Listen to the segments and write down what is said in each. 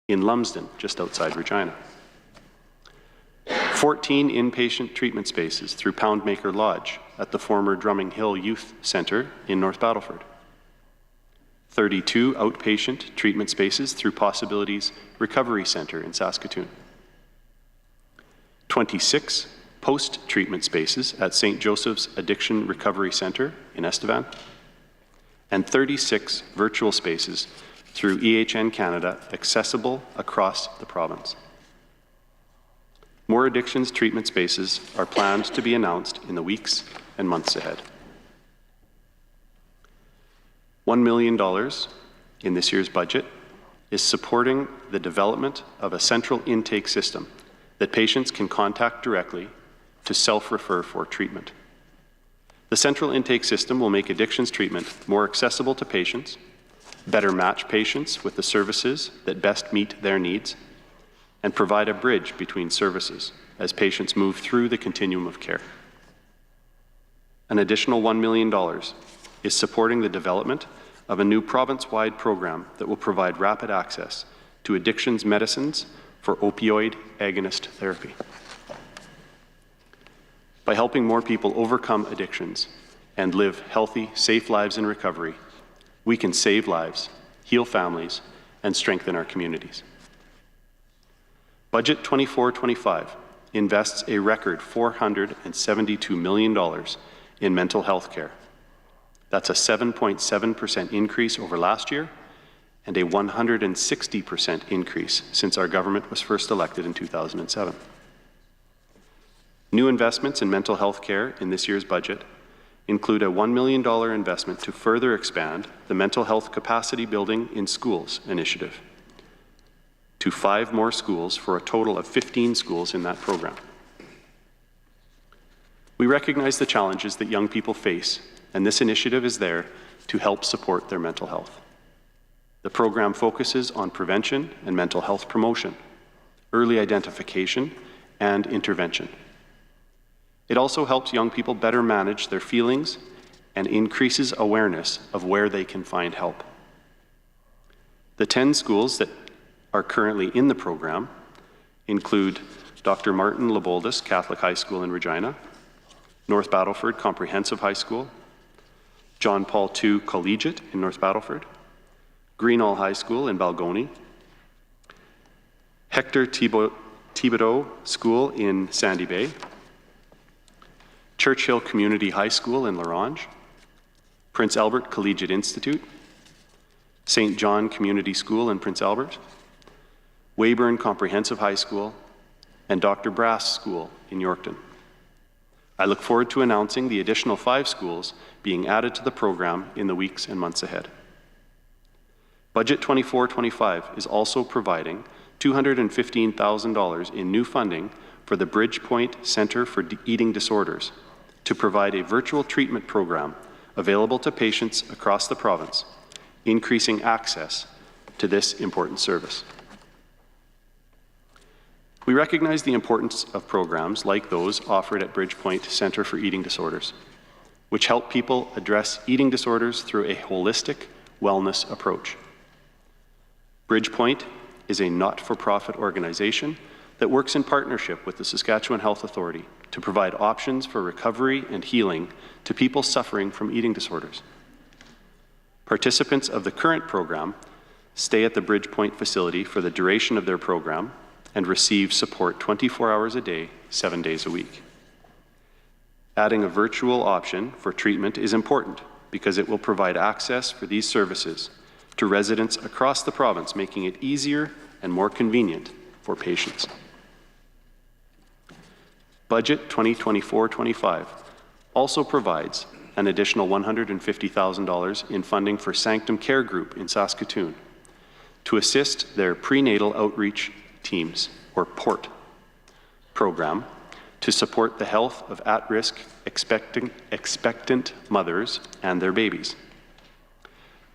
in Lumsden, just outside Regina. 14 inpatient treatment spaces through Poundmaker Lodge at the former Drumming Hill Youth Centre in North Battleford. 32 outpatient treatment spaces through Possibilities Recovery Centre in Saskatoon. 26 post-treatment spaces at St. Joseph's Addiction Recovery Centre in Estevan. And 36 virtual spaces through EHN Canada accessible across the province. More addictions treatment spaces are planned to be announced in the weeks and months ahead. $1 million in this year's budget is supporting the development of a central intake system that patients can contact directly to self-refer for treatment. The central intake system will make addictions treatment more accessible to patients, better match patients with the services that best meet their needs, and provide a bridge between services as patients move through the continuum of care. An additional $1 million is supporting the development of a new province-wide program that will provide rapid access to addictions medicines for opioid agonist therapy. By helping more people overcome addictions and live healthy, safe lives in recovery, we can save lives, heal families, and strengthen our communities. Budget 24-25 invests a record $472 million in mental health care. That's a 7.7% increase over last year and a 160% increase since our government was first elected in 2007. New investments in mental health care in this year's budget include a $1 million investment to further expand the Mental Health Capacity Building in Schools initiative to 5 more schools for a total of 15 schools in that program. We recognize the challenges that young people face, and this initiative is there to help support their mental health. The program focuses on prevention and mental health promotion, early identification, and intervention. It also helps young people better manage their feelings and increases awareness of where they can find help. The 10 schools that are currently in the program include Dr. Martin Leboldus Catholic High School in Regina, North Battleford Comprehensive High School, John Paul II Collegiate in North Battleford, Greenall High School in Balgony, Hector Thibodeau School in Sandy Bay, Churchill Community High School in La Ronge, Prince Albert Collegiate Institute, St. John Community School in Prince Albert, Weyburn Comprehensive High School, and Dr. Brass School in Yorkton. I look forward to announcing the additional 5 schools being added to the program in the weeks and months ahead. Budget 24-25 is also providing $215,000 in new funding for the Bridgepoint Centre for Eating Disorders to provide a virtual treatment program available to patients across the province, increasing access to this important service. We recognize the importance of programs like those offered at Bridgepoint Centre for Eating Disorders, which help people address eating disorders through a holistic wellness approach. Bridgepoint is a not-for-profit organization that works in partnership with the Saskatchewan Health Authority to provide options for recovery and healing to people suffering from eating disorders. Participants of the current program stay at the Bridgepoint facility for the duration of their program and receive support 24 hours a day, 7 days a week. Adding a virtual option for treatment is important because it will provide access for these services to residents across the province, making it easier and more convenient for patients. Budget 2024-25 also provides an additional $150,000 in funding for Sanctum Care Group in Saskatoon to assist their prenatal outreach teams, or PORT, program to support the health of at-risk expectant mothers and their babies.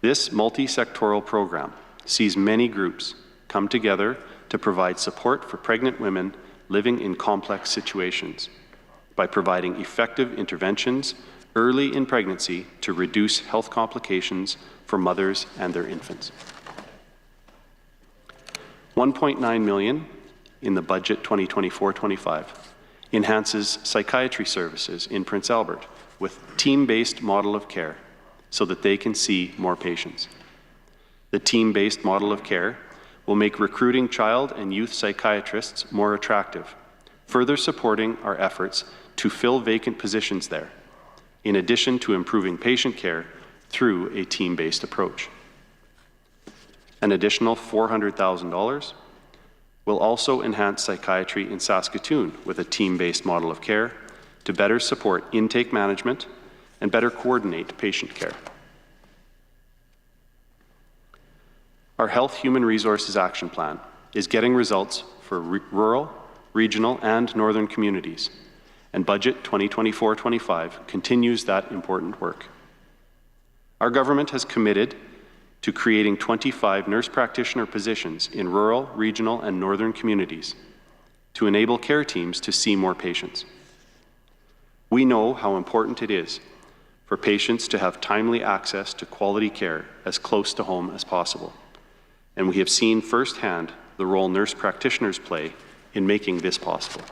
This multi-sectoral program sees many groups come together to provide support for pregnant women living in complex situations by providing effective interventions early in pregnancy to reduce health complications for mothers and their infants. $1.9 million in the budget 2024-25 enhances psychiatry services in Prince Albert with team-based model of care so that they can see more patients. The team-based model of care will make recruiting child and youth psychiatrists more attractive, further supporting our efforts to fill vacant positions there, in addition to improving patient care through a team-based approach. An additional $400,000 will also enhance psychiatry in Saskatoon with a team-based model of care to better support intake management and better coordinate patient care. Our Health Human Resources Action Plan is getting results for rural, regional, and northern communities, and Budget 2024-25 continues that important work. Our government has committed to creating 25 nurse practitioner positions in rural, regional, and northern communities to enable care teams to see more patients. We know how important it is for patients to have timely access to quality care as close to home as possible, and we have seen firsthand the role nurse practitioners play in making this possible.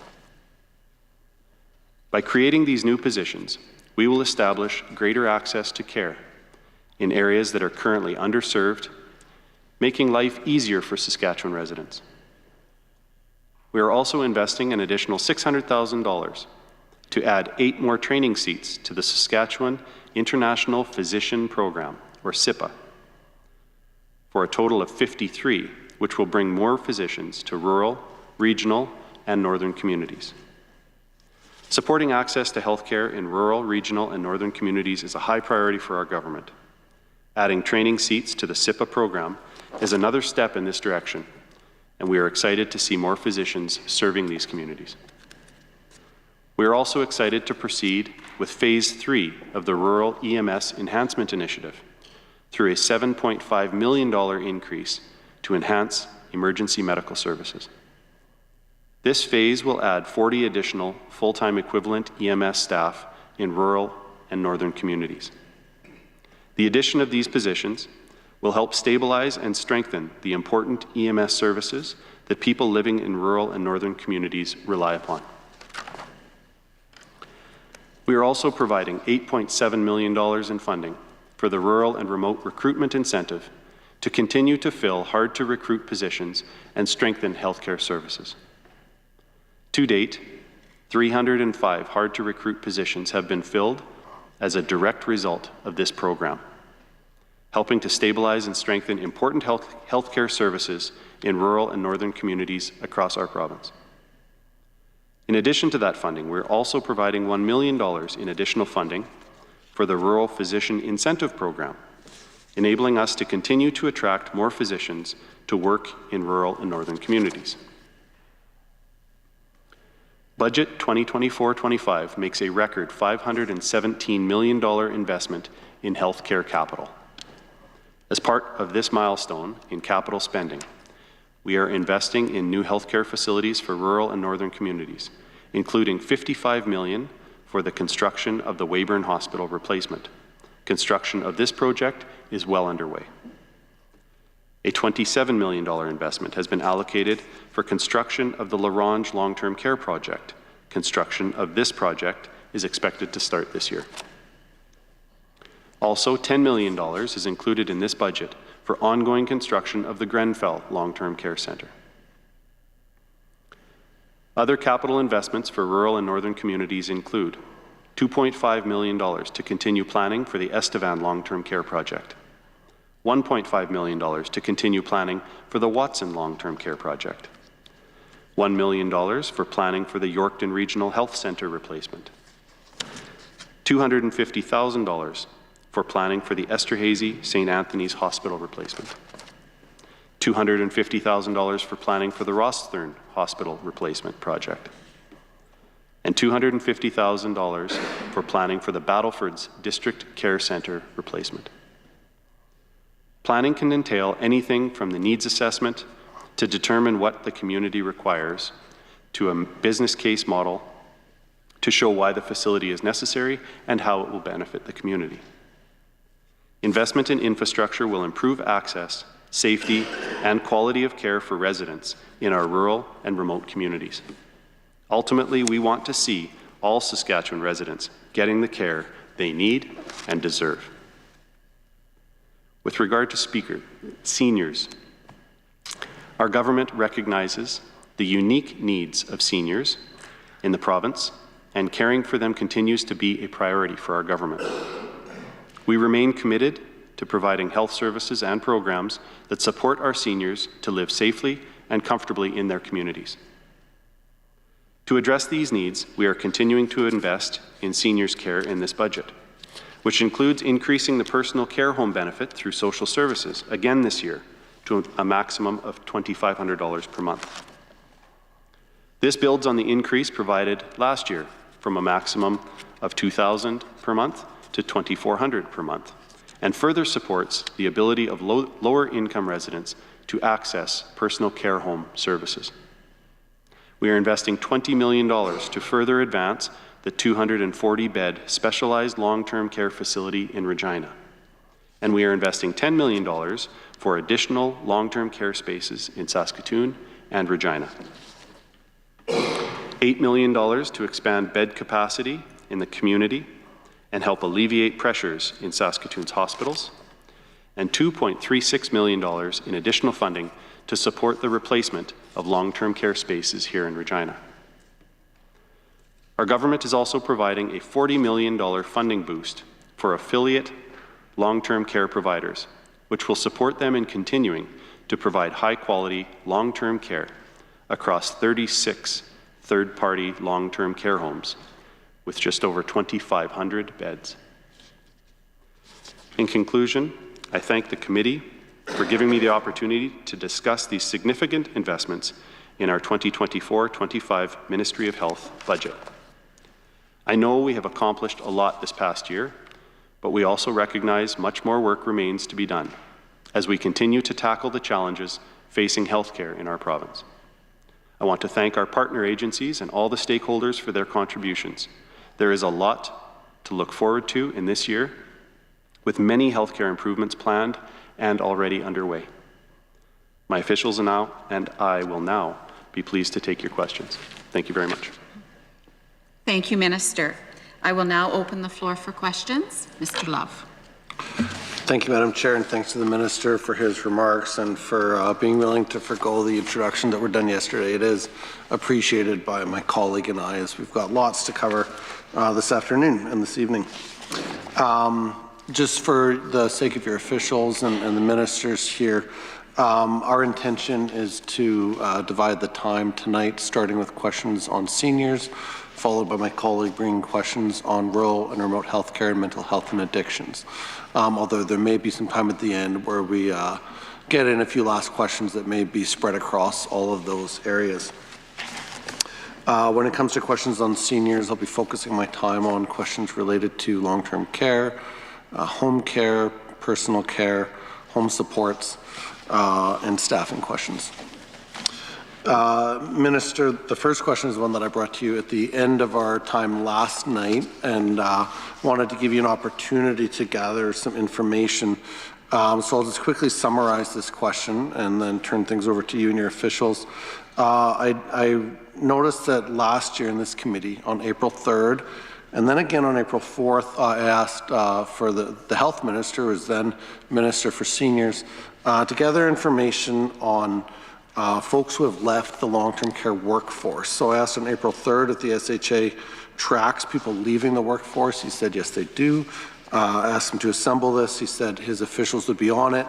By creating these new positions, we will establish greater access to care in areas that are currently underserved, making life easier for Saskatchewan residents. We are also investing an additional $600,000 to add 8 more training seats to the Saskatchewan International Physician Program, or SIPA, for a total of 53, which will bring more physicians to rural, regional, and northern communities. Supporting access to healthcare in rural, regional, and northern communities is a high priority for our government. Adding training seats to the SIPA program is another step in this direction, and we are excited to see more physicians serving these communities. We are also excited to proceed with Phase 3 of the Rural EMS Enhancement Initiative through a $7.5 million increase to enhance emergency medical services. This phase will add 40 additional full-time equivalent EMS staff in rural and northern communities. The addition of these positions will help stabilize and strengthen the important EMS services that people living in rural and northern communities rely upon. We are also providing $8.7 million in funding for the Rural and Remote Recruitment Incentive to continue to fill hard-to-recruit positions and strengthen healthcare services. To date, 305 hard-to-recruit positions have been filled as a direct result of this program, helping to stabilize and strengthen important healthcare services in rural and northern communities across our province. In addition to that funding, we're also providing $1 million in additional funding for the Rural Physician Incentive Program, enabling us to continue to attract more physicians to work in rural and northern communities. Budget 2024-25 makes a record $517 million investment in healthcare capital. As part of this milestone in capital spending, we are investing in new healthcare facilities for rural and northern communities, including $55 million for the construction of the Weyburn Hospital replacement. Construction of this project is well underway. A $27 million investment has been allocated for construction of the LaRange Long-Term Care Project. Construction of this project is expected to start this year. Also, $10 million is included in this budget for ongoing construction of the Grenfell Long-Term Care Centre. Other capital investments for rural and northern communities include $2.5 million to continue planning for the Estevan Long-Term Care Project, $1.5 million to continue planning for the Watson Long-Term Care Project, $1 million for planning for the Yorkton Regional Health Centre replacement, $250,000 for planning for the Esterhazy St. Anthony's Hospital replacement, $250,000 for planning for the Rosthern Hospital replacement project, and $250,000 for planning for the Battlefords District Care Centre replacement. Planning can entail anything from the needs assessment to determine what the community requires to a business case model to show why the facility is necessary and how it will benefit the community. Investment in infrastructure will improve access safety, and quality of care for residents in our rural and remote communities. Ultimately, we want to see all Saskatchewan residents getting the care they need and deserve. With regard to seniors, our government recognizes the unique needs of seniors in the province, and caring for them continues to be a priority for our government. We remain committed to providing health services and programs that support our seniors to live safely and comfortably in their communities. To address these needs, we are continuing to invest in seniors' care in this budget, which includes increasing the personal care home benefit through social services, again this year, to a maximum of $2,500 per month. This builds on the increase provided last year from a maximum of $2,000 per month to $2,400 per month, and further supports the ability of lower-income residents to access personal care home services. We are investing $20 million to further advance the 240-bed specialized long-term care facility in Regina, and we are investing $10 million for additional long-term care spaces in Saskatoon and Regina. $8 million to expand bed capacity in the community and help alleviate pressures in Saskatoon's hospitals, and $2.36 million in additional funding to support the replacement of long-term care spaces here in Regina. Our government is also providing a $40 million funding boost for affiliate long-term care providers, which will support them in continuing to provide high-quality long-term care across 36 third-party long-term care homes with just over 2,500 beds. In conclusion, I thank the committee for giving me the opportunity to discuss these significant investments in our 2024-25 Ministry of Health budget. I know we have accomplished a lot this past year, but we also recognize much more work remains to be done as we continue to tackle the challenges facing healthcare in our province. I want to thank our partner agencies and all the stakeholders for their contributions. There is a lot to look forward to in this year, with many healthcare improvements planned and already underway. My officials and I will now be pleased to take your questions. Thank you very much. Thank you, Minister. I will now open the floor for questions. Mr. Love. Thank you, Madam Chair, and thanks to the Minister for his remarks and for being willing to forgo the introduction that were done yesterday. It is appreciated by my colleague and I, as we've got lots to cover this afternoon and this evening. Just for the sake of your officials and the ministers here, our intention is to divide the time tonight, starting with questions on seniors, followed by my colleague bringing questions on rural and remote healthcare and mental health and addictions. Although there may be some time at the end where we get in a few last questions that may be spread across all of those areas. When it comes to questions on seniors, I'll be focusing my time on questions related to long-term care, home care, personal care, home supports, and staffing questions. Minister, the first question is one that I brought to you at the end of our time last night, and wanted to give you an opportunity to gather some information. So I'll just quickly summarize this question and then turn things over to you and your officials. I noticed that last year in this committee on April 3rd, and then again on April 4th, I asked for the health minister, who was then Minister for Seniors, to gather information on folks who have left the long-term care workforce. So I asked on April 3rd if the SHA tracks people leaving the workforce. He said, yes, they do. I asked him to assemble this. He said his officials would be on it.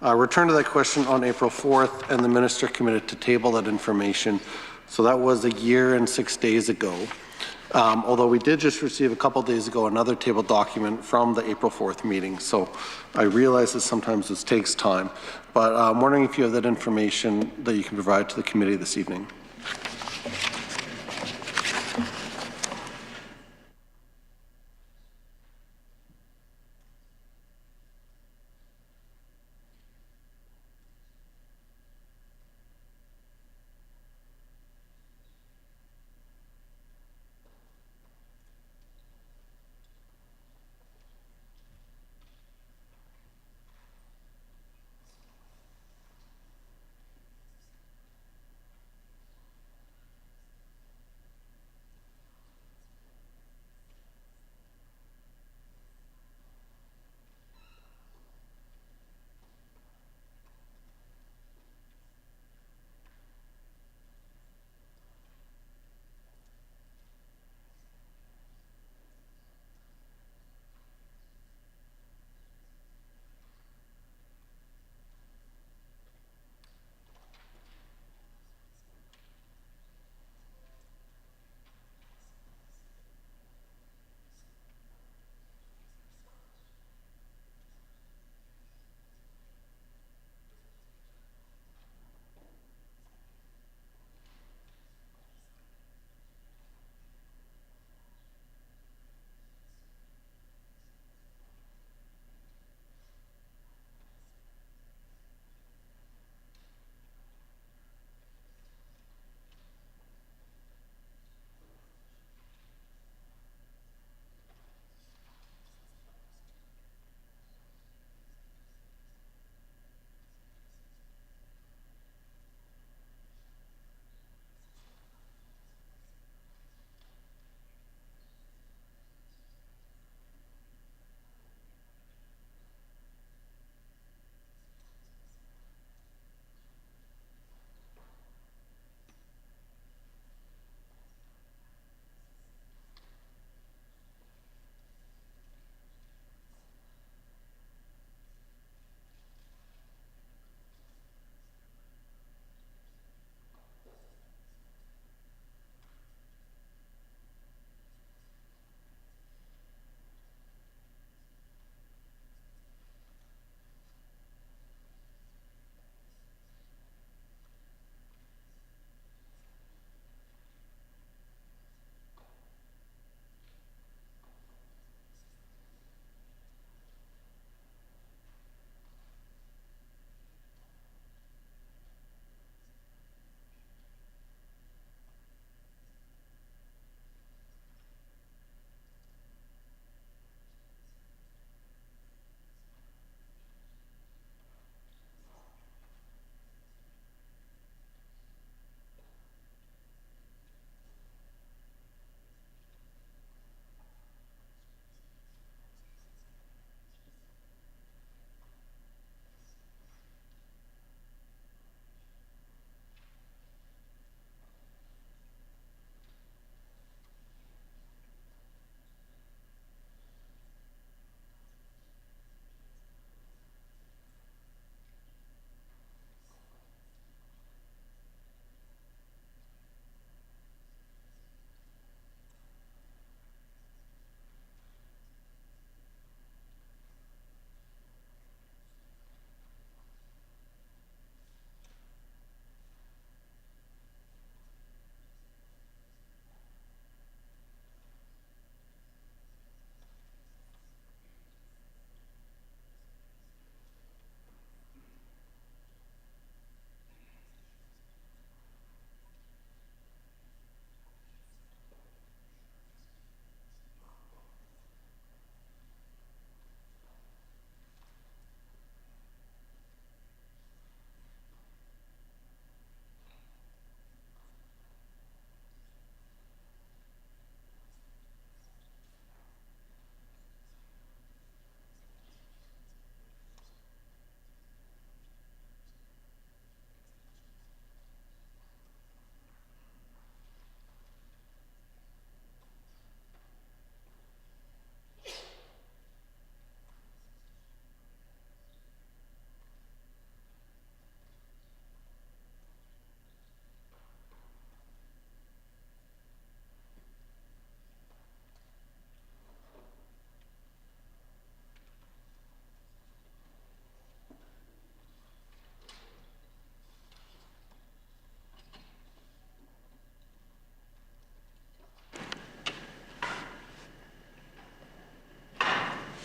I returned to that question on April 4th, and the minister committed to table that information. So that was a year and 6 days ago. Although we did just receive a couple days ago another table document from the April 4th meeting. So I realize that sometimes this takes time, but I'm wondering if you have that information that you can provide to the committee this evening.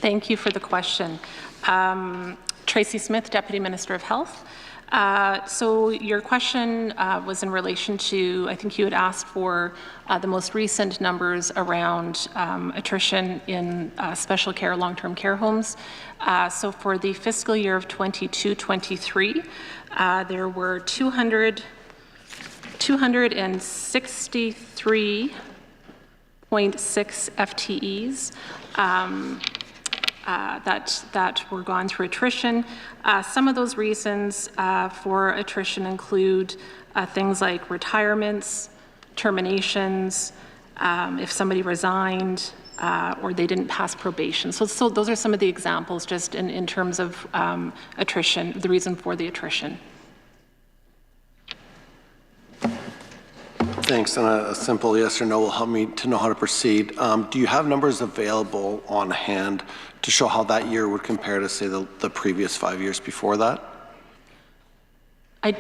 Thank you for the question. Tracy Smith, Deputy Minister of Health. So your question was in relation to, I think you had asked for the most recent numbers around attrition in special care, long-term care homes. So for the fiscal year of 22-23, there were 263.6 FTEs that were gone through attrition. Some of those reasons for attrition include things like retirements, terminations, if somebody resigned, or they didn't pass probation. So those are some of the examples just in terms of attrition, the reason for the attrition. Thanks, and a simple yes or no will help me to know how to proceed. Do you have numbers available on hand to show how that year would compare to, say, the previous 5 years before that? I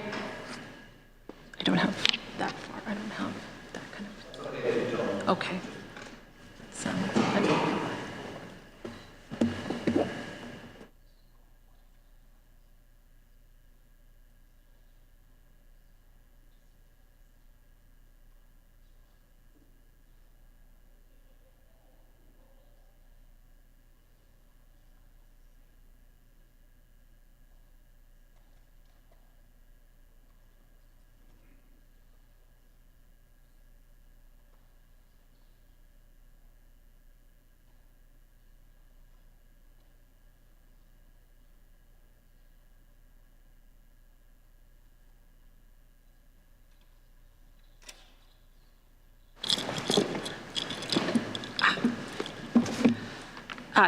don't have that far. I don't have that kind of. Okay. So,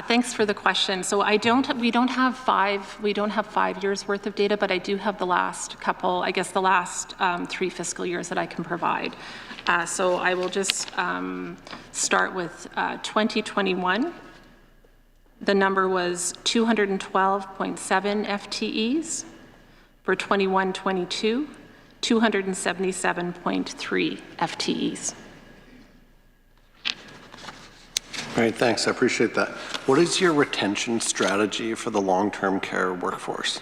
thanks for the question. So we don't have 5 years worth of data, but I do have the last couple, I guess the last 3 fiscal years that I can provide. So I will just start with 2021. The number was 212.7 FTEs. For 21-22, 277.3 FTEs. All right, thanks. I appreciate that. What is your retention strategy for the long-term care workforce?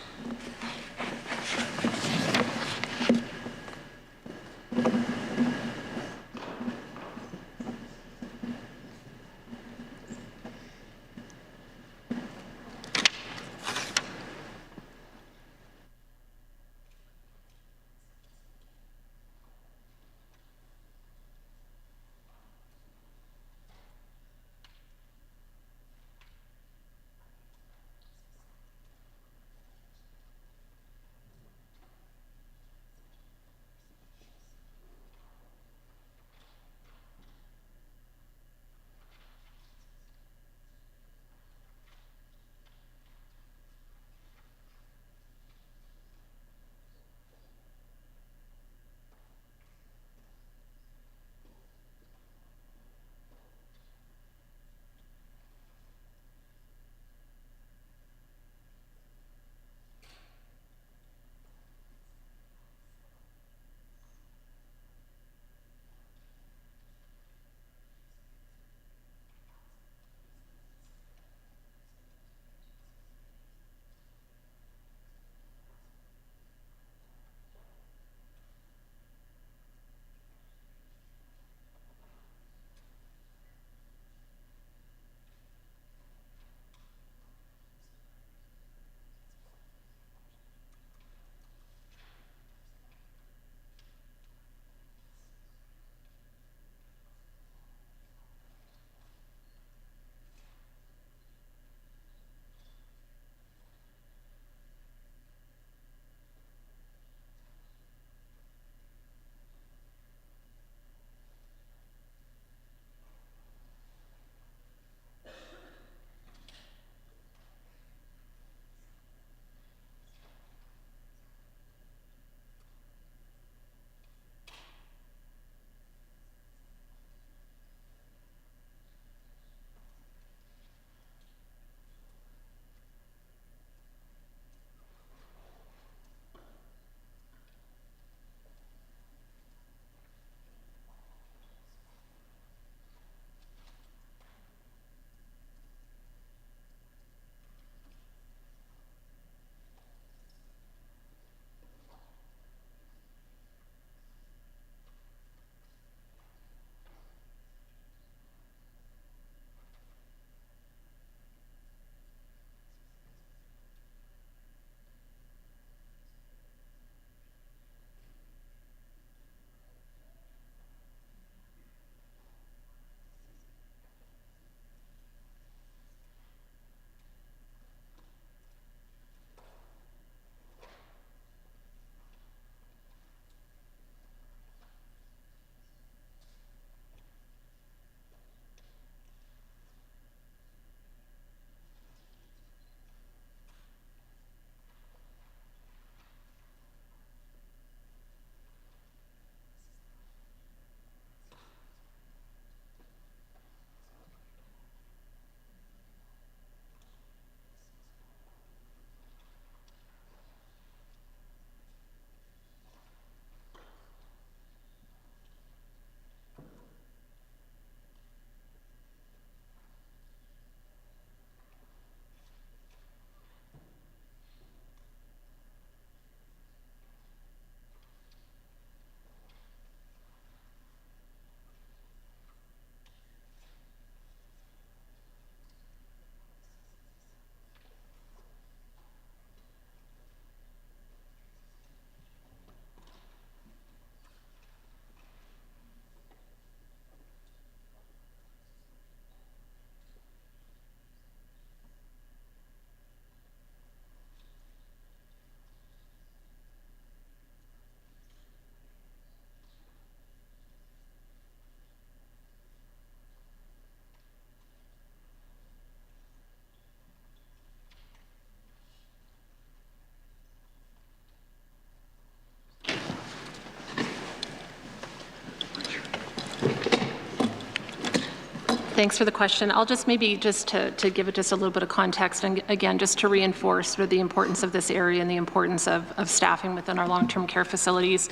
Thanks for the question. I'll just maybe just to give it just a little bit of context, and again, just to reinforce sort of the importance of this area and the importance of staffing within our long-term care facilities.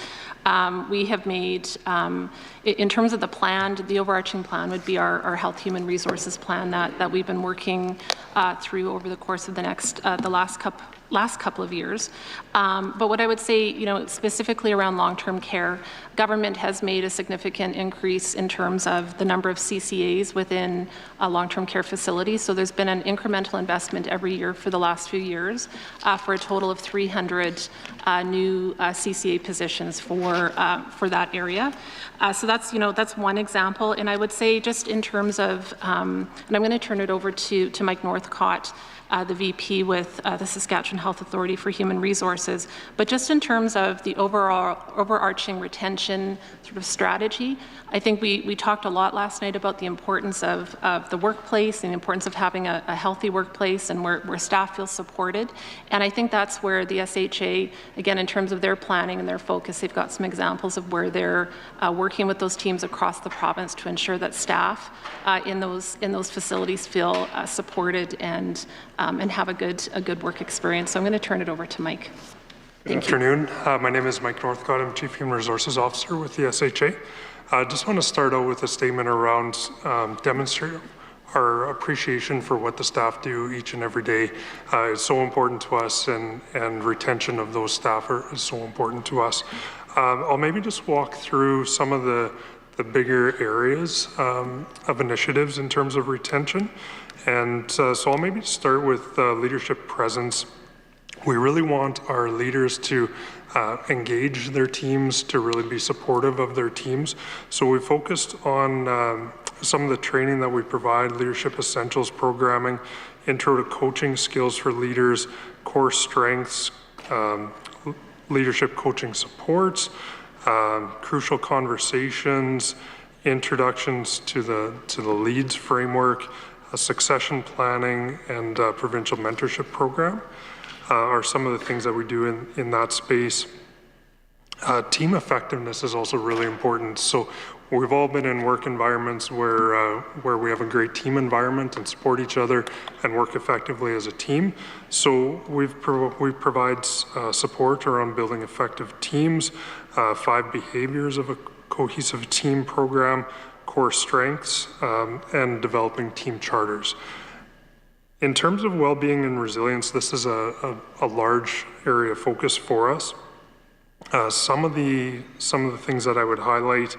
We have made, in terms of the plan, the overarching plan would be our Health Human Resources plan that we've been working through over the course of the last couple of years. But what I would say, specifically around long-term care, government has made a significant increase in terms of the number of CCAs within long-term care facilities. So there's been an incremental investment every year for the last few years for a total of 300 new CCA positions for that area. So that's one example. And I would say just in terms of, and I'm going to turn it over to Mike Northcott, the VP with the Saskatchewan Health Authority for Human Resources. But just in terms of the overarching retention sort of strategy, I think we talked a lot last night about the importance of the workplace and the importance of having a healthy workplace and where staff feel supported. And I think that's where the SHA, again, in terms of their planning and their focus, they've got some examples of where they're working with those teams across the province to ensure that staff in those facilities feel supported and have a good work experience. So I'm going to turn it over to Mike. Good afternoon. My name is Mike Northcott. I'm Chief Human Resources Officer with the SHA. I just want to start out with a statement around demonstrating our appreciation for what the staff do each and every day. It's so important to us, and retention of those staff is so important to us. I'll maybe just walk through some of the bigger areas of initiatives in terms of retention. And so I'll maybe start with leadership presence. We really want our leaders to engage their teams, to really be supportive of their teams. So we focused on some of the training that we provide, leadership essentials programming, intro to coaching skills for leaders, core strengths, leadership coaching supports, crucial conversations, introductions to the LEADS framework, succession planning, and provincial mentorship program are some of the things that we do in that space. Team effectiveness is also really important. So we've all been in work environments where we have a great team environment and support each other and work effectively as a team. So we provide support around building effective teams, 5 behaviors of a cohesive team program, core strengths, and developing team charters. In terms of well-being and resilience, this is a large area of focus for us. Some of the things that I would highlight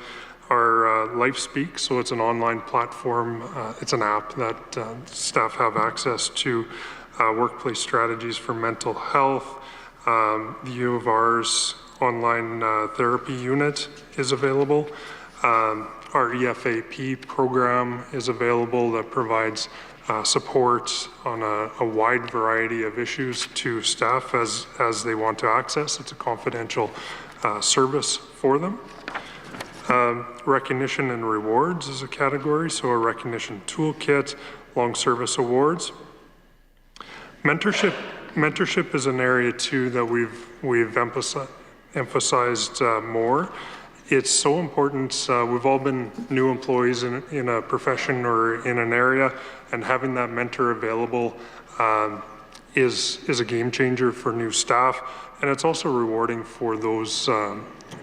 are LifeSpeak. So it's an online platform. It's an app that staff have access to. Workplace strategies for mental health. The U of R's online therapy unit is available. Our EFAP program is available that provides support on a wide variety of issues to staff as they want to access. It's a confidential service for them. Recognition and rewards is a category, so a recognition toolkit, long service awards. Mentorship is an area too that we've emphasized more. It's so important. We've all been new employees in a profession or in an area, and having that mentor available is a game changer for new staff, and it's also rewarding for those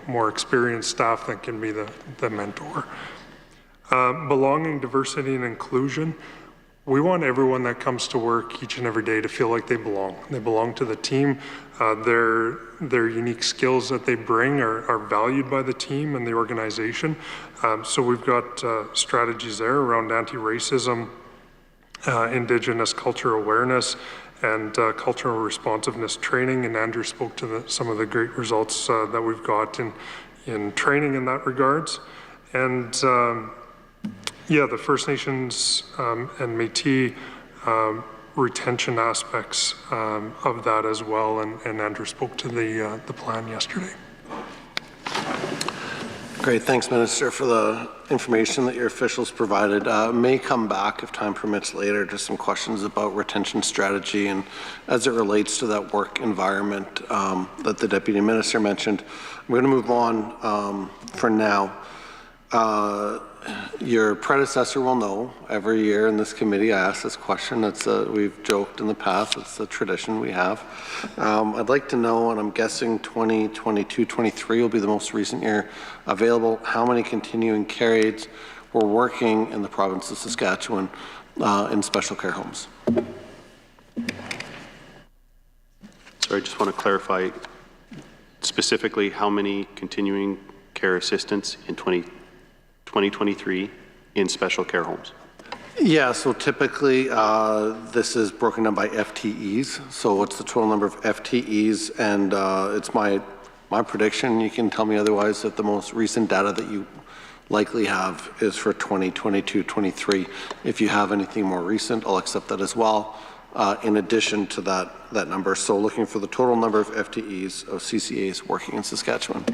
more experienced staff that can be the mentor. Belonging, diversity, and inclusion. We want everyone that comes to work each and every day to feel like they belong. They belong to the team. Their unique skills that they bring are valued by the team and the organization. So we've got strategies there around anti-racism, Indigenous culture awareness, and cultural responsiveness training. And Andrew spoke to some of the great results that we've got in training in that regards. And yeah, the First Nations and Métis retention aspects of that as well, and Andrew spoke to the plan yesterday. Great, thanks, Minister, for the information that your officials provided. May come back, if time permits later, to some questions about retention strategy and as it relates to that work environment that the Deputy Minister mentioned. I'm going to move on for now. Your predecessor will know, every year in this committee, I ask this question. We've joked in the past, it's a tradition we have. I'd like to know, and I'm guessing 2022-23 will be the most recent year available, how many continuing care aides were working in the province of Saskatchewan in special care homes. Sorry, I just want to clarify specifically how many continuing care assistants in 2023 in special care homes? Yeah, so typically this is broken down by FTEs. So what's the total number of FTEs? And it's my prediction, you can tell me otherwise, that the most recent data that you likely have is for 2022-23. If you have anything more recent, I'll accept that as well. In addition to that number. So looking for the total number of FTEs of CCAs working in Saskatchewan.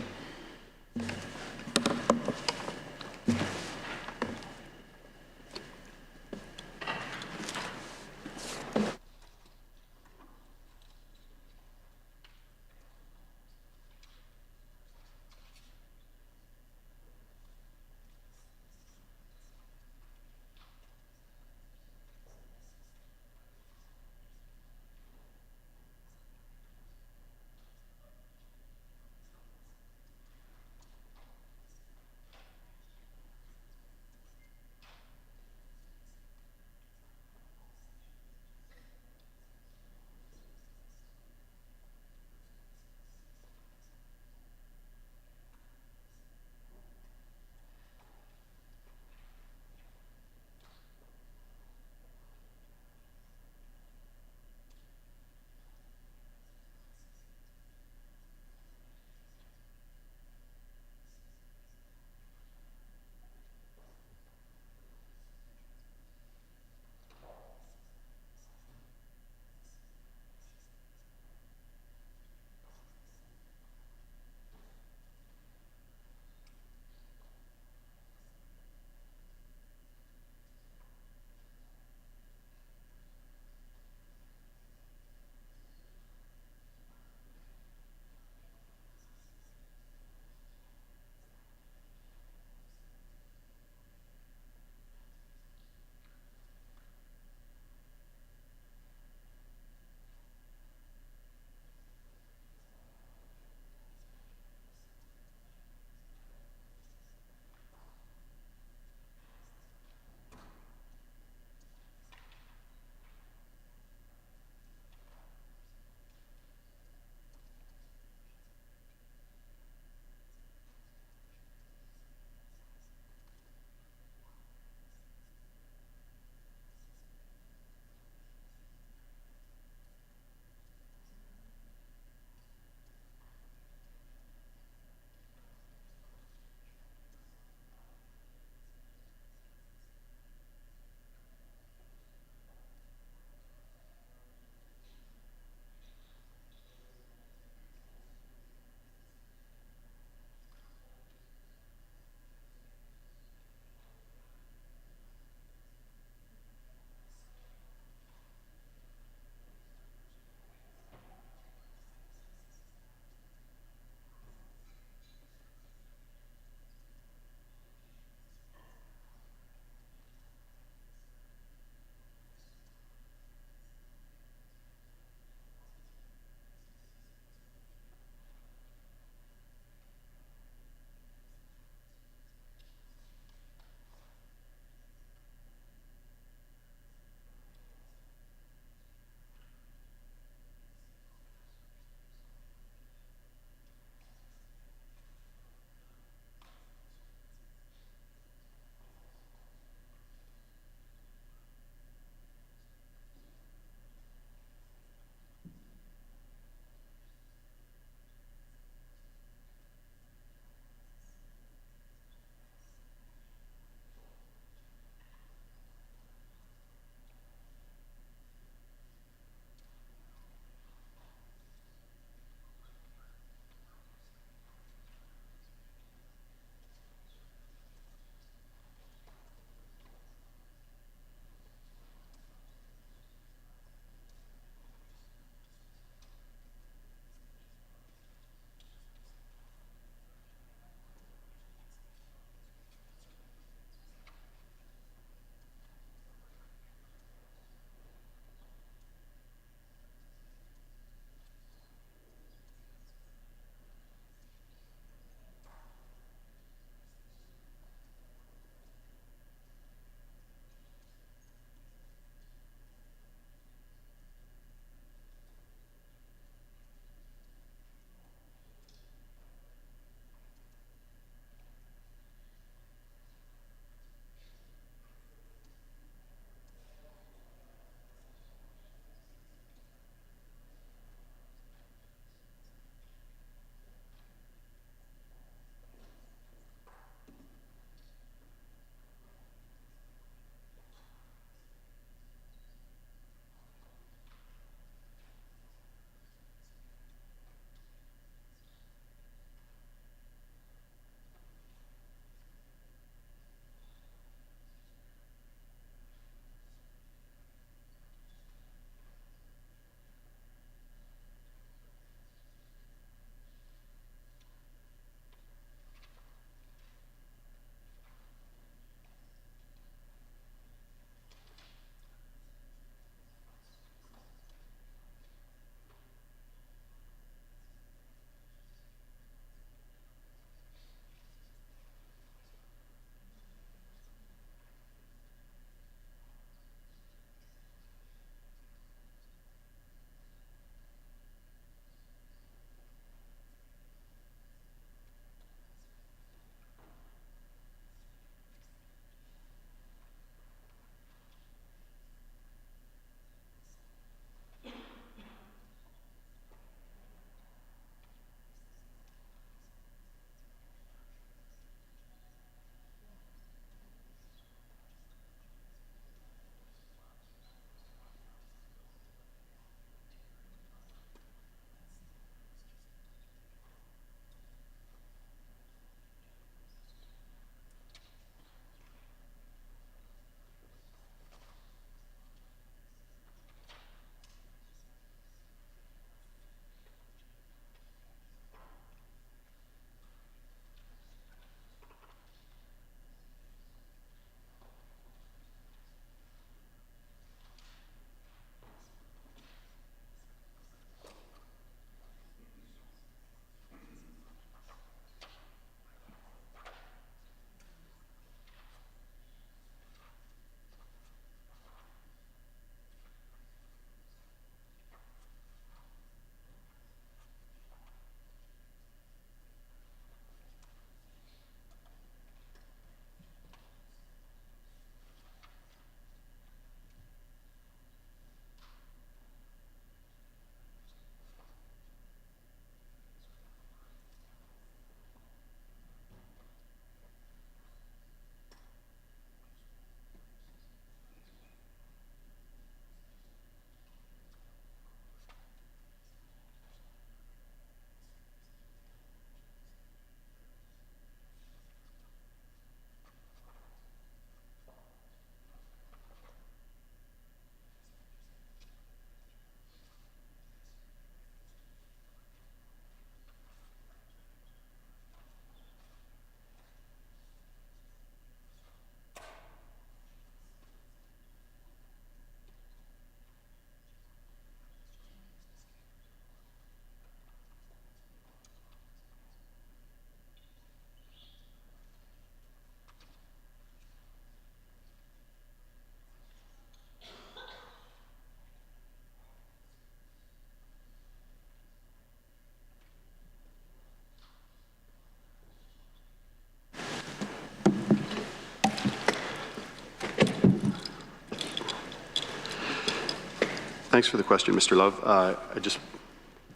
Thanks for the question, Mr. Love. I just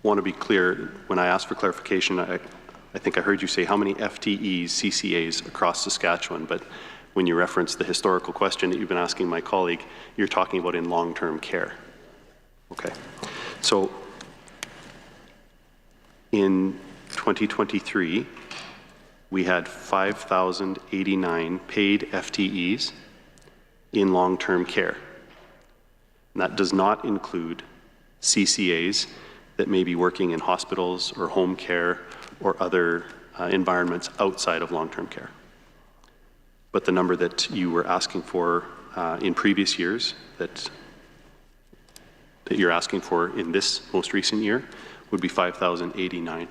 want to be clear. When I asked for clarification, I think I heard you say how many FTEs, CCAs across Saskatchewan, but when you reference the historical question that you've been asking my colleague, you're talking about in long-term care. Okay. So in 2023, we had 5,089 paid FTEs in long-term care. And that does not include CCAs that may be working in hospitals or home care or other environments outside of long-term care. But the number that you were asking for in previous years, that you're asking for in this most recent year, would be 5,089.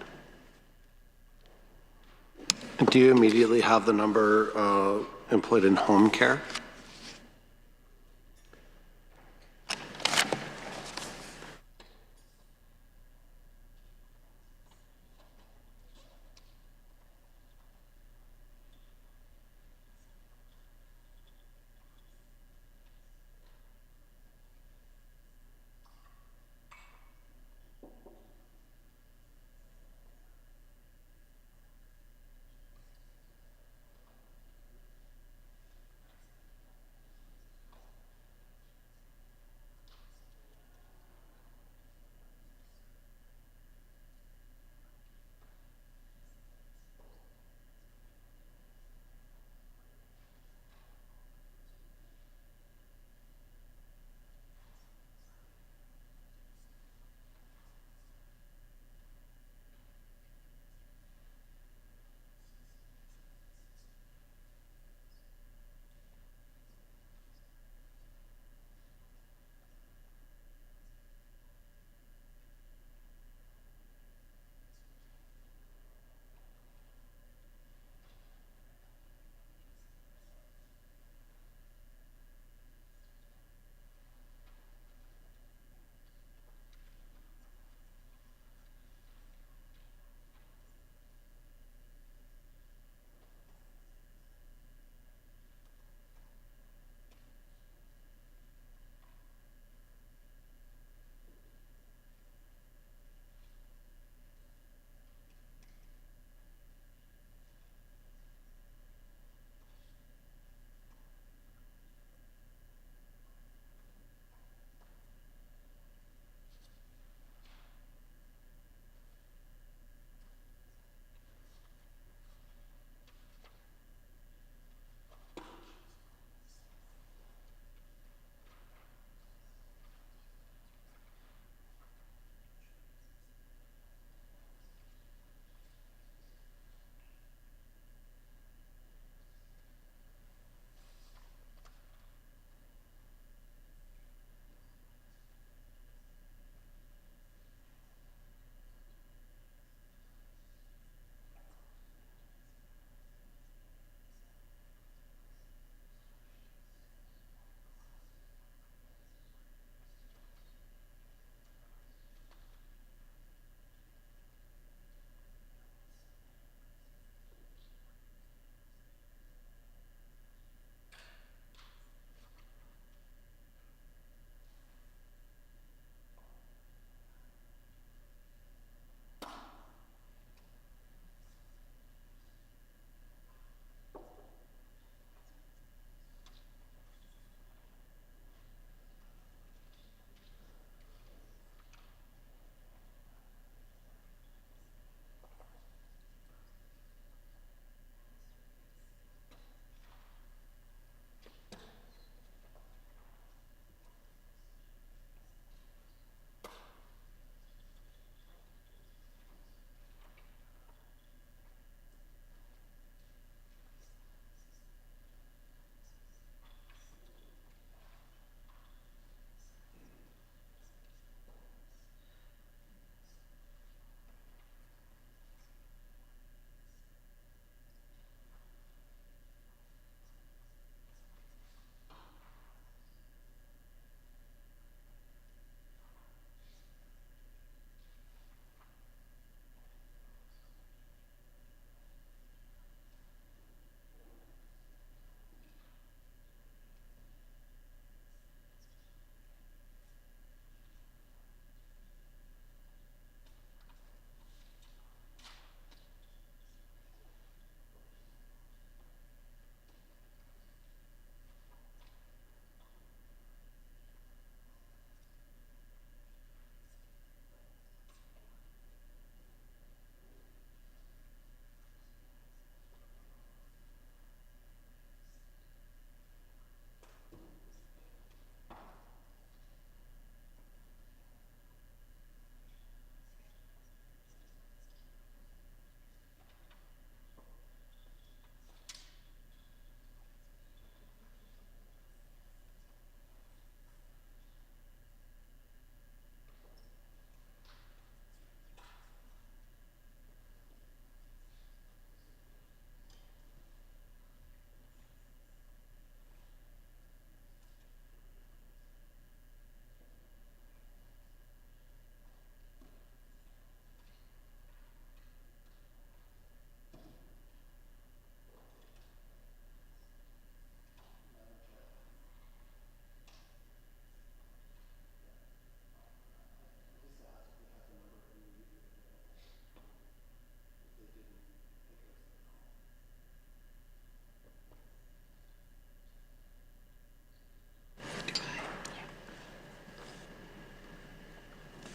Do you immediately have the number employed in home care?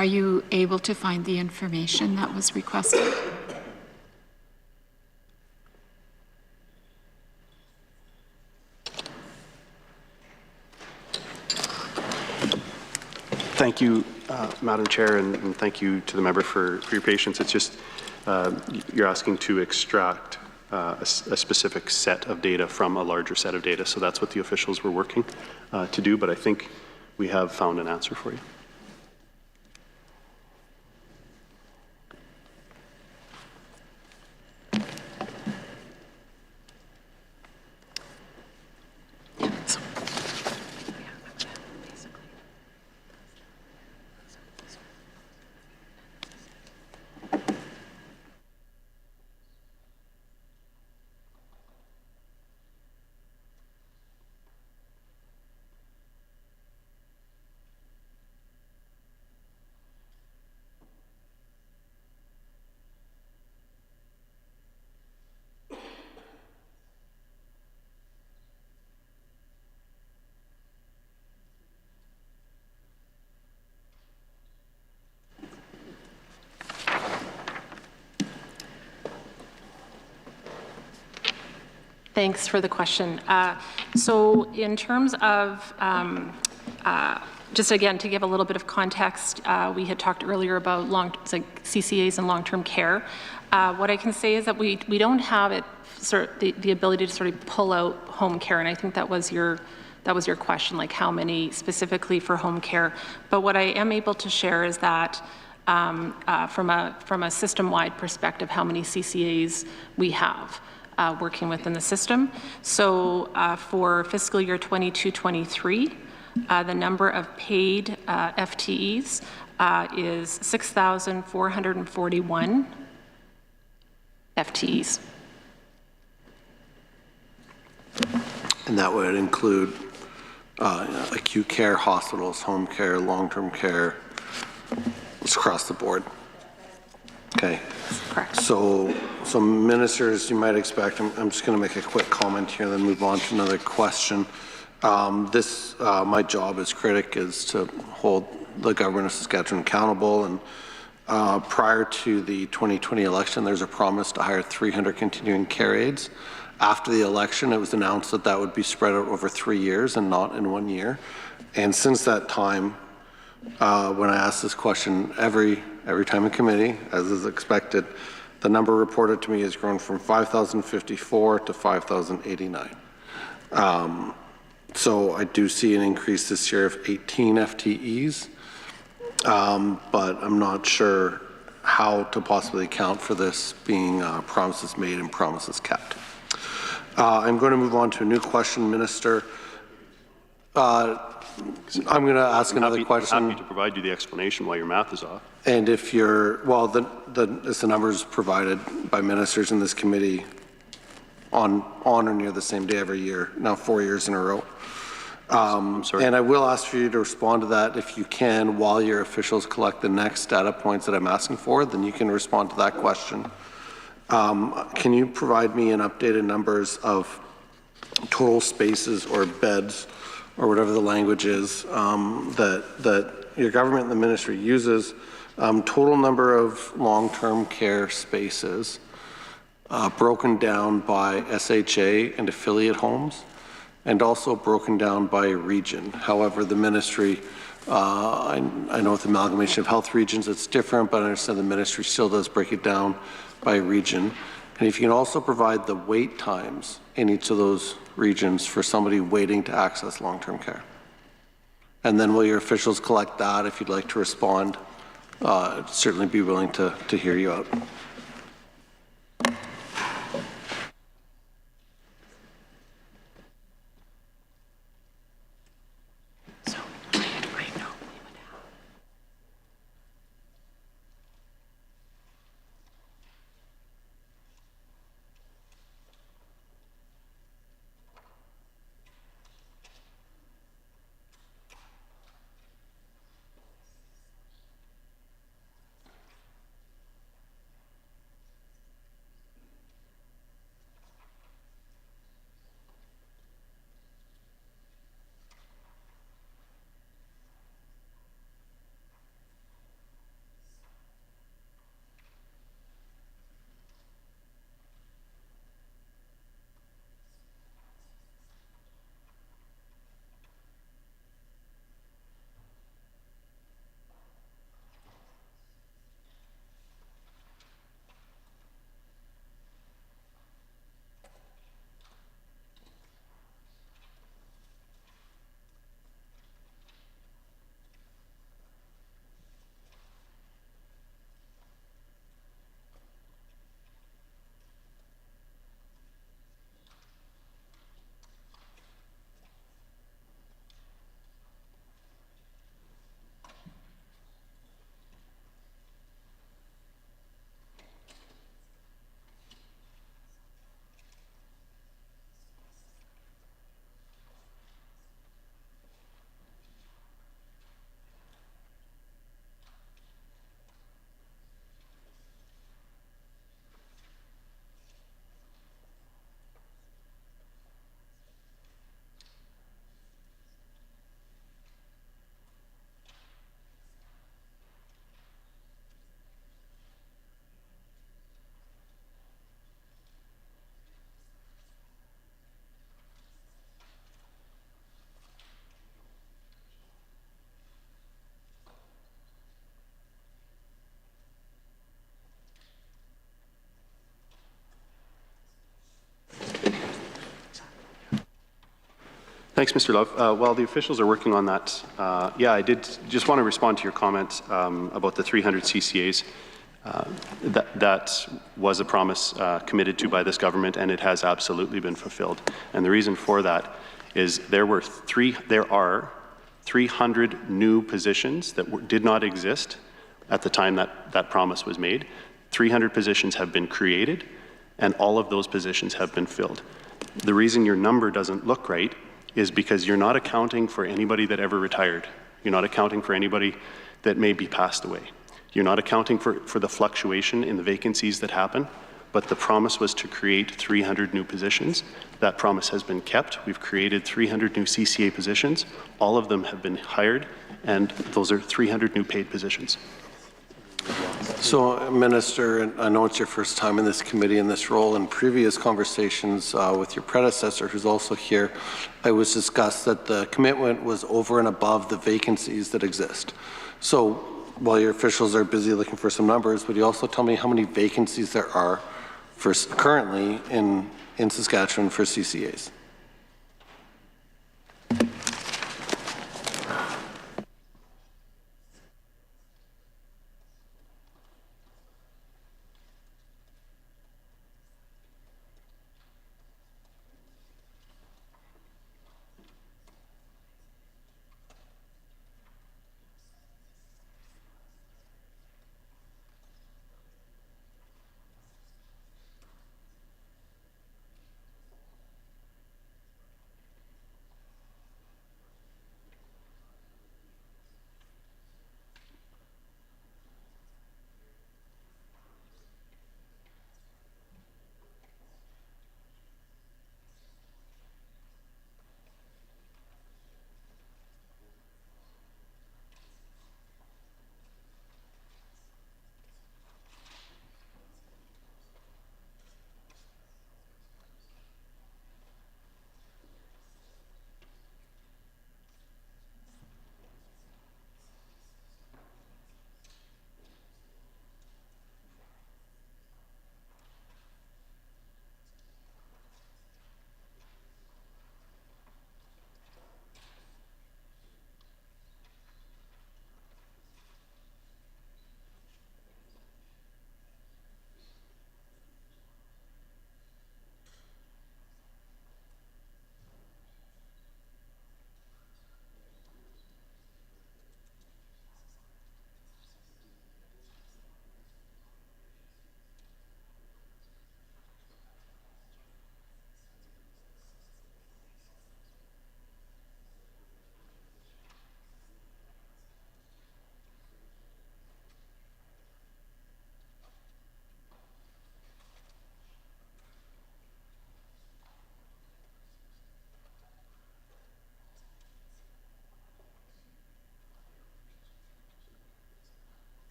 Are you able to find the information that was requested? Thank you, Madam Chair, and thank you to the member for your patience. It's just you're asking to extract a specific set of data from a larger set of data, so that's what the officials were working to do, but I think we have found an answer for you. Thanks for the question. So in terms of, just again, to give a little bit of context, we had talked earlier about CCAs and long-term care. What I can say is that we don't have it the ability to sort of pull out home care, and I think that was your question, like how many specifically for home care. But what I am able to share is that from a system-wide perspective, how many CCAs we have working within the system. So for fiscal year 22-23, the number of paid FTEs is 6,441 FTEs. And that would include acute care, hospitals, home care, long-term care. It's across the board. Okay. Correct. So ministers, you might expect, I'm just going to make a quick comment here and then move on to another question. My job as critic is to hold the government of Saskatchewan accountable, and prior to the 2020 election, there's a promise to hire 300 continuing care aides. After the election, it was announced that that would be spread out over 3 years and not in 1 year. And since that time, when I ask this question every time in committee, as is expected, the number reported to me has grown from 5,054 to 5,089. So I do see an increase this year of 18 FTEs, but I'm not sure how to possibly account for this being promises made and promises kept. I'm going to move on to a new question, Minister. I'm going to ask another question. Happy to provide you the explanation why your math is off. And if you're, well, it's the numbers provided by ministers in this committee on or near the same day every year, now 4 years in a row. I'm sorry. And I will ask for you to respond to that if you can while your officials collect the next data points that I'm asking for, then you can respond to that question. Can you provide me an updated numbers of total spaces or beds or whatever the language is that your government and the ministry uses, total number of long-term care spaces broken down by SHA and affiliate homes, and also broken down by region. However, the ministry, I know with amalgamation of health regions it's different, but I understand the ministry still does break it down by region. And if you can also provide the wait times in each of those regions for somebody waiting to access long-term care. And then will your officials collect that? If you'd like to respond, I'd certainly be willing to hear you out. Thanks, Mr. Love. While the officials are working on that, yeah, I did just want to respond to your comment about the 300 CCAs. That was a promise committed to by this government, and it has absolutely been fulfilled. And the reason for that is there are 300 new positions that did not exist at the time that promise was made. 300 positions have been created, and all of those positions have been filled. The reason your number doesn't look right is because you're not accounting for anybody that ever retired. You're not accounting for anybody that maybe passed away. You're not accounting for the fluctuation in the vacancies that happen, but the promise was to create 300 new positions. That promise has been kept. We've created 300 new CCA positions. All of them have been hired, and those are 300 new paid positions. So, Minister, and I know it's your first time in this committee in this role. In previous conversations with your predecessor, who's also here, it was discussed that the commitment was over and above the vacancies that exist. So, while your officials are busy looking for some numbers, would you also tell me how many vacancies there are for currently in Saskatchewan for CCAs?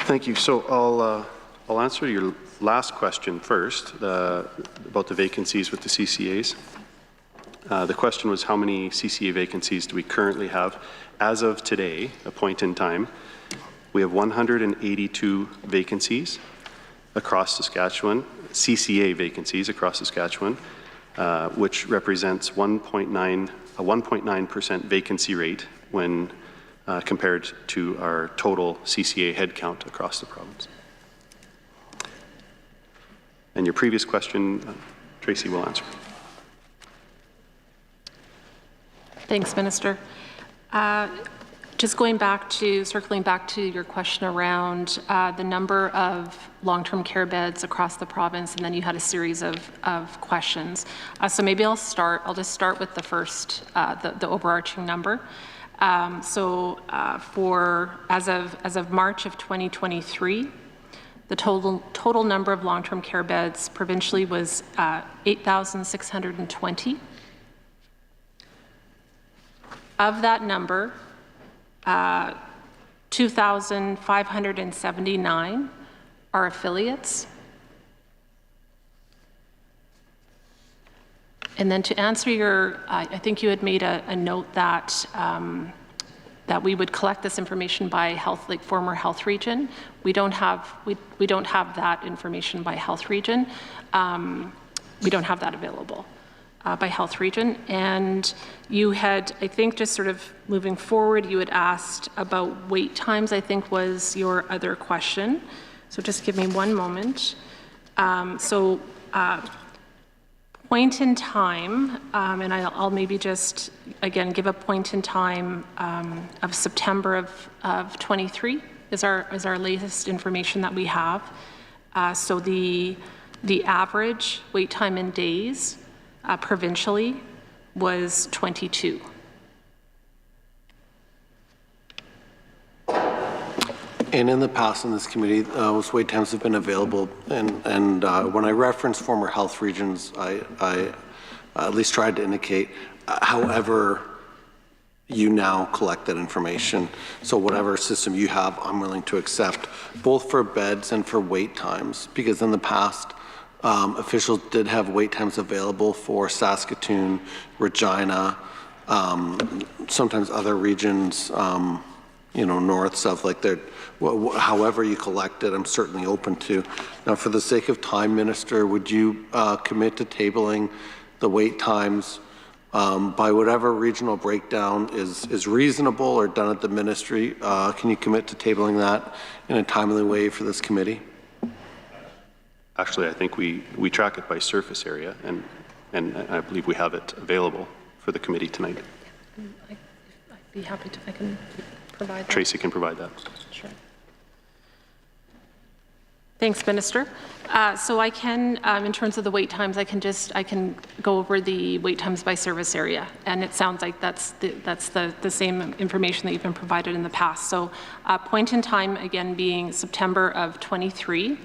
Thank you. So I'll answer your last question first about the vacancies with the CCAs. The question was how many CCA vacancies do we currently have? As of today, a point in time, we have 182 vacancies across Saskatchewan, CCA vacancies across Saskatchewan, which represents a 1.9% vacancy rate when compared to our total CCA headcount across the province. And your previous question, Tracy will answer. Thanks, Minister. Just circling back to your question around the number of long-term care beds across the province, and then you had a series of questions. So maybe I'll just start with the first, the overarching number. For as of March of 2023, the total number of long-term care beds provincially was 8,620. Of that number, 2,579 are affiliates. And then to answer your, I think you had made a note that that we would collect this information by health, like former health region. We don't have that information by health region. We don't have that available by health region. And you had, I think, just sort of moving forward, you had asked about wait times, I think was your other question. So just give me one moment. Point in time, and I'll maybe just, again, give a point in time of September of 23 is our latest information that we have. So the average wait time in days provincially was 22. And in the past in this committee, those wait times have been available. And when I reference former health regions, I at least tried to indicate however you now collect that information. So whatever system you have, I'm willing to accept, both for beds and for wait times. Because in the past, officials did have wait times available for Saskatoon, Regina, sometimes other regions, north, south, like that. However you collect it, I'm certainly open to. Now, for the sake of time, Minister, would you commit to tabling the wait times by whatever regional breakdown is reasonable or done at the ministry? Can you commit to tabling that in a timely way for this committee? Actually, I think we track it by surface area, and I believe we have it available for the committee tonight. I'd be happy to, I can provide that. Tracy can provide that. Sure. Thanks, Minister. So I can, in terms of the wait times, I can go over the wait times by service area, and it sounds like that's the same information that you've been provided in the past. So point in time, again, being September of 23,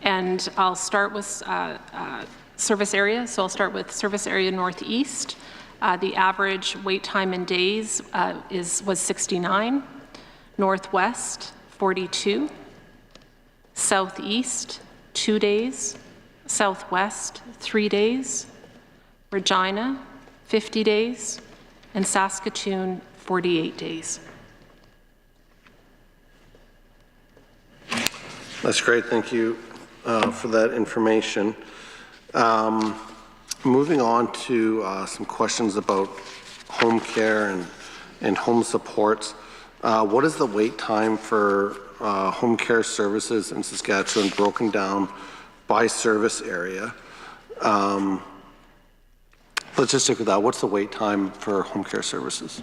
and I'll start with service area. So I'll start with service area Northeast. The average wait time in days was 69. Northwest, 42. Southeast, 2 days. Southwest, 3 days. Regina, 50 days. And Saskatoon, 48 days. That's great. Thank you for that information. Moving on to some questions about home care and home supports. What is the wait time for home care services in Saskatchewan broken down by service area? Let's just stick with that. What's the wait time for home care services?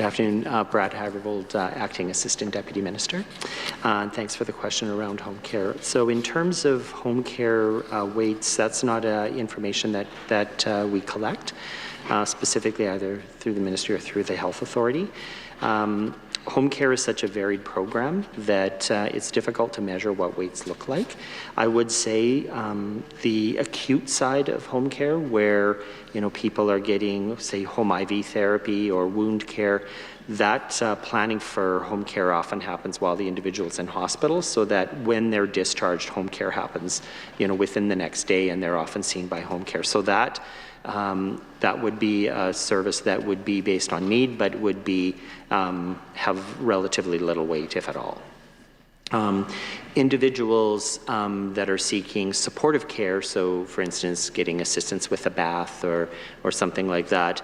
afternoon. Brad Hagervold, Acting Assistant Deputy Minister. Thanks for the question around home care. So in terms of home care weights, that's not information that we collect, specifically either through the Ministry or through the Health Authority. Home care is such a varied program that it's difficult to measure what weights look like. I would say the acute side of home care, where people are getting, say, home IV therapy or wound care, that planning for home care often happens while the individual's in hospital, so that when they're discharged, home care happens, within the next day, and they're often seen by home care. So that would be a service that would be based on need, but would be have relatively little weight, if at all. Individuals that are seeking supportive care, so for instance, getting assistance with a bath or something like that,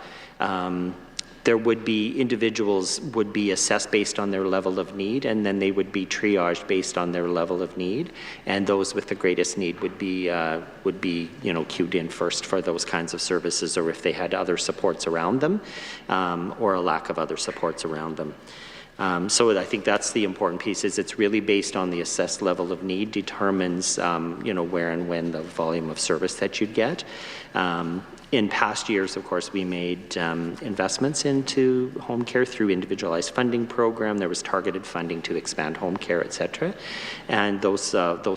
there would be individuals would be assessed based on their level of need, and then they would be triaged based on their level of need, and those with the greatest need would be queued in first for those kinds of services, or if they had other supports around them, or a lack of other supports around them. So I think that's the important piece, is it's really based on the assessed level of need determines where and when the volume of service that you'd get. In past years, of course, we made investments into home care through individualized funding program. There was targeted funding to expand home care, et cetera. And those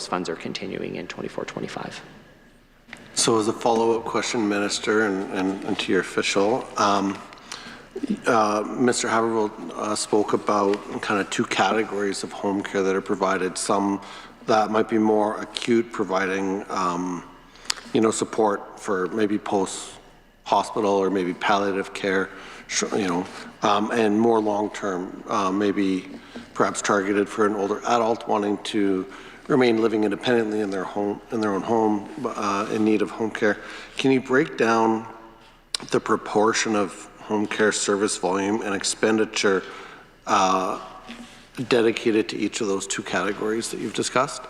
funds are continuing in 24-25. So as a follow-up question, Minister, and to your official, Mr. Havervold spoke about kind of two categories of home care that are provided. Some that might be more acute, providing support for maybe post-hospital or maybe palliative care, and more long-term, maybe perhaps targeted for an older adult wanting to remain living independently in their own home, in need of home care. Can you break down the proportion of home care service volume and expenditure dedicated to each of those two categories that you've discussed?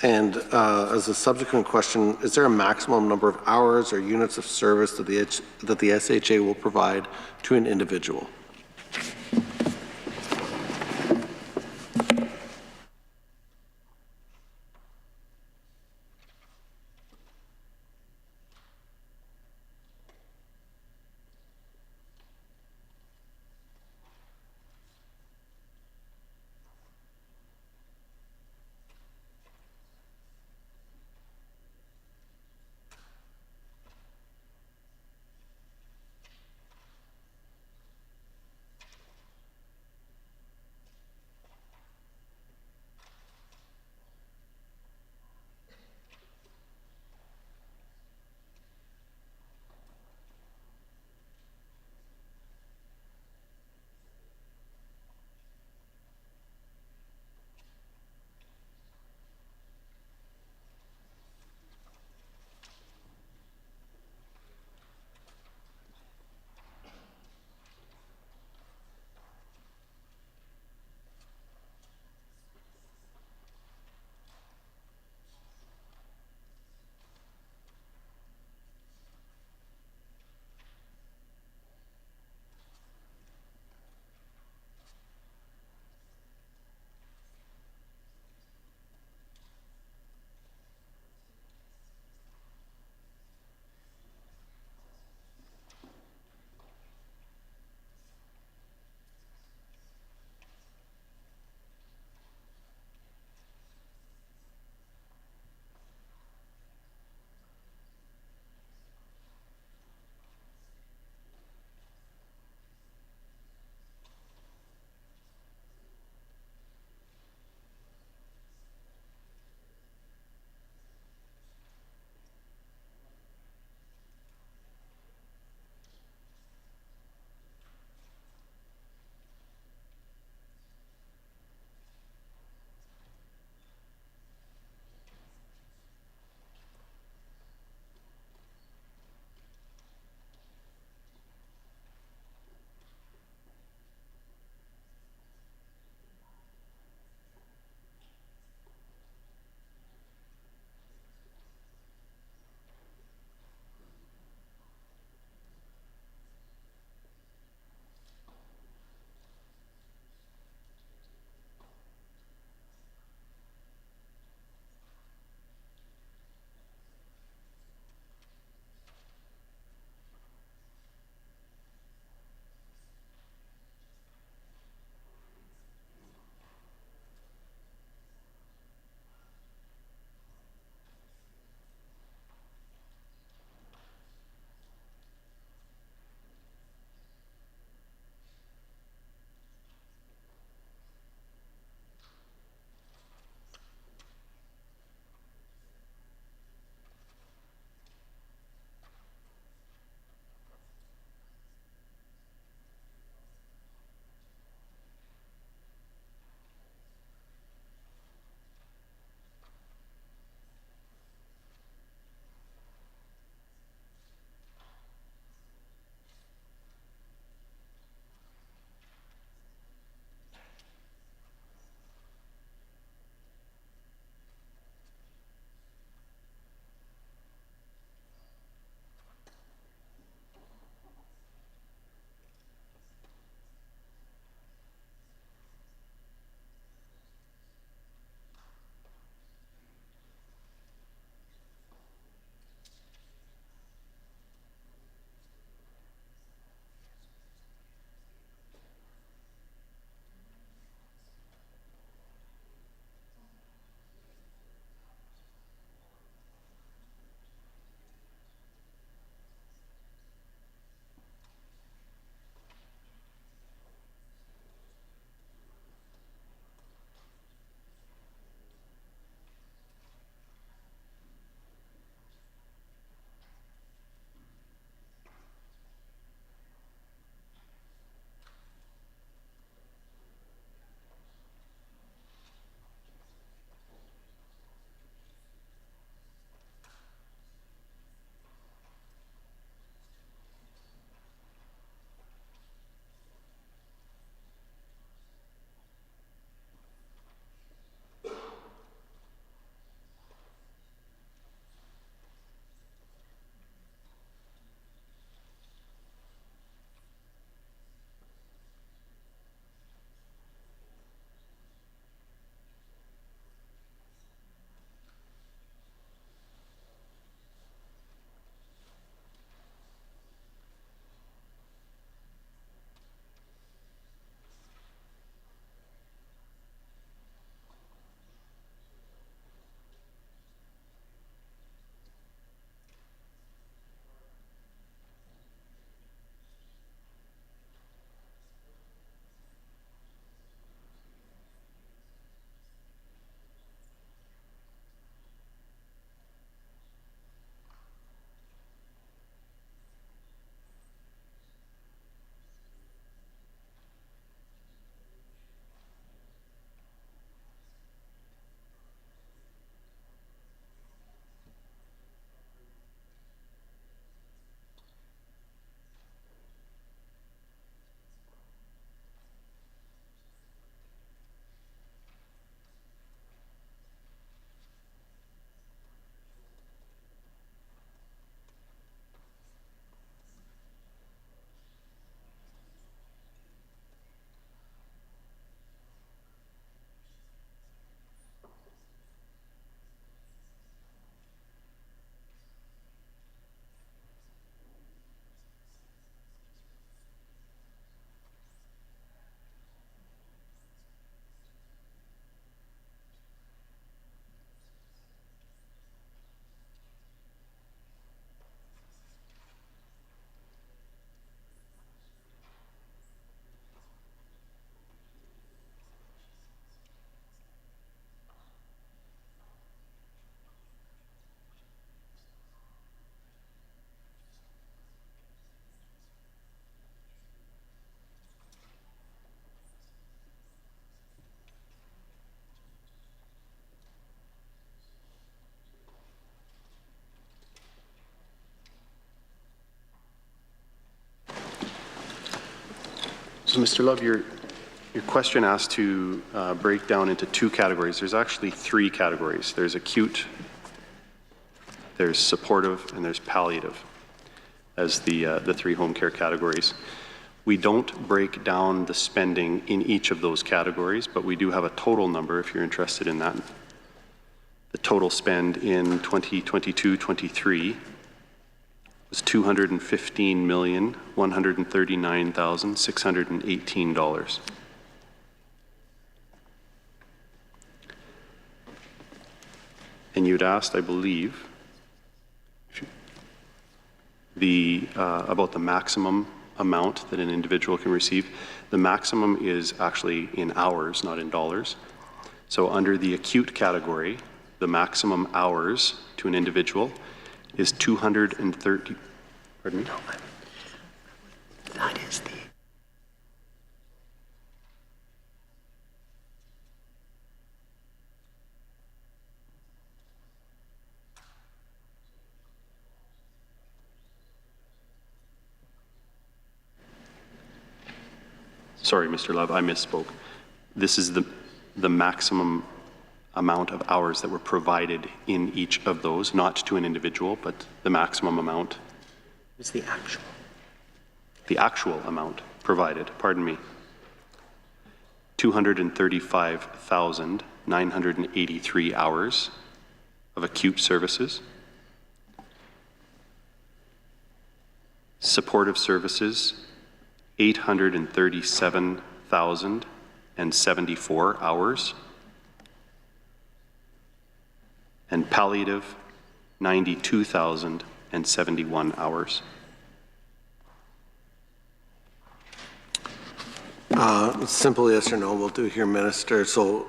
And as a subsequent question, is there a maximum number of hours or units of service that the SHA will provide to an individual? So Mr. Love, your question asked to break down into two categories. There's actually three categories. There's acute, there's supportive, and there's palliative as the three home care categories. We don't break down the spending in each of those categories, but we do have a total number if you're interested in that. The total spend in 2022-23 was $215,139,618. And you'd asked, I believe, about the maximum amount that an individual can receive. The maximum is actually in hours, not in dollars. So under the acute category, the maximum hours to an individual is 230, pardon me? That is the... Sorry, Mr. Love, I misspoke. This is the maximum amount of hours that were provided in each of those, not to an individual, but the maximum amount. It's the actual. The actual amount provided, pardon me. 235,983 hours of acute services. Supportive services, 837,074 hours. And palliative, 92,071 hours. Simple yes or no we'll do here, Minister. So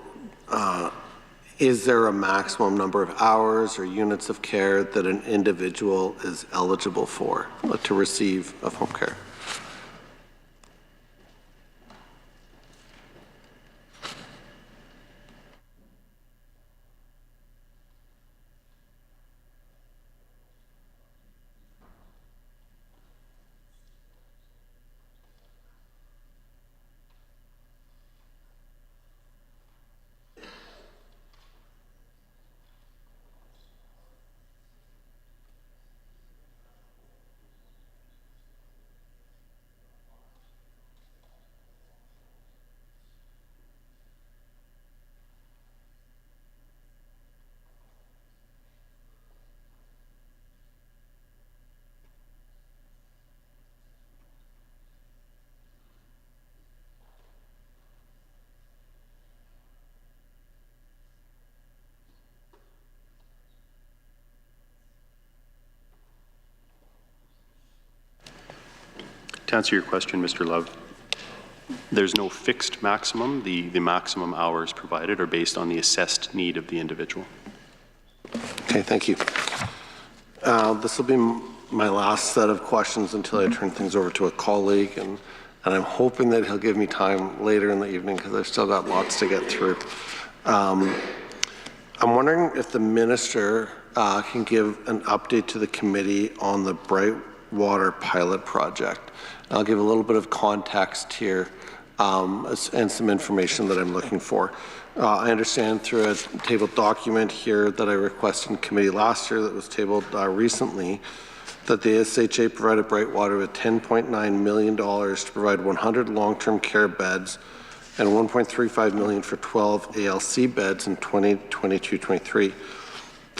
is there a maximum number of hours or units of care that an individual is eligible for to receive of home care? To answer your question, Mr. Love, there's no fixed maximum. The maximum hours provided are based on the assessed need of the individual. Okay, thank you. This will be my last set of questions until I turn things over to a colleague, and I'm hoping that he'll give me time later in the evening because I've still got lots to get through. I'm wondering if the minister can give an update to the committee on the Brightwater pilot project. I'll give a little bit of context here and some information that I'm looking for. I understand through a tabled document here that I requested in committee last year that was tabled recently that the SHA provided Brightwater with $10.9 million to provide 100 long-term care beds and $1.35 million for 12 ALC beds in 2022-23.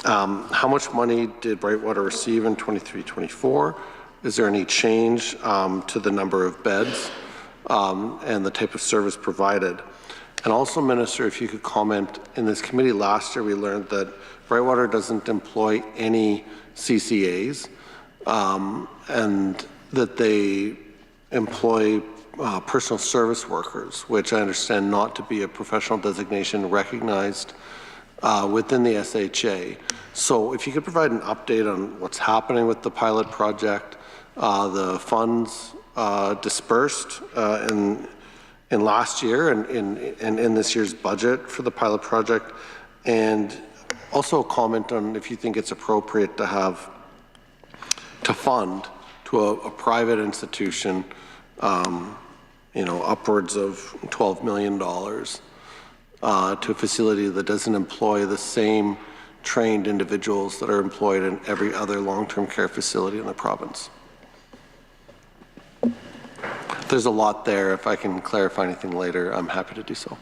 How much money did Brightwater receive in 23-24? Is there any change to the number of beds and the type of service provided? And also, Minister, if you could comment, in this committee last year we learned that Brightwater doesn't employ any CCAs and that they employ personal service workers, which I understand not to be a professional designation recognized within the SHA. So if you could provide an update on what's happening with the pilot project, the funds dispersed in last year and in this year's budget for the pilot project, and also comment on if you think it's appropriate to fund to a private institution upwards of $12 million to a facility that doesn't employ the same trained individuals that are employed in every other long-term care facility in the province. There's a lot there. If I can clarify anything later, I'm happy to do so.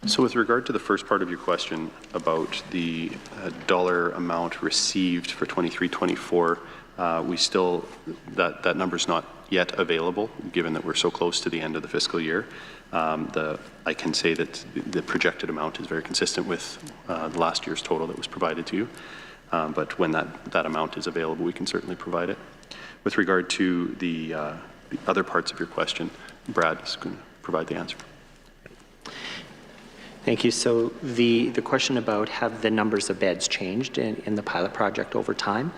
So with regard to the first part of your question about the dollar amount received for 23-24, we still, that number's not yet available, given that we're so close to the end of the fiscal year. I can say that the projected amount is very consistent with last year's total that was provided to you. But when that amount is available, we can certainly provide it. With regard to the other parts of your question, Brad is going to provide the answer. Thank you. So the question about have the numbers of beds changed in the pilot project over time?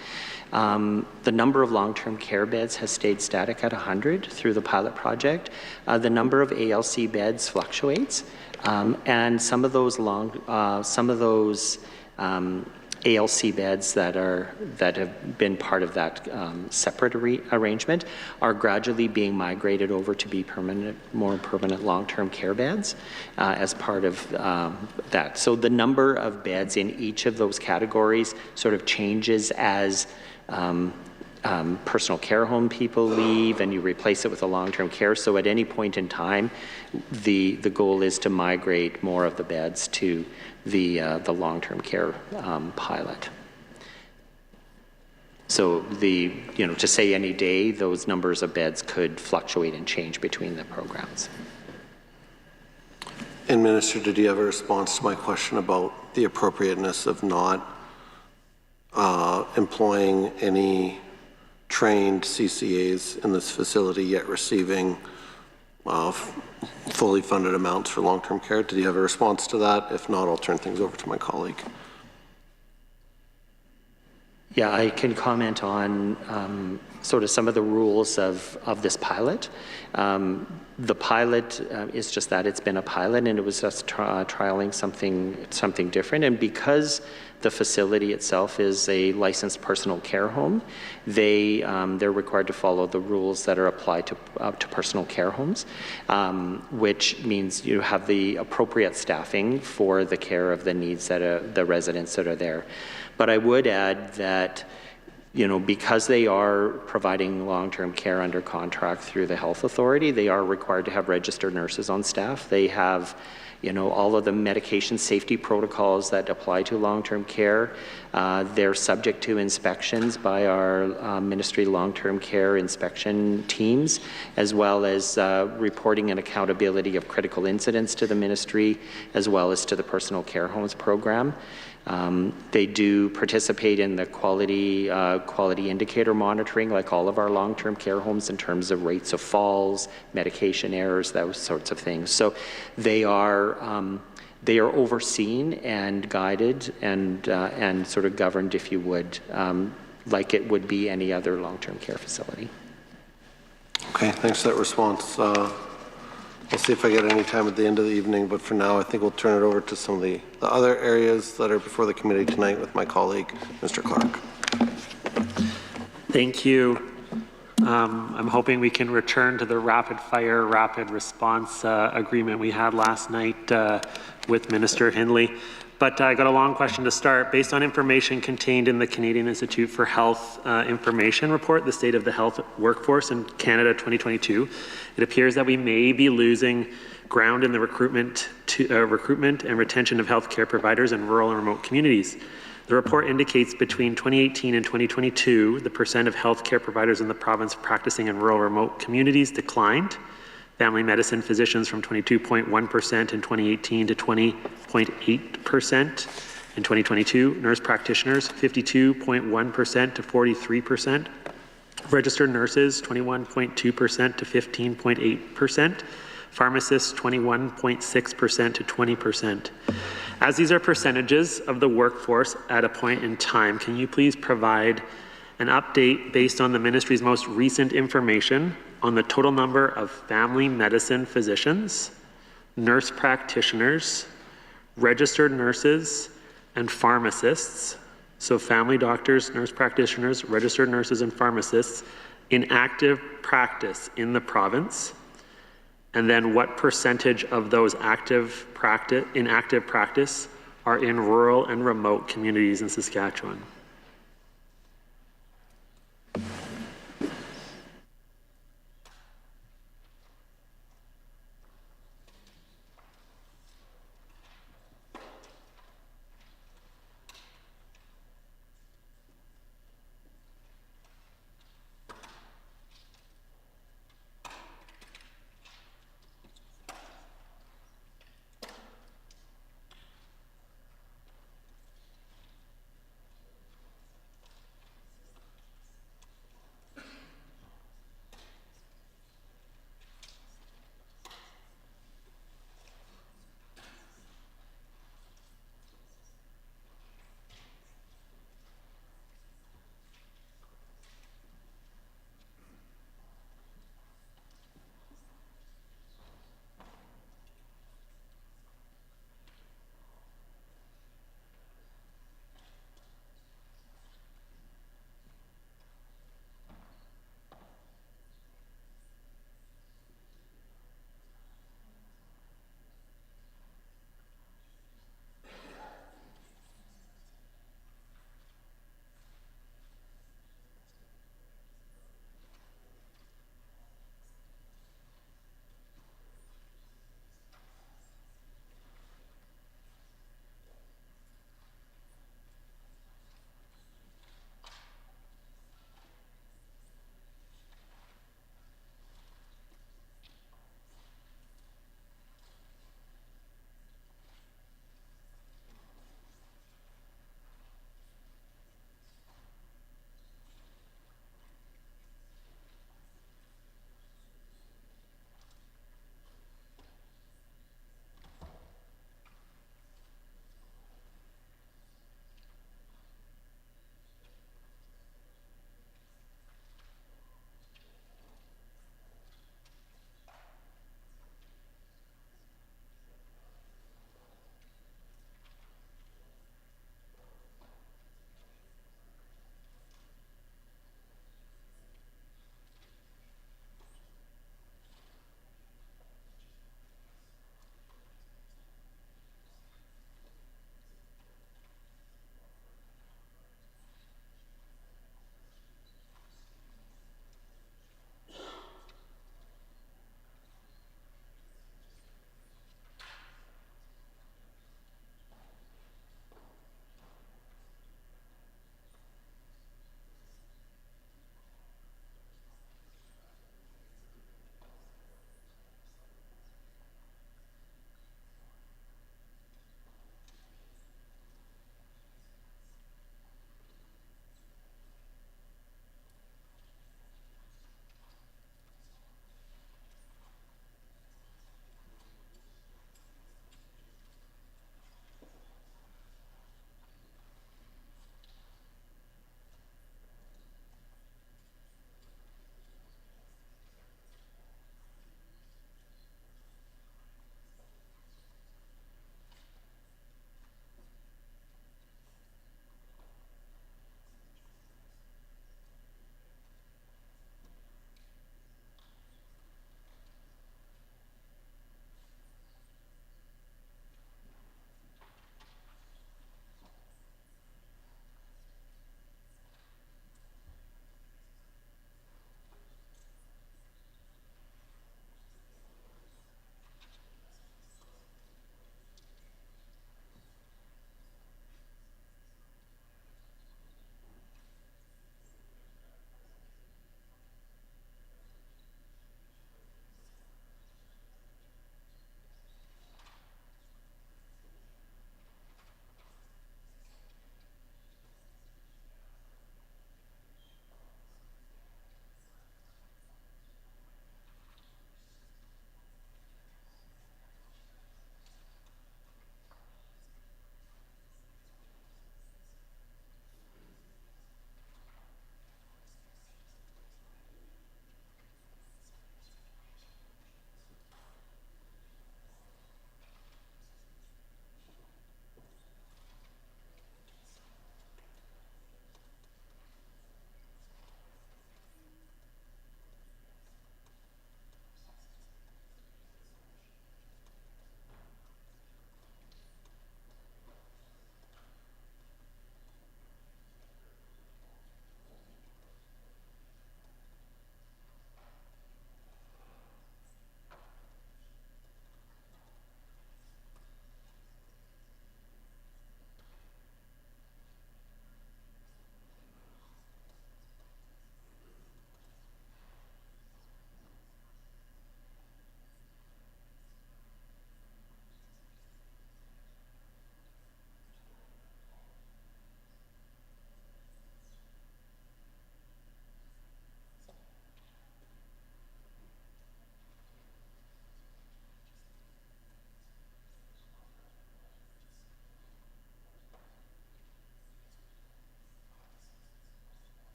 The number of long-term care beds has stayed static at 100 through the pilot project. The number of ALC beds fluctuates, and some of those ALC beds that have been part of that separate arrangement are gradually being migrated over to be more permanent long-term care beds as part of that. So the number of beds in each of those categories sort of changes as personal care home people leave and you replace it with a long-term care. So at any point in time, the goal is to migrate more of the beds to the long-term care pilot. So to say any day, those numbers of beds could fluctuate and change between the programs. And Minister, did you have a response to my question about the appropriateness of not employing any trained CCAs in this facility yet receiving fully funded amounts for long-term care? Did you have a response to that? If not, I'll turn things over to my colleague. Yeah, I can comment on sort of some of the rules of this pilot. The pilot is just that, it's been a pilot and it was just trialing something different. And because the facility itself is a licensed personal care home, they're required to follow the rules that are applied to personal care homes, which means you have the appropriate staffing for the care of the needs that the residents that are there. But I would add that because they are providing long-term care under contract through the health authority, they are required to have registered nurses on staff. They have all of the medication safety protocols that apply to long-term care. They're subject to inspections by our Ministry long-term care inspection teams, as well as reporting and accountability of critical incidents to the Ministry, as well as to the personal care homes program. They do participate in the quality indicator monitoring, like all of our long-term care homes, in terms of rates of falls, medication errors, those sorts of things. So they are overseen and guided and sort of governed, if you would, like it would be any other long-term care facility. Okay, thanks for that response. I'll see if I get any time at the end of the evening, but for now I think we'll turn it over to some of the other areas that are before the committee tonight with my colleague, Mr. Clark. Thank you. I'm hoping we can return to the rapid response agreement we had last night with Minister Hindley. But I got a long question to start. Based on information contained in the Canadian Institute for Health Information Report, the State of the Health Workforce in Canada 2022, it appears that we may be losing ground in the recruitment and retention of healthcare providers in rural and remote communities. The report indicates between 2018 and 2022, the percent of healthcare providers in the province practicing in rural remote communities declined. Family medicine physicians from 22.1% in 2018 to 20.8% in 2022. Nurse practitioners 52.1% to 43%. Registered nurses 21.2% to 15.8%. Pharmacists 21.6% to 20%. As these are percentages of the workforce at a point in time, can you please provide an update based on the Ministry's most recent information on the total number of family medicine physicians, nurse practitioners, registered nurses, and pharmacists, so family doctors, nurse practitioners, registered nurses, and pharmacists in active practice in the province? And then what percentage of those in active practice are in rural and remote communities in Saskatchewan?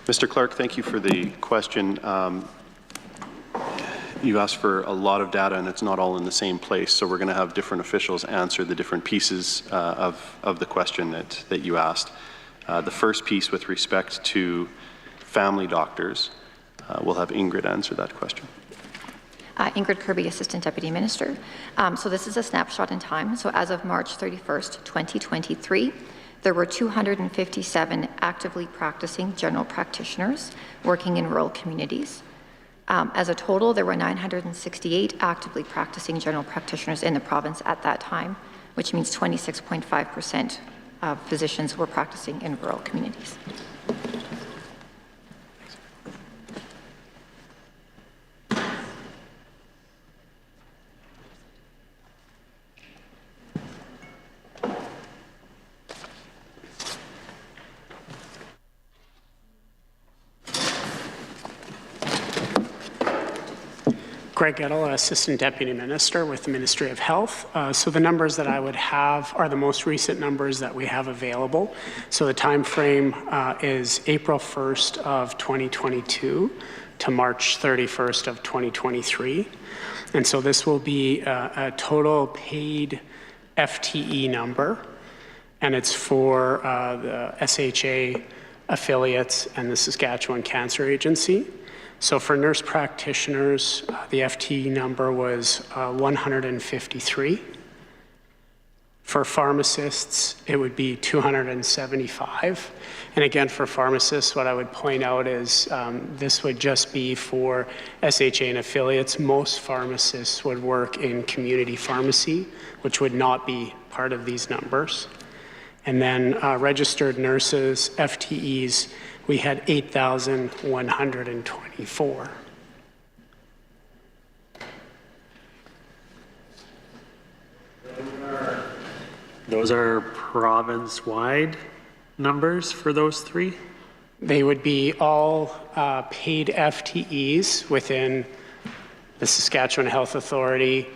Mr. Clark, thank you for the question. You asked for a lot of data, and it's not all in the same place, so we're going to have different officials answer the different pieces of the question that you asked. The first piece with respect to family doctors, we'll have Ingrid answer that question. Ingrid Kirby, Assistant Deputy Minister. So this is a snapshot in time. So as of March 31st, 2023, there were 257 actively practicing general practitioners working in rural communities. As a total, there were 968 actively practicing general practitioners in the province at that time, which means 26.5% of physicians were practicing in rural communities. Greg Gettle, Assistant Deputy Minister with the Ministry of Health. So the numbers that I would have are the most recent numbers that we have available. So the time frame is April 1st of 2022 to March 31st of 2023. And so this will be a total paid FTE number, and it's for the SHA affiliates and the Saskatchewan Cancer Agency. So for nurse practitioners, the FTE number was 153. For pharmacists, it would be 275. And again, for pharmacists, what I would point out is this would just be for SHA and affiliates. Most pharmacists would work in community pharmacy, which would not be part of these numbers. And then registered nurses, FTEs, we had 8,124. Those are province-wide numbers for those three? They would be all paid FTEs within the Saskatchewan Health Authority,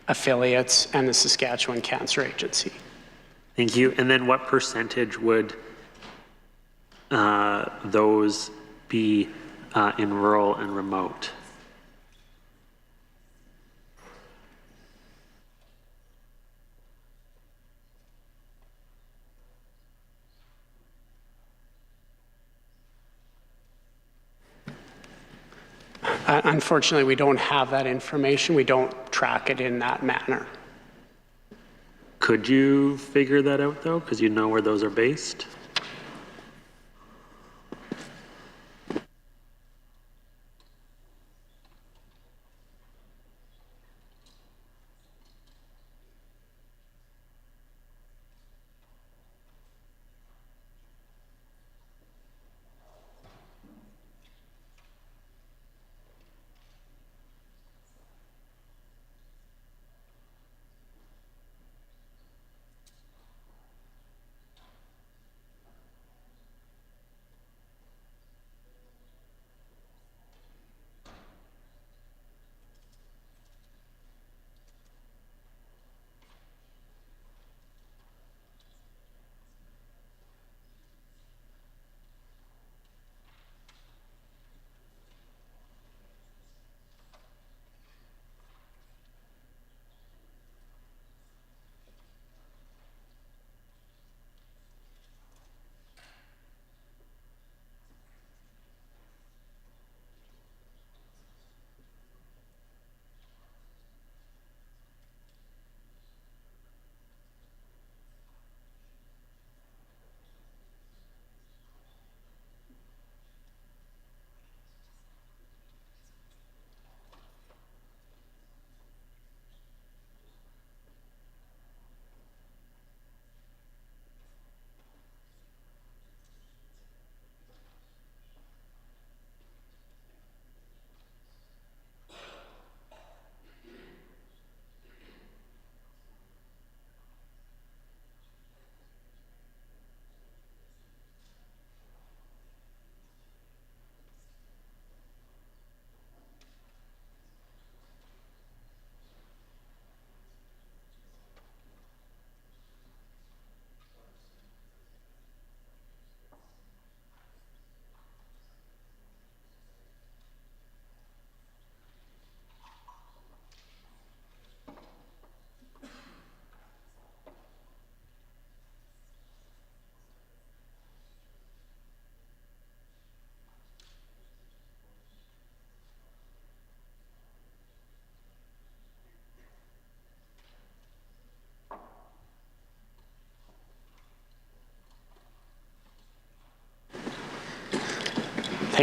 affiliates, and the Saskatchewan Cancer Agency. Thank you. And then what percentage would those be in rural and remote? Unfortunately, we don't have that information. We don't track it in that manner. Could you figure that out though, because you know where those are based?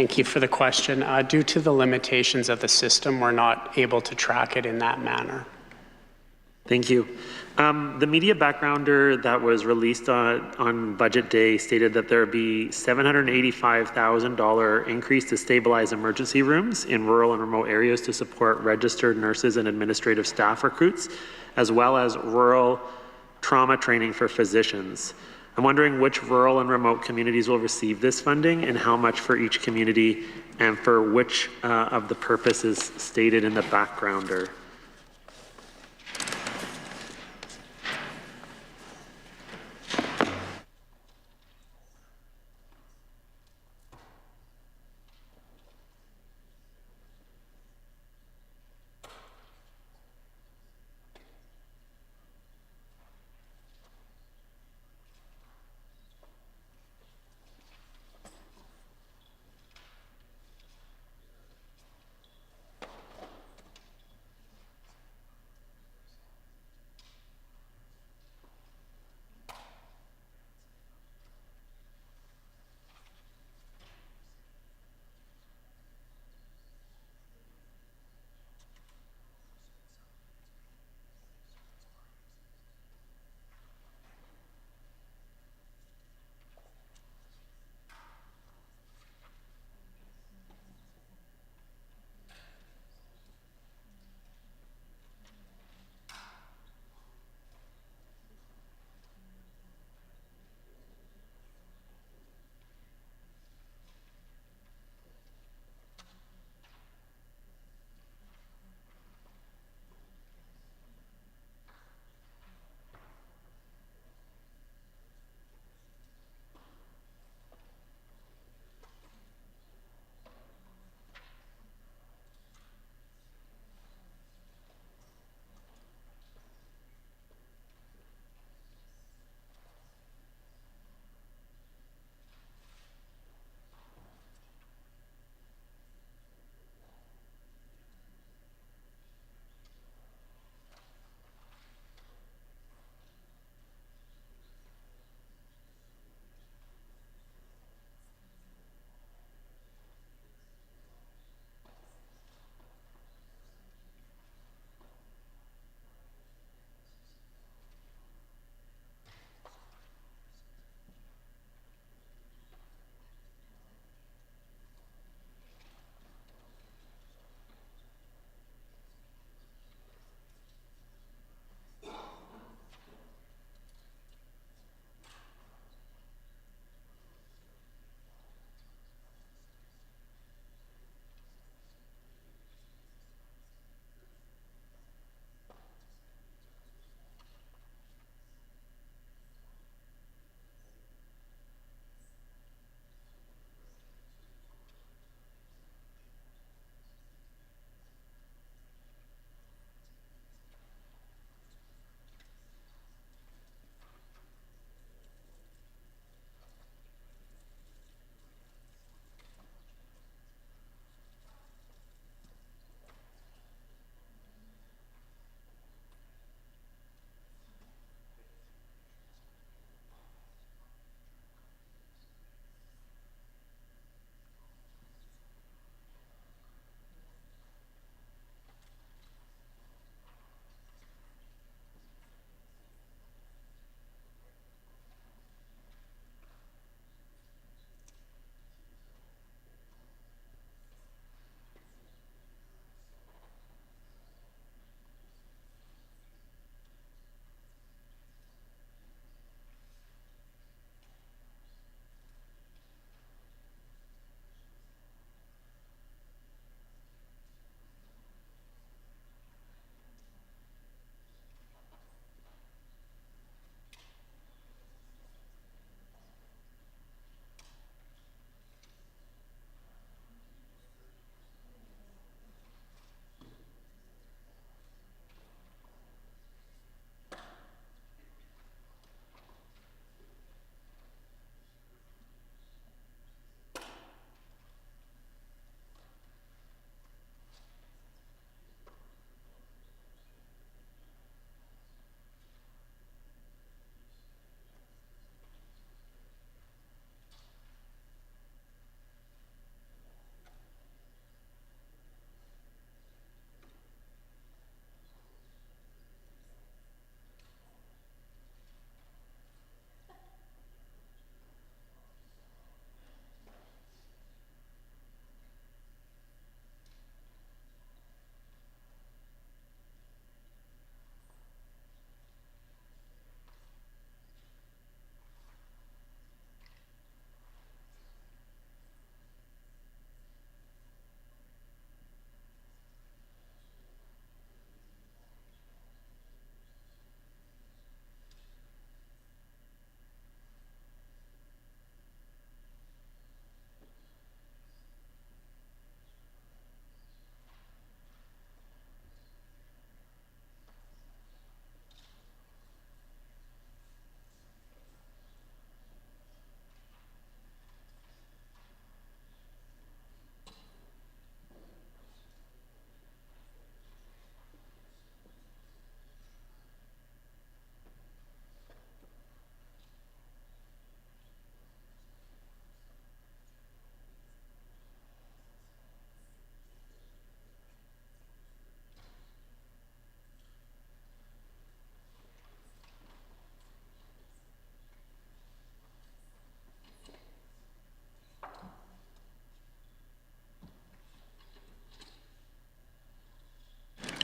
Thank you for the question. Due to the limitations of the system, we're not able to track it in that manner. Thank you. The media backgrounder that was released on budget day stated that there would be $785,000 increase to stabilize emergency rooms in rural and remote areas to support registered nurses and administrative staff recruits, as well as rural trauma training for physicians. I'm wondering which rural and remote communities will receive this funding and how much for each community and for which of the purposes stated in the backgrounder.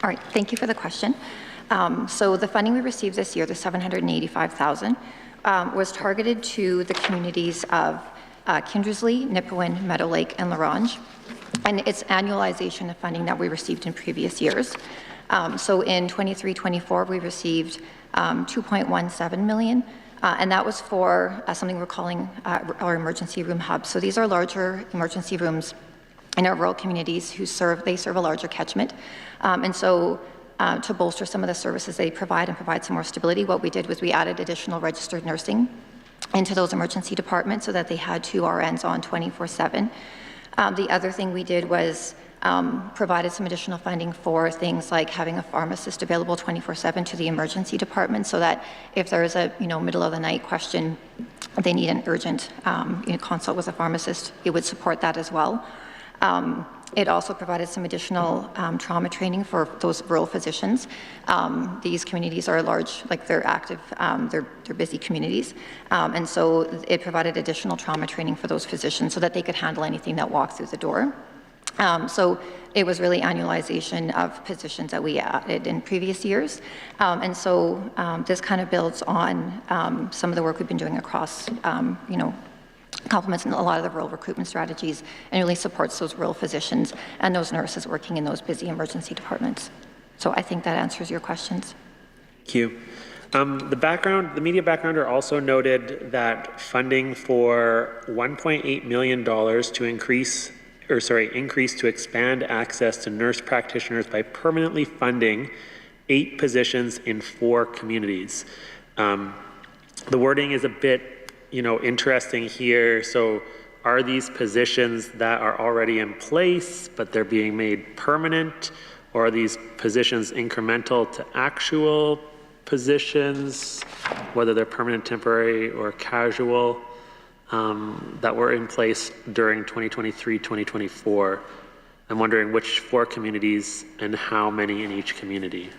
All right, thank you for the question. So the funding we received this year, the $785,000, was targeted to the communities of Kindersley, Nipawin, Meadow Lake, and La Ronge, and it's annualization of funding that we received in previous years. So in 23-24, we received $2.17 million, and that was for something we're calling our emergency room hubs. So these are larger emergency rooms in our rural communities who serve a larger catchment. And so to bolster some of the services they provide and provide some more stability, what we did was we added additional registered nursing into those emergency departments so that they had 2 RNs on 24/7. The other thing we did was provided some additional funding for things like having a pharmacist available 24/7 to the emergency department, so that if there is a middle of the night question, they need an urgent consult with a pharmacist, it would support that as well. It also provided some additional trauma training for those rural physicians. These communities are large, like they're active, they're busy communities. And so it provided additional trauma training for those physicians so that they could handle anything that walked through the door. So it was really annualization of positions that we added in previous years. And so this kind of builds on some of the work we've been doing across, complements a lot of the rural recruitment strategies, and really supports those rural physicians and those nurses working in those busy emergency departments. So I think that answers your questions. Thank you. The media backgrounder also noted that funding for $1.8 million to increase to expand access to nurse practitioners by permanently funding 8 positions in 4 communities. The wording is a bit interesting here. So are these positions that are already in place, but they're being made permanent? Or are these positions incremental to actual positions, whether they're permanent, temporary, or casual, that were in place during 2023, 2024? I'm wondering which 4 communities and how many in each community.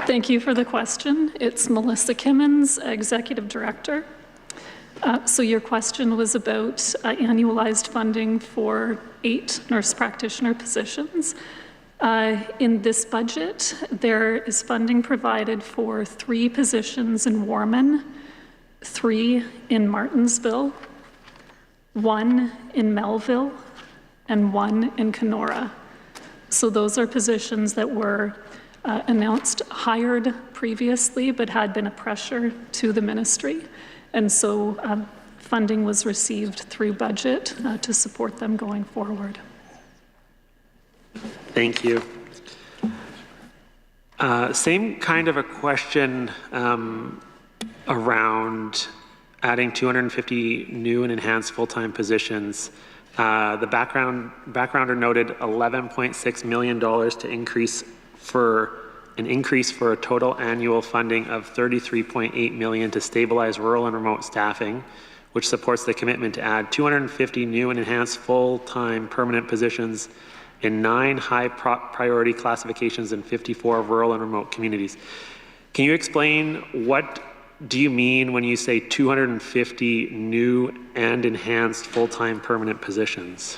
Thank you for the question. It's Melissa Kimmins, Executive Director. So your question was about annualized funding for 8 nurse practitioner positions. In this budget, there is funding provided for 3 positions in Warman, 3 in Martinsville, 1 in Melville, and 1 in Kenora. So those are positions that were announced, hired previously, but had been a pressure to the ministry. And so funding was received through budget to support them going forward. Thank you. Same kind of a question around adding 250 new and enhanced full-time positions. The backgrounder noted $11.6 million to increase for a total annual funding of $33.8 million to stabilize rural and remote staffing, which supports the commitment to add 250 new and enhanced full-time permanent positions in 9 high priority classifications in 54 rural and remote communities. Can you explain what do you mean when you say 250 new and enhanced full-time permanent positions?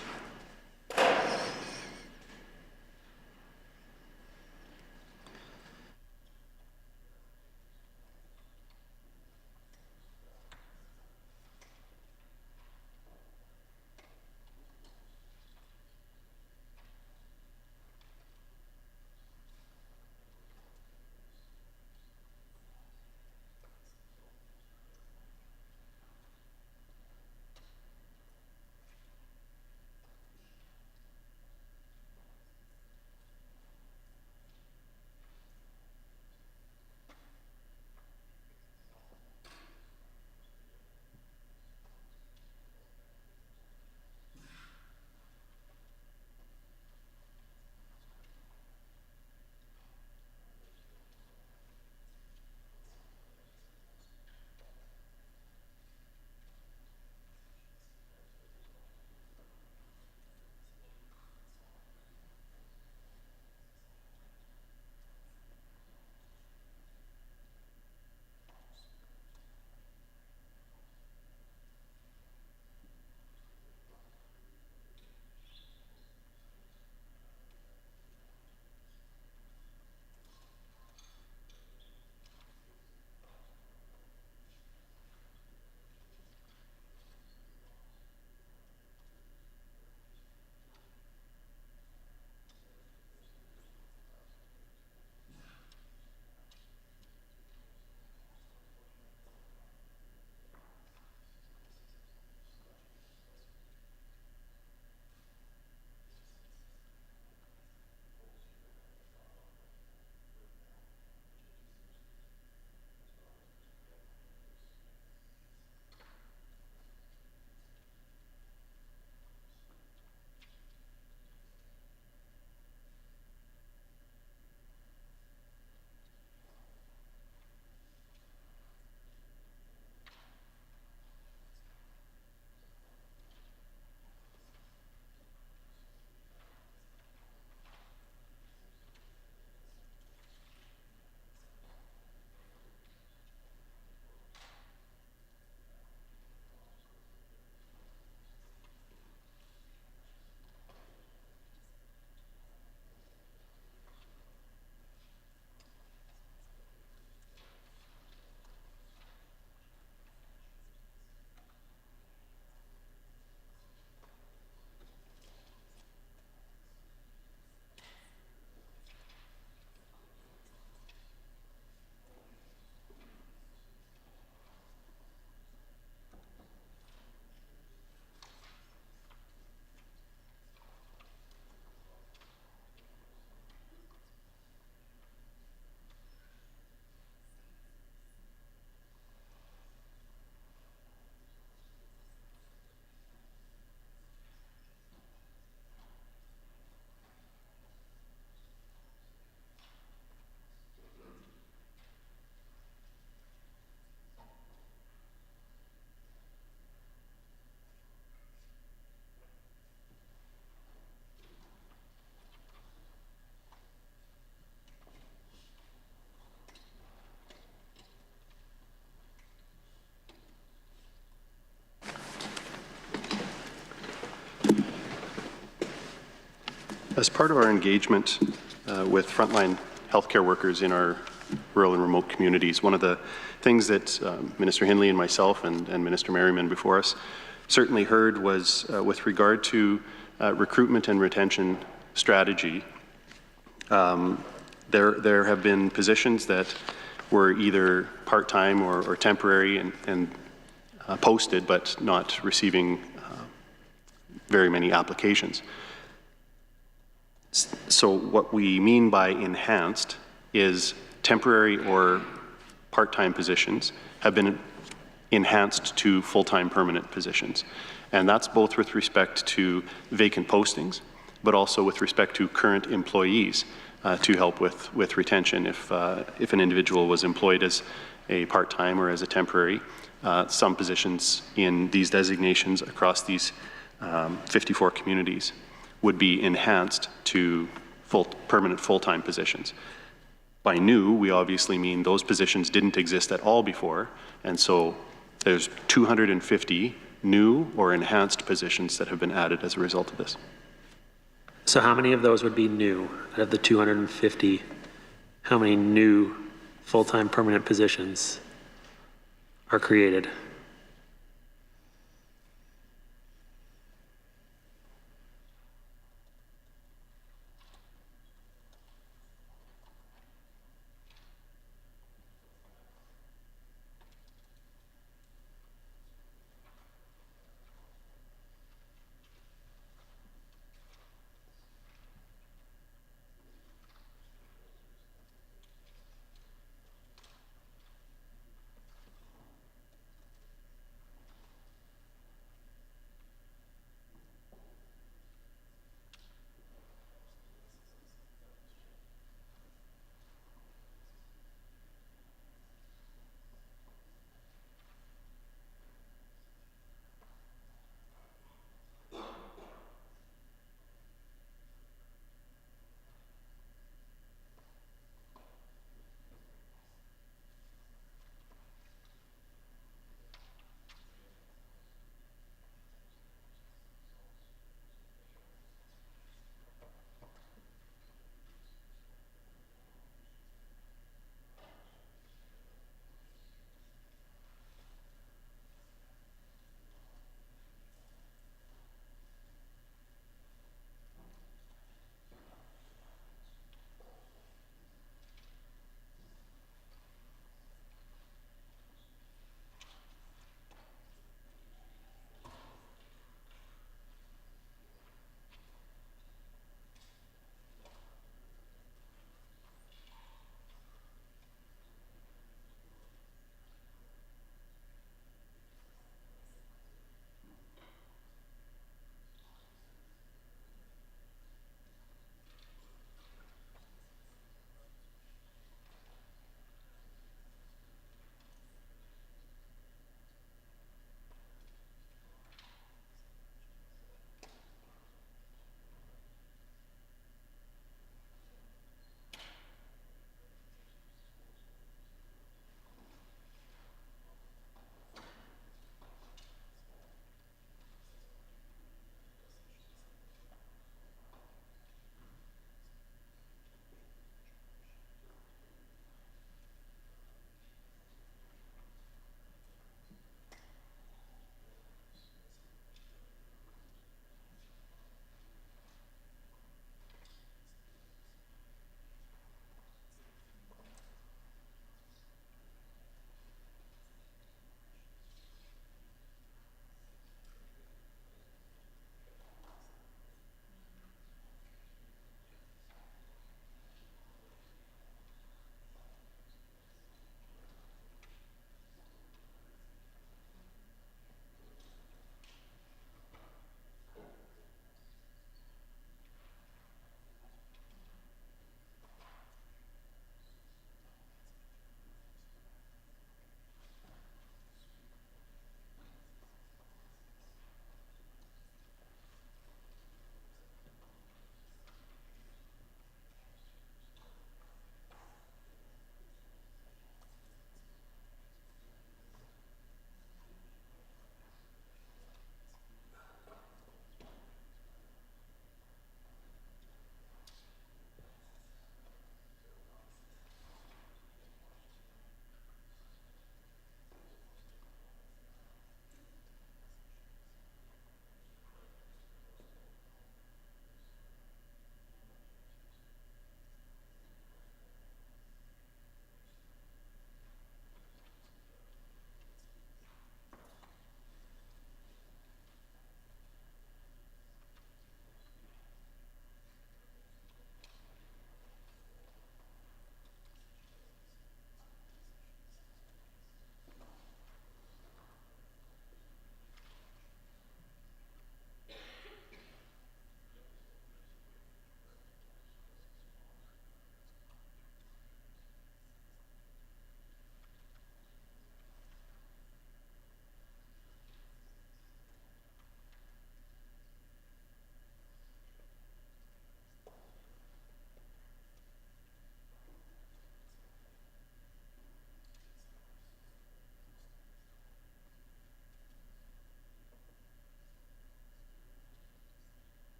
As part of our engagement with frontline healthcare workers in our rural and remote communities, one of the things that Minister Hindley and myself and Minister Merriman before us certainly heard was with regard to recruitment and retention strategy. There have been positions that were either part-time or temporary and posted, but not receiving very many applications. So what we mean by enhanced is temporary or part-time positions have been enhanced to full-time permanent positions. And that's both with respect to vacant postings, but also with respect to current employees to help with retention. If an individual was employed as a part-time or as a temporary, some positions in these designations across these 54 communities would be enhanced to permanent full-time positions. By new, we obviously mean those positions didn't exist at all before, and so there's 250 new or enhanced positions that have been added as a result of this. So how many of those would be new? Out of the 250, how many new full-time permanent positions are created?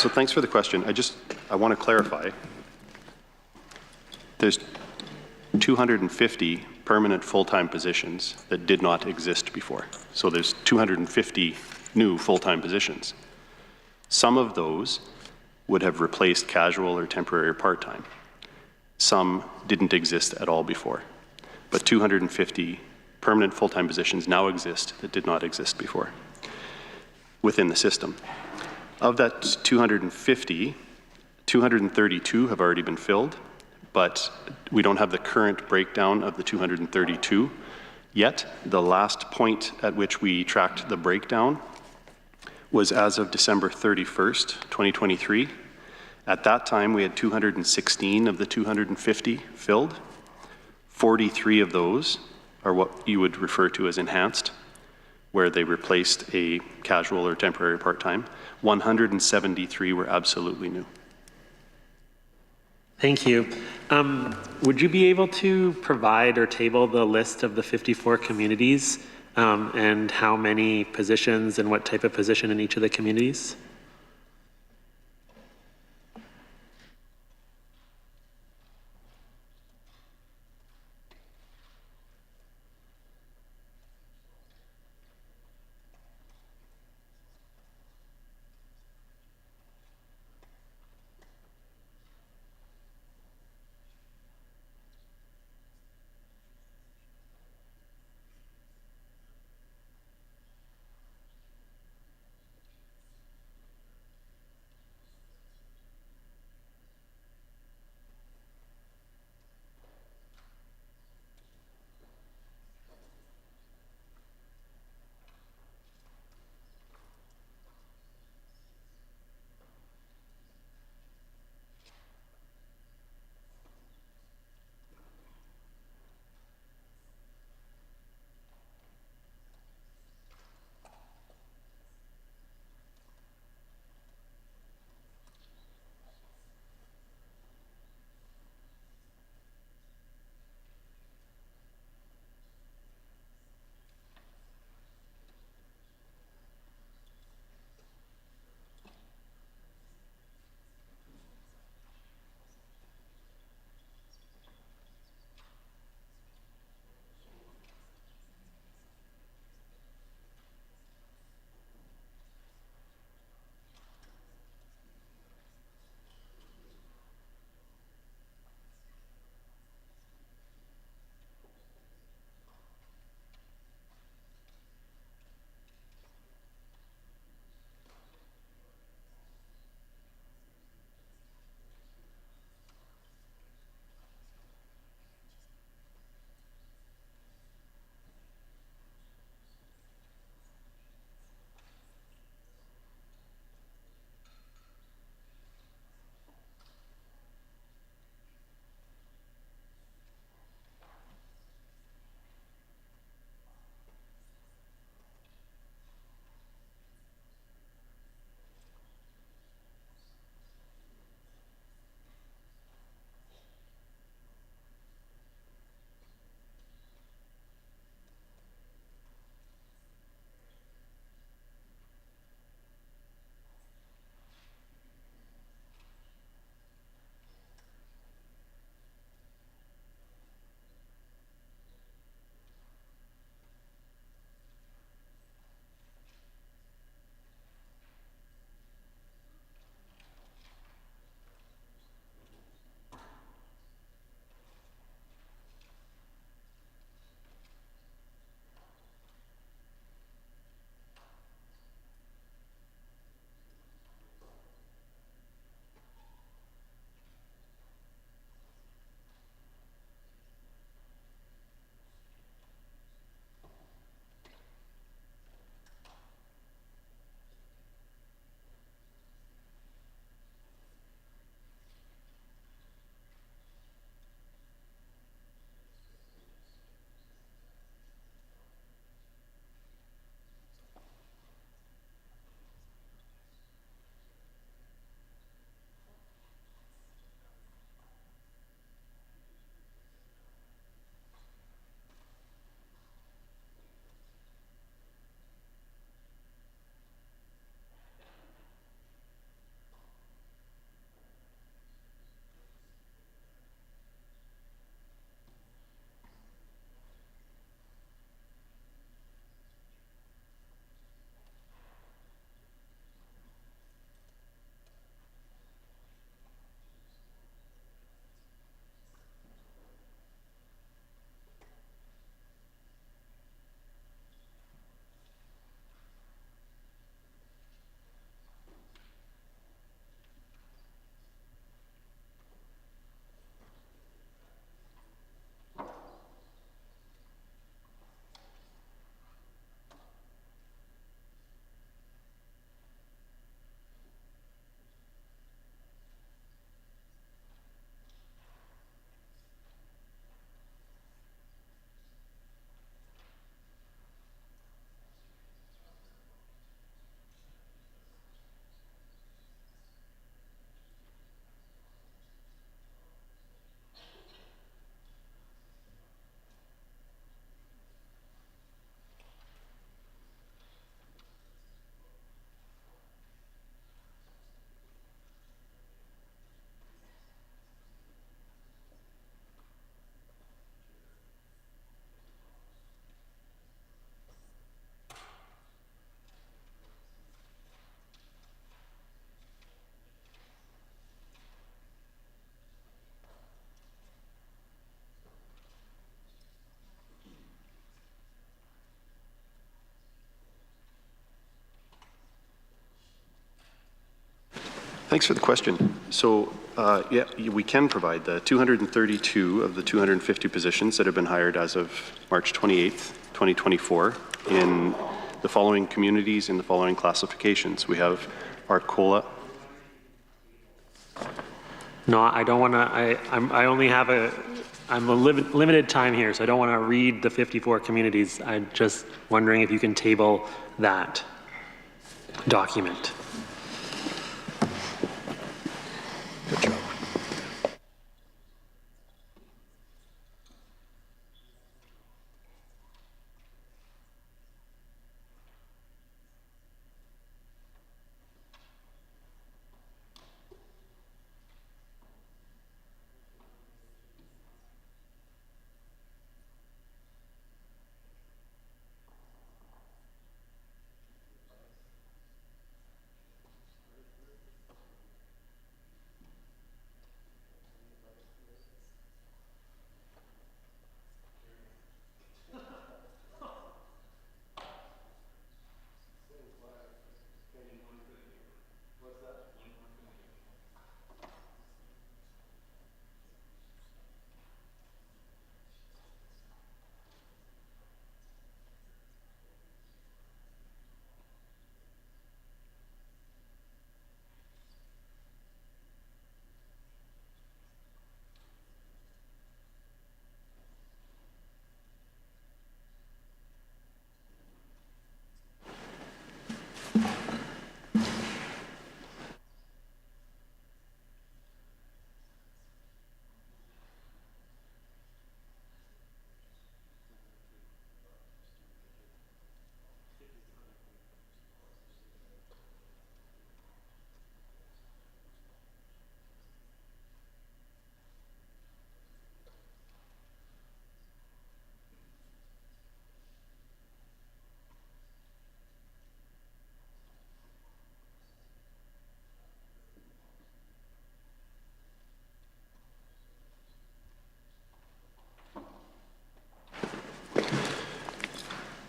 So thanks for the question. I want to clarify. There's 250 permanent full-time positions that did not exist before. So there's 250 new full-time positions. Some of those would have replaced casual or temporary or part-time. Some didn't exist at all before. But 250 permanent full-time positions now exist that did not exist before within the system. Of that 250, 232 have already been filled, but we don't have the current breakdown of the 232 yet. The last point at which we tracked the breakdown was as of December 31st, 2023. At that time, we had 216 of the 250 filled. 43 of those are what you would refer to as enhanced, where they replaced a casual or temporary part-time. 173 were absolutely new. Thank you. Would you be able to provide or table the list of the 54 communities and how many positions and what type of position in each of the communities? Thanks for the question. So, yeah, we can provide the 232 of the 250 positions that have been hired as of March 28th, 2024 in the following communities in the following classifications. We have Arcola. No, I don't want to, I only have I'm a limited time here, so I don't want to read the 54 communities. I'm just wondering if you can table that document. Good job.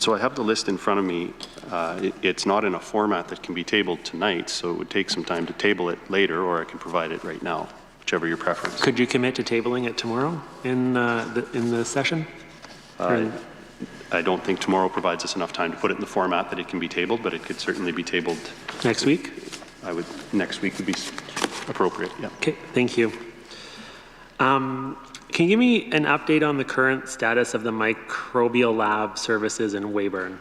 So I have the list in front of me. It's not in a format that can be tabled tonight, so it would take some time to table it later, or I can provide it right now, whichever your preference. Could you commit to tabling it tomorrow in the session? I don't think tomorrow provides us enough time to put it in the format that it can be tabled, but it could certainly be tabled Next week? Next week would be appropriate, yeah. Okay, thank you. Can you give me an update on the current status of the microbial lab services in Weyburn?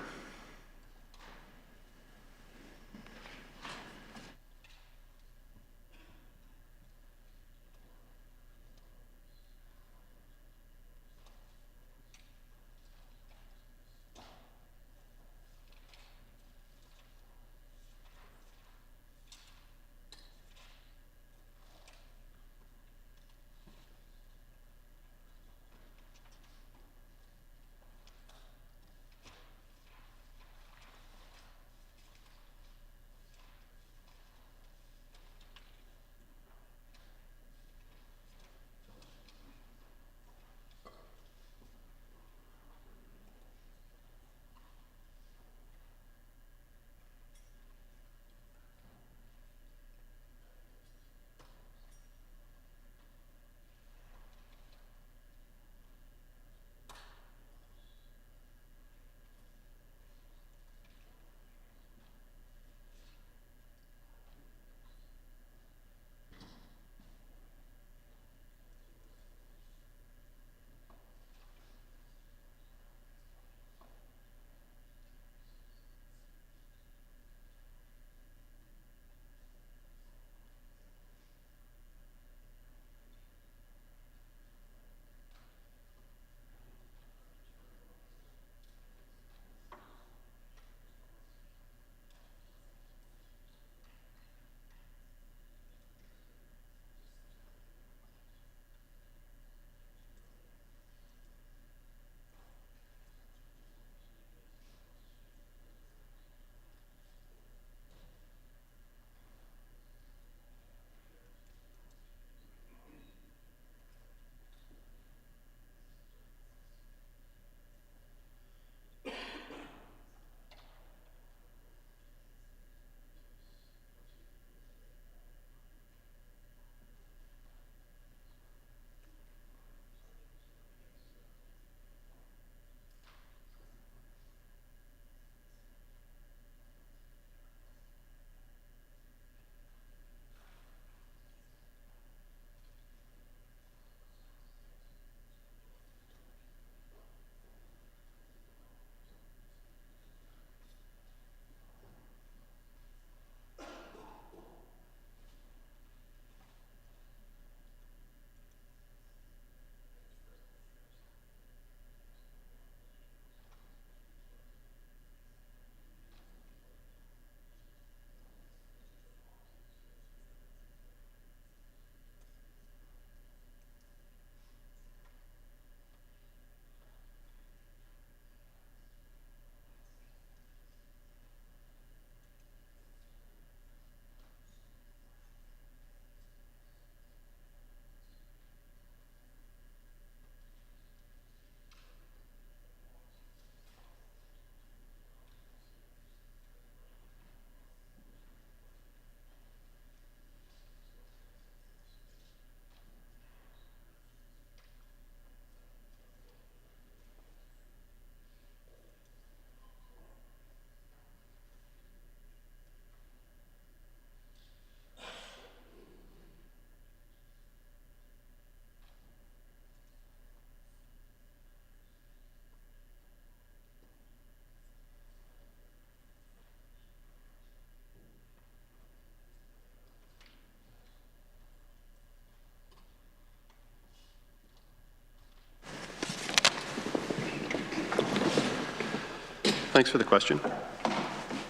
Thanks for the question.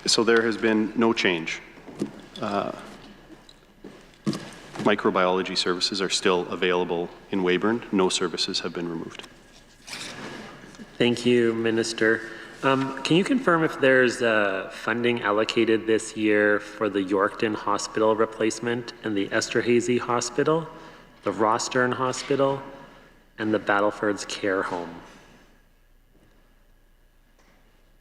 So there has been no change. Microbiology services are still available in Weyburn. No services have been removed. Thank you, Minister. Can you confirm if there's funding allocated this year for the Yorkton Hospital replacement and the Esterhazy Hospital, the Rostern Hospital, and the Battleford's Care Home?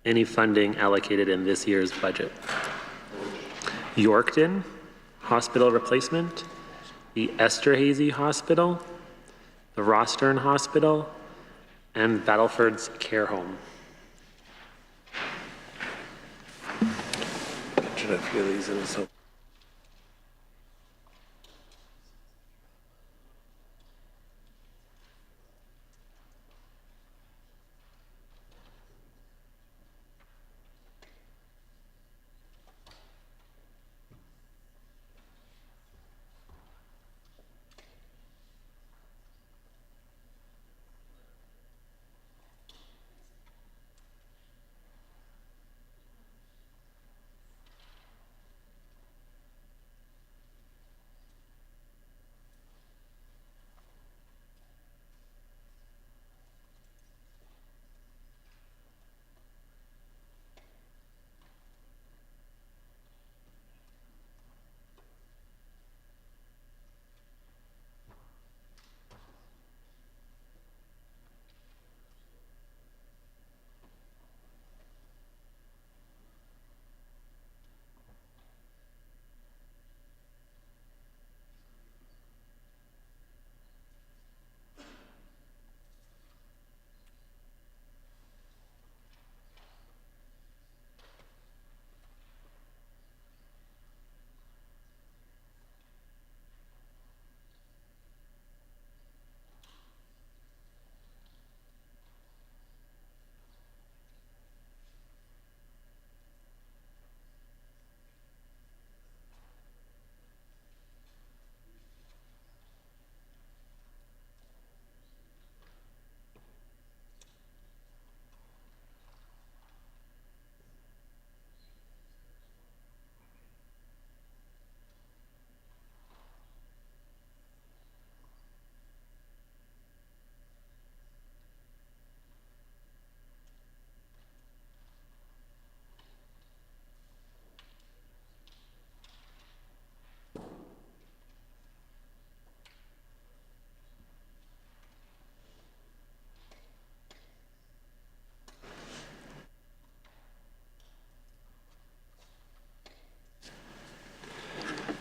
Any funding allocated in this year's budget? Yorkton Hospital replacement, the Esterhazy Hospital, the Rostern Hospital, and Battleford's Care Home. Should I feel these in so?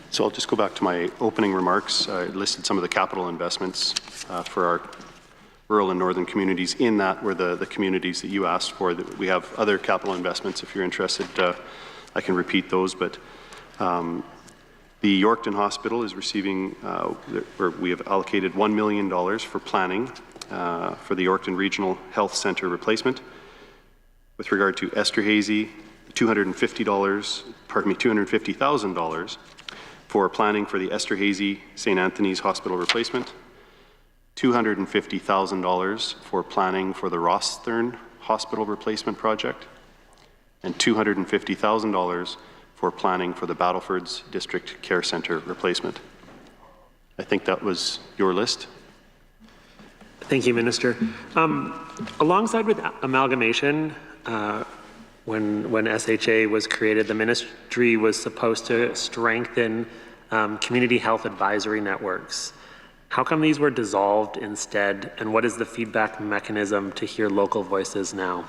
So I'll just go back to my opening remarks. I listed some of the capital investments for our rural and northern communities. In that were the communities that you asked for. We have other capital investments. If you're interested, I can repeat those. But the Yorkton Hospital is receiving, where we have allocated $1 million for planning for the Yorkton Regional Health Centre replacement. With regard to Esterhazy, $250,000 for planning for the Esterhazy St. Anthony's Hospital replacement, $250,000 for planning for the Rostern Hospital replacement project, and $250,000 for planning for the Battleford's District Care Centre replacement. I think that was your list. Thank you, Minister. Alongside with amalgamation, when SHA was created, the ministry was supposed to strengthen community health advisory networks. How come these were dissolved instead, and what is the feedback mechanism to hear local voices now?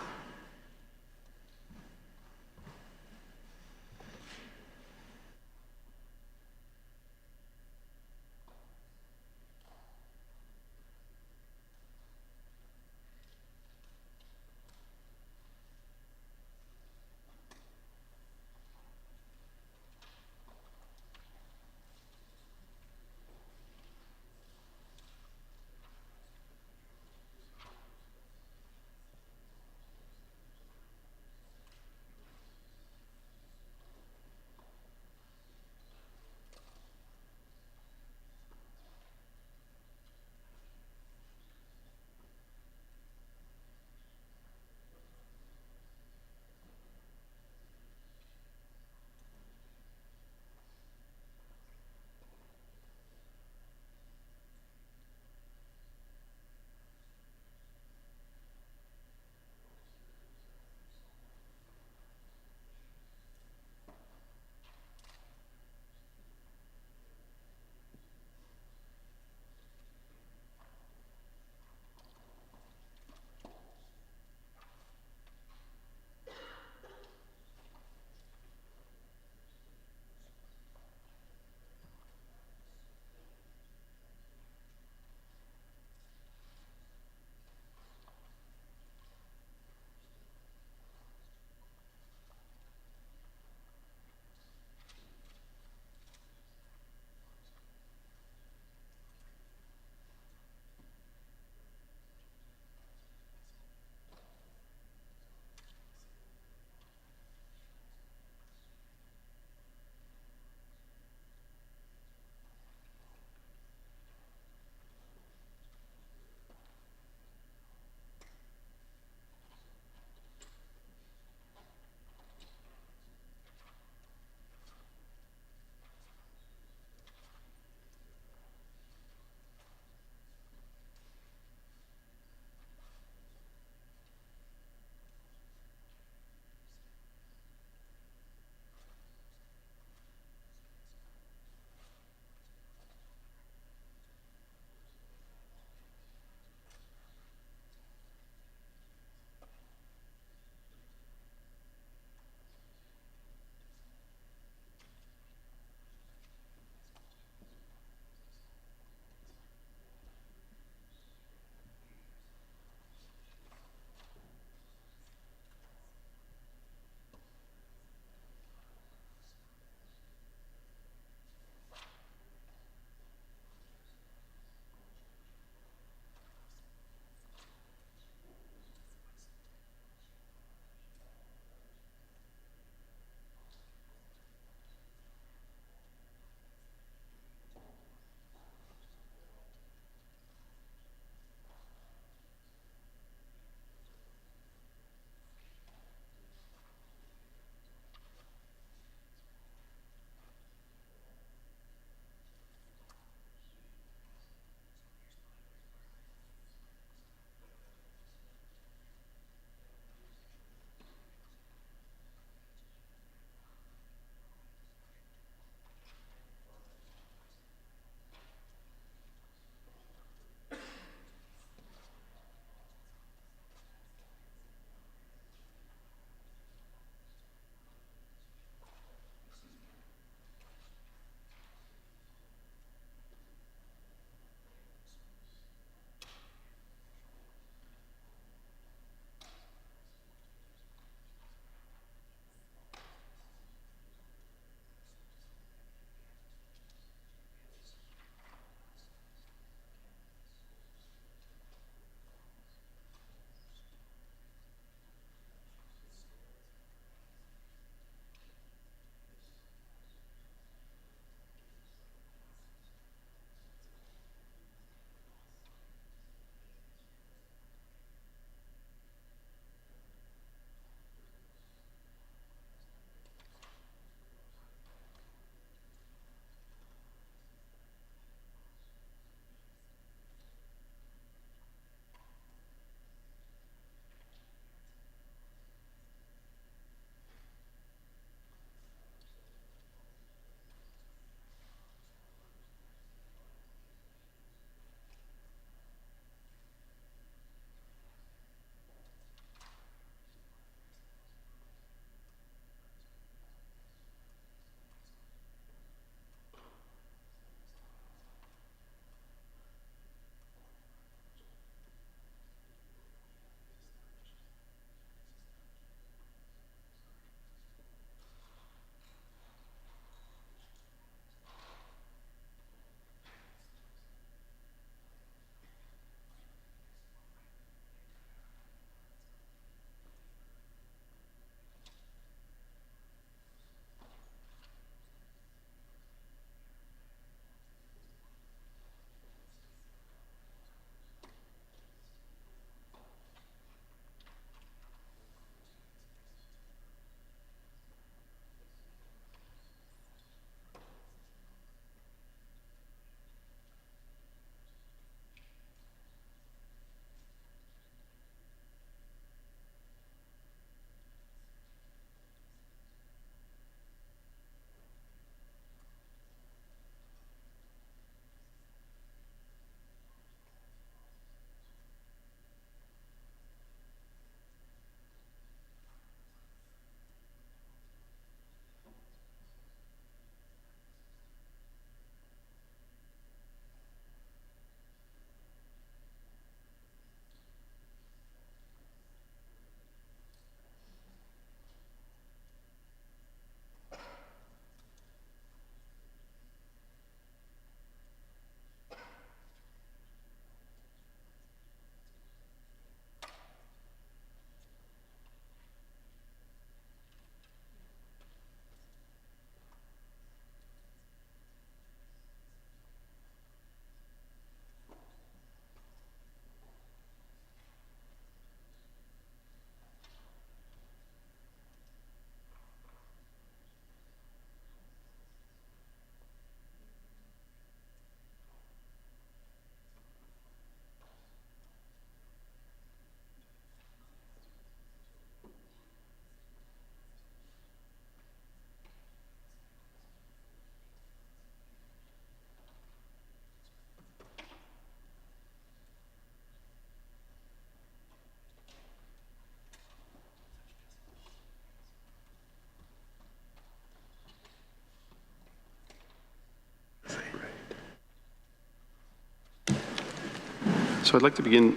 So I'd like to begin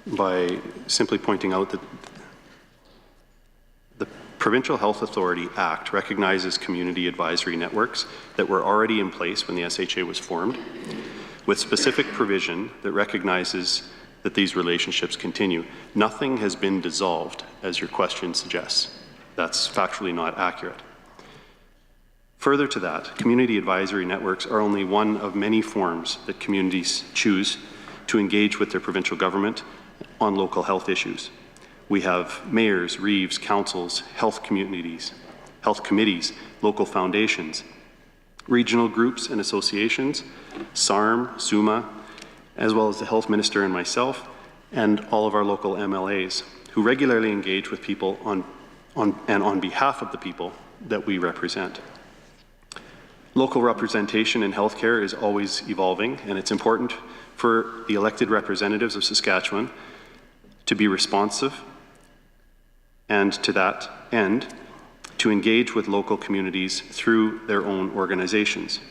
by simply pointing out that the Provincial Health Authority Act recognizes community advisory networks that were already in place when the SHA was formed, with specific provision that recognizes that these relationships continue. Nothing has been dissolved, as your question suggests. That's factually not accurate. Further to that, community advisory networks are only one of many forms that communities choose to engage with their provincial government on local health issues. We have mayors, reeves, councils, health committees, local foundations, regional groups and associations, SARM, SUMA, as well as the health minister and myself, and all of our local MLAs, who regularly engage with people on behalf of the people that we represent. Local representation in healthcare is always evolving, and it's important for the elected representatives of Saskatchewan to be responsive, and to that end, to engage with local communities through their own organizations.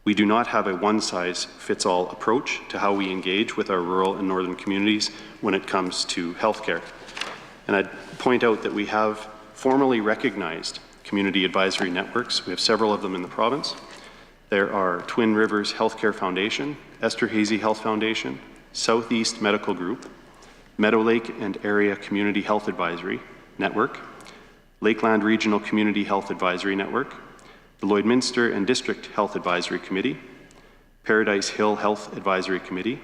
We do not have a one-size-fits-all approach to how we engage with our rural and northern communities when it comes to healthcare. And I'd point out that we have formally recognized community advisory networks. We have several of them in the province. There are Twin Rivers Healthcare Foundation, Esterhazy Health Foundation, Southeast Medical Group, Meadow Lake and Area Community Health Advisory Network, Lakeland Regional Community Health Advisory Network, the Lloydminster and District Health Advisory Committee, Paradise Hill Health Advisory Committee,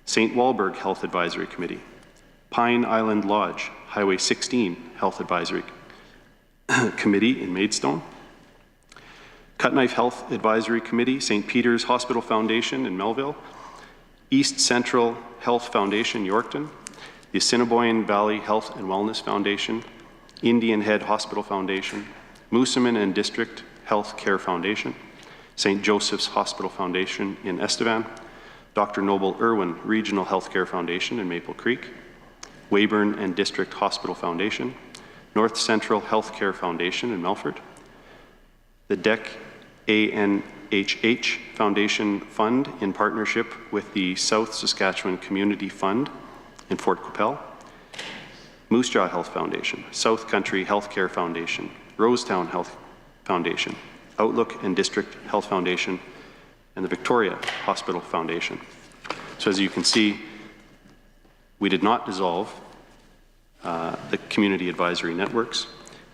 St. Walburg Health Advisory Committee, Pine Island Lodge Highway 16 Health Advisory Committee in Maidstone, Cutknife Health Advisory Committee, St. Peter's Hospital Foundation in Melville, East Central Health Foundation, Yorkton, the Assiniboine Valley Health and Wellness Foundation, Indian Head Hospital Foundation, Moosomin and District Health Care Foundation, St. Joseph's Hospital Foundation in Estevan, Dr. Noble Irwin Regional Healthcare Foundation in Maple Creek, Weyburn and District Hospital Foundation, North Central Healthcare Foundation in Melfort, the DEC ANHH Foundation Fund in partnership with the South Saskatchewan Community Fund in Fort Qu'Appelle, Moose Jaw Health Foundation, South Country Healthcare Foundation, Rosetown Health Foundation, Outlook and District Health Foundation, and the Victoria Hospital Foundation. So as you can see, we did not dissolve the community advisory networks,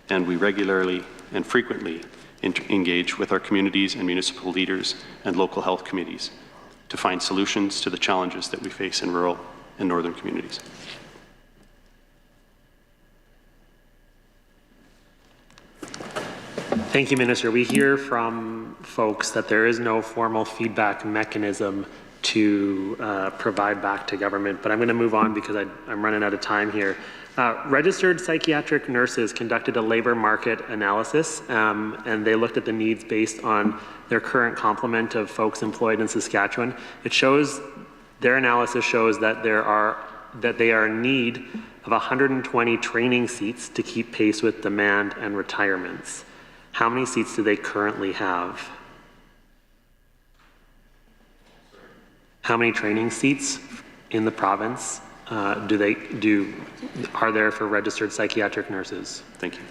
and we regularly and frequently engage with our communities and municipal leaders and local health committees to find solutions to the challenges that we face in rural and northern communities. Thank you, Minister. We hear from folks that there is no formal feedback mechanism to provide back to government, but I'm going to move on because I'm running out of time here. Registered psychiatric nurses conducted a labor market analysis, and they looked at the needs based on their current complement of folks employed in Saskatchewan. Their analysis shows that they are in need of 120 training seats to keep pace with demand and retirements. How many seats do they currently have? How many training seats in the province are there for registered psychiatric nurses? Thank you.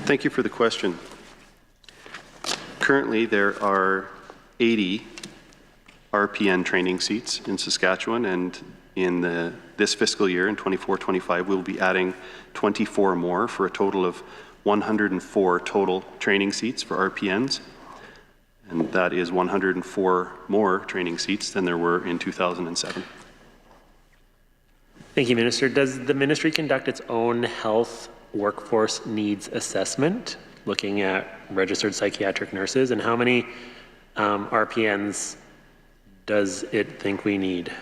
Thank you for the question. Currently, there are 80 RPN training seats in Saskatchewan, and in this fiscal year, in 24-25, we'll be adding 24 more for a total of 104 total training seats for RPNs, and that is 104 more training seats than there were in 2007. Thank you, Minister. Does the ministry conduct its own health workforce needs assessment, looking at registered psychiatric nurses, and how many RPNs does it think we need?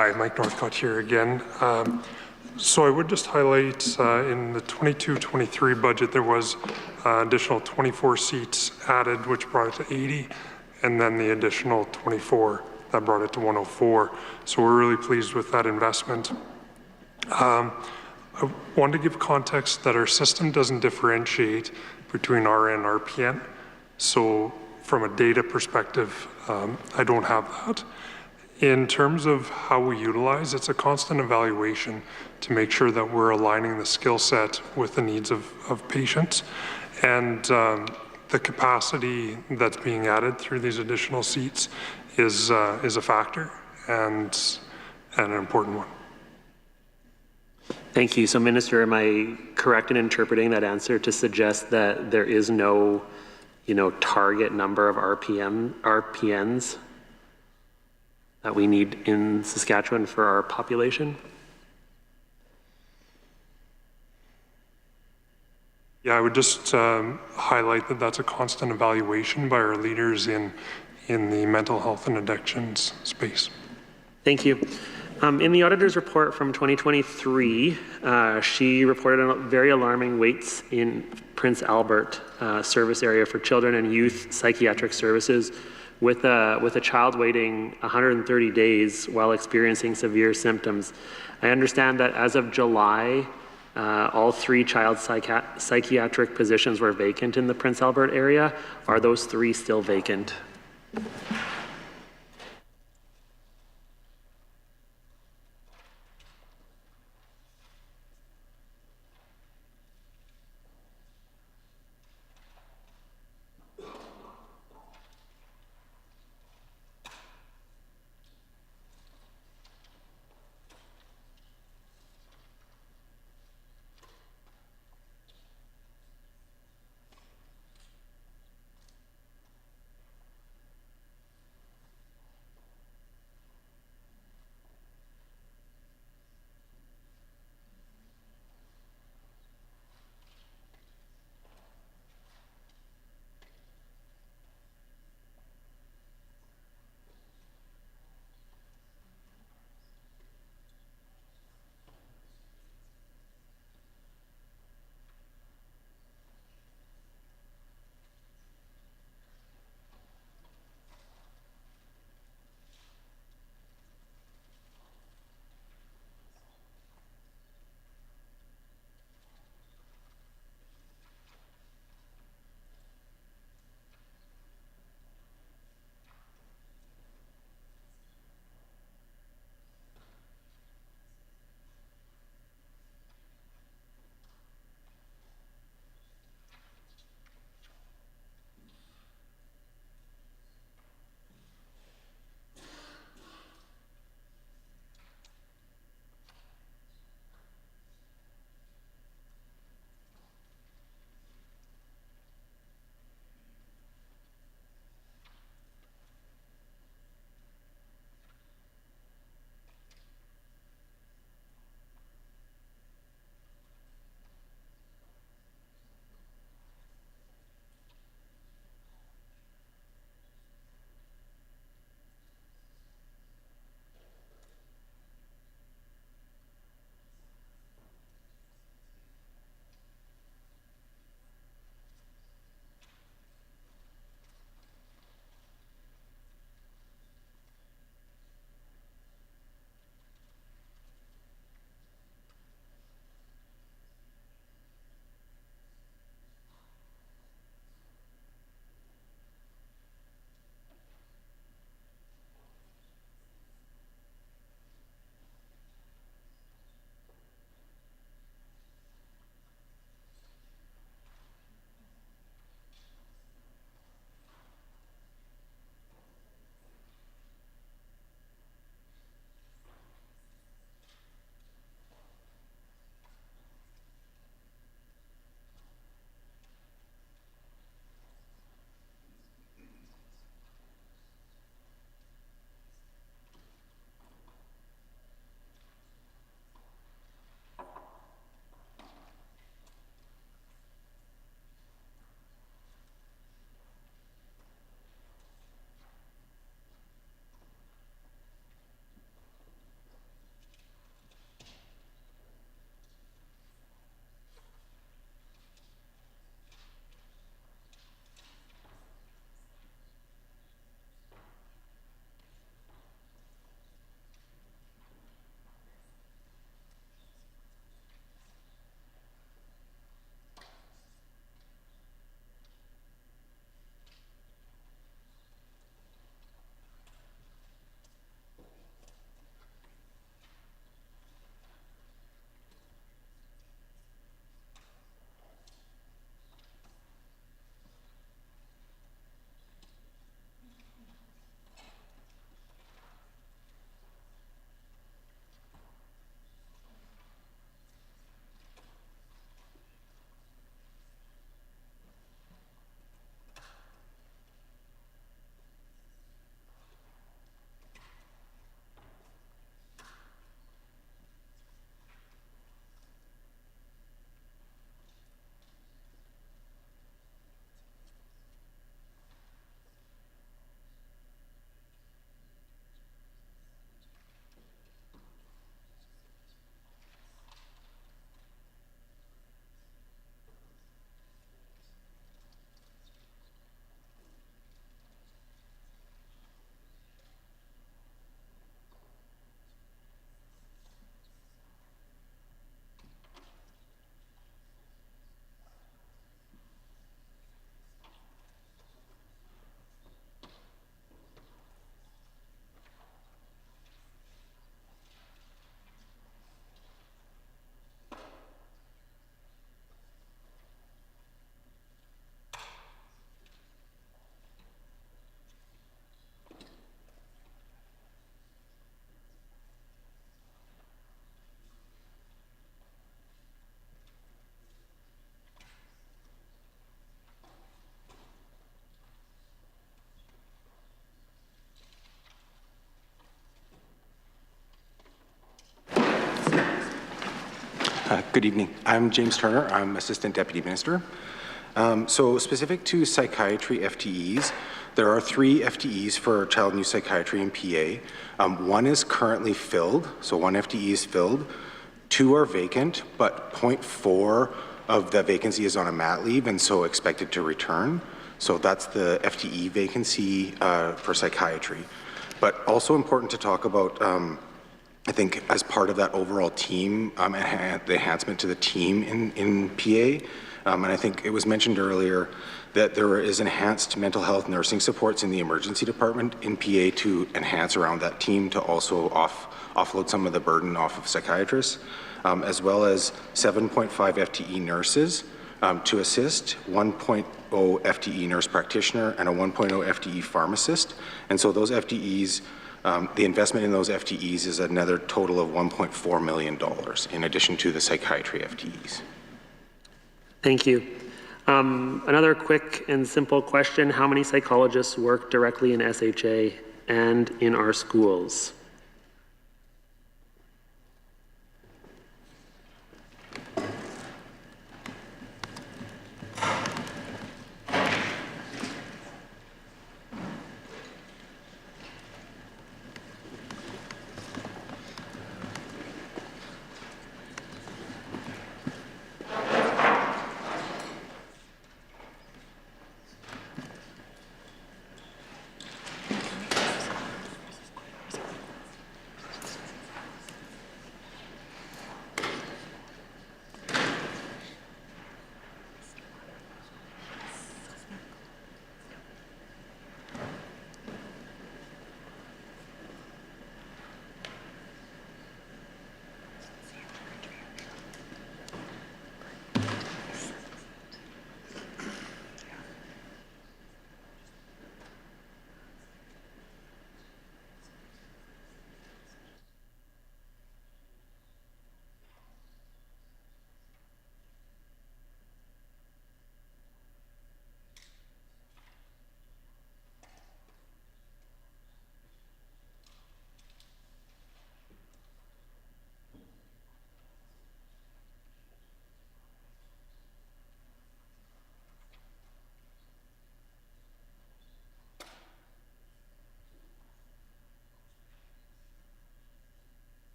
Hi, Mike Northcott here again. So I would just highlight in the 22-23 budget, there was additional 24 seats added, which brought it to 80, and then the additional 24 that brought it to 104. So we're really pleased with that investment. I want to give context that our system doesn't differentiate between RN and RPN. So from a data perspective, I don't have that. In terms of how we utilize, it's a constant evaluation to make sure that we're aligning the skill set with the needs of patients. And the capacity that's being added through these additional seats is a factor and an important one. Thank you. So, Minister, am I correct in interpreting that answer to suggest that there is no, target number of RPNs that we need in Saskatchewan for our population? Yeah, I would just highlight that that's a constant evaluation by our leaders in the mental health and addictions space. Thank you. In the auditor's report from 2023, she reported on very alarming waits in Prince Albert service area for children and youth psychiatric services, with a child waiting 130 days while experiencing severe symptoms. I understand that as of July, all 3 child psychiatric positions were vacant in the Prince Albert area. Are those 3 still vacant? Good evening. I'm James Turner. I'm Assistant Deputy Minister. So specific to psychiatry FTEs, there are 3 FTEs for child and youth psychiatry and PA. One is currently filled, so 1 FTE is filled. 2 are vacant, but 0.4 of the vacancy is on a mat leave and so expected to return. So that's the FTE vacancy for psychiatry. But also important to talk about, I think as part of that overall team, the enhancement to the team in PA, and I think it was mentioned earlier that there is enhanced mental health nursing supports in the emergency department in PA to enhance around that team to also offload some of the burden off of psychiatrists, as well as 7.5 FTE nurses to assist, 1.0 FTE nurse practitioner, and a 1.0 FTE pharmacist. And so those FTEs, the investment in those FTEs is another total of $1.4 million in addition to the psychiatry FTEs. Thank you. Another quick and simple question. How many psychologists work directly in SHA and in our schools?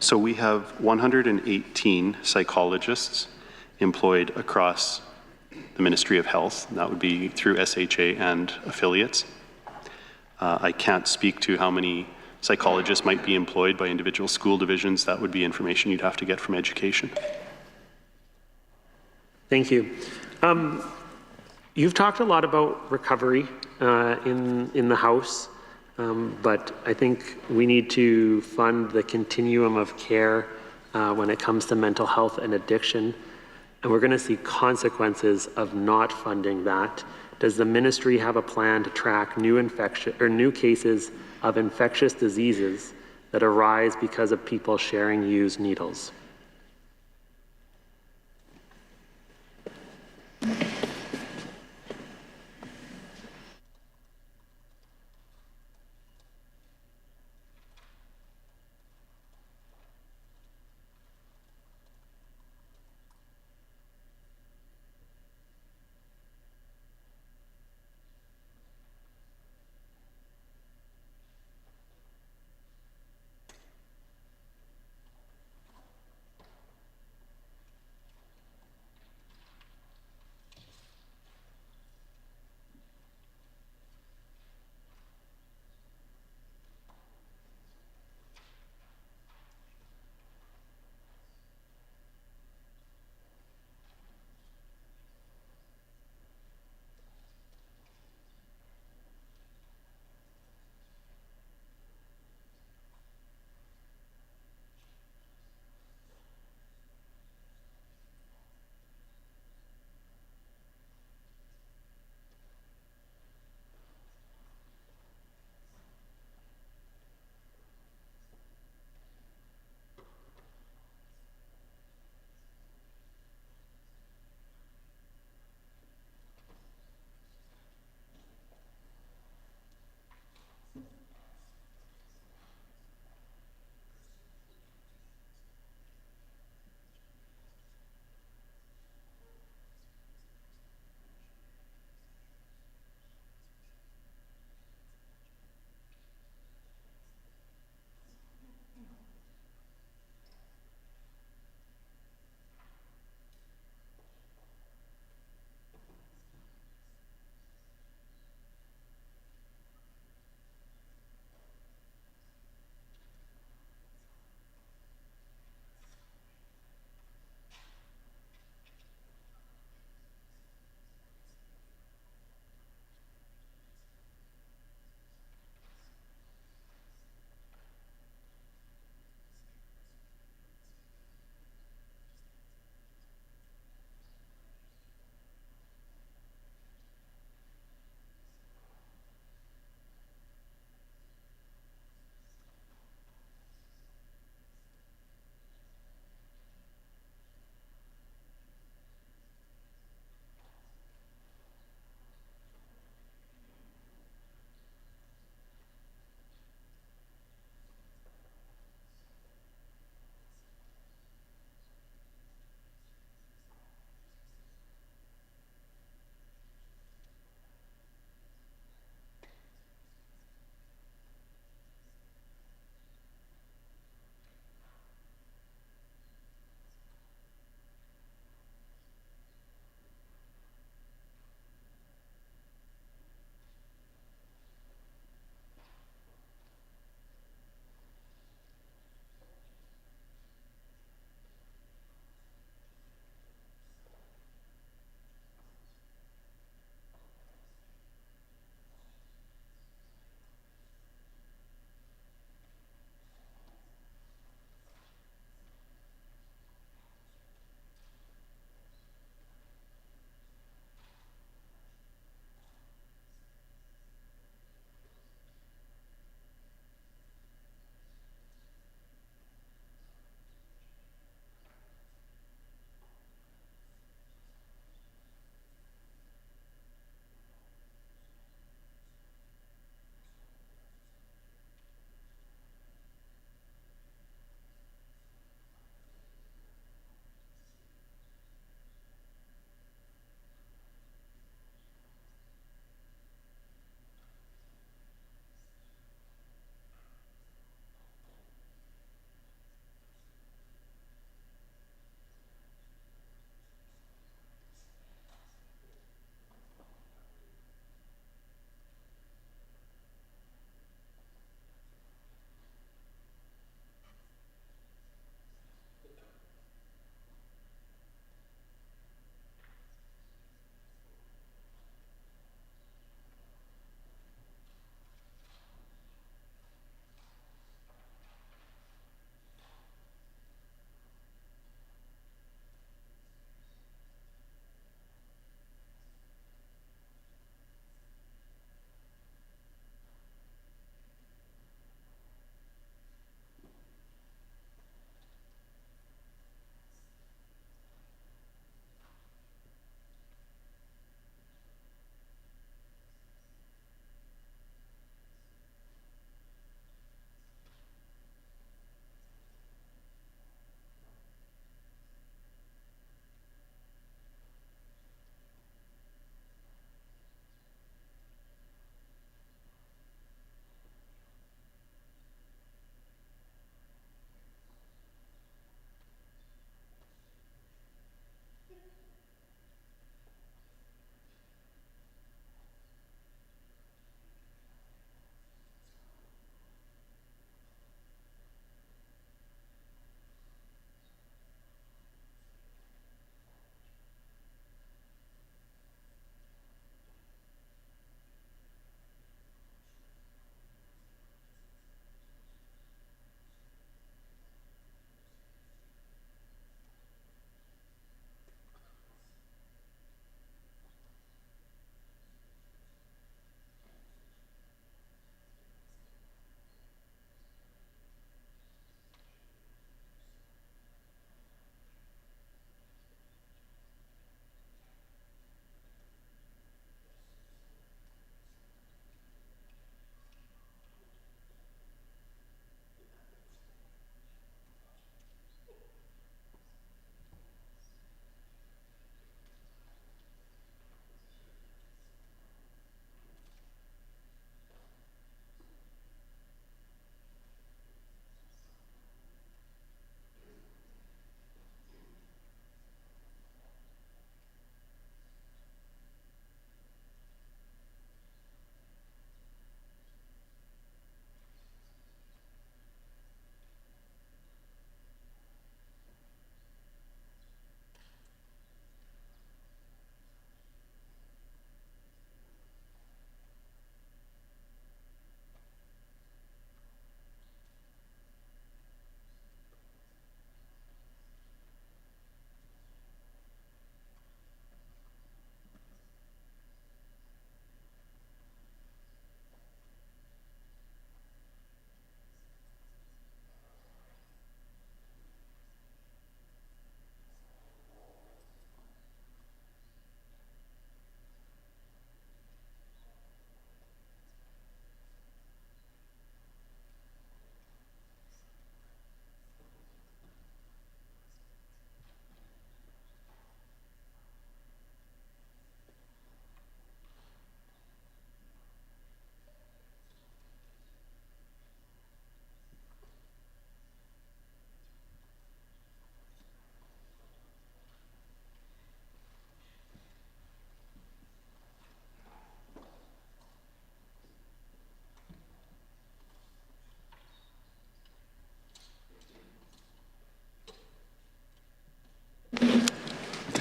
So we have 118 psychologists employed across the Ministry of Health, and that would be through SHA and affiliates. I can't speak to how many psychologists might be employed by individual school divisions. That would be information you'd have to get from education. Thank you. You've talked a lot about recovery in the House, but I think we need to fund the continuum of care when it comes to mental health and addiction, and we're going to see consequences of not funding that. Does the ministry have a plan to track new cases of infectious diseases that arise because of people sharing used needles?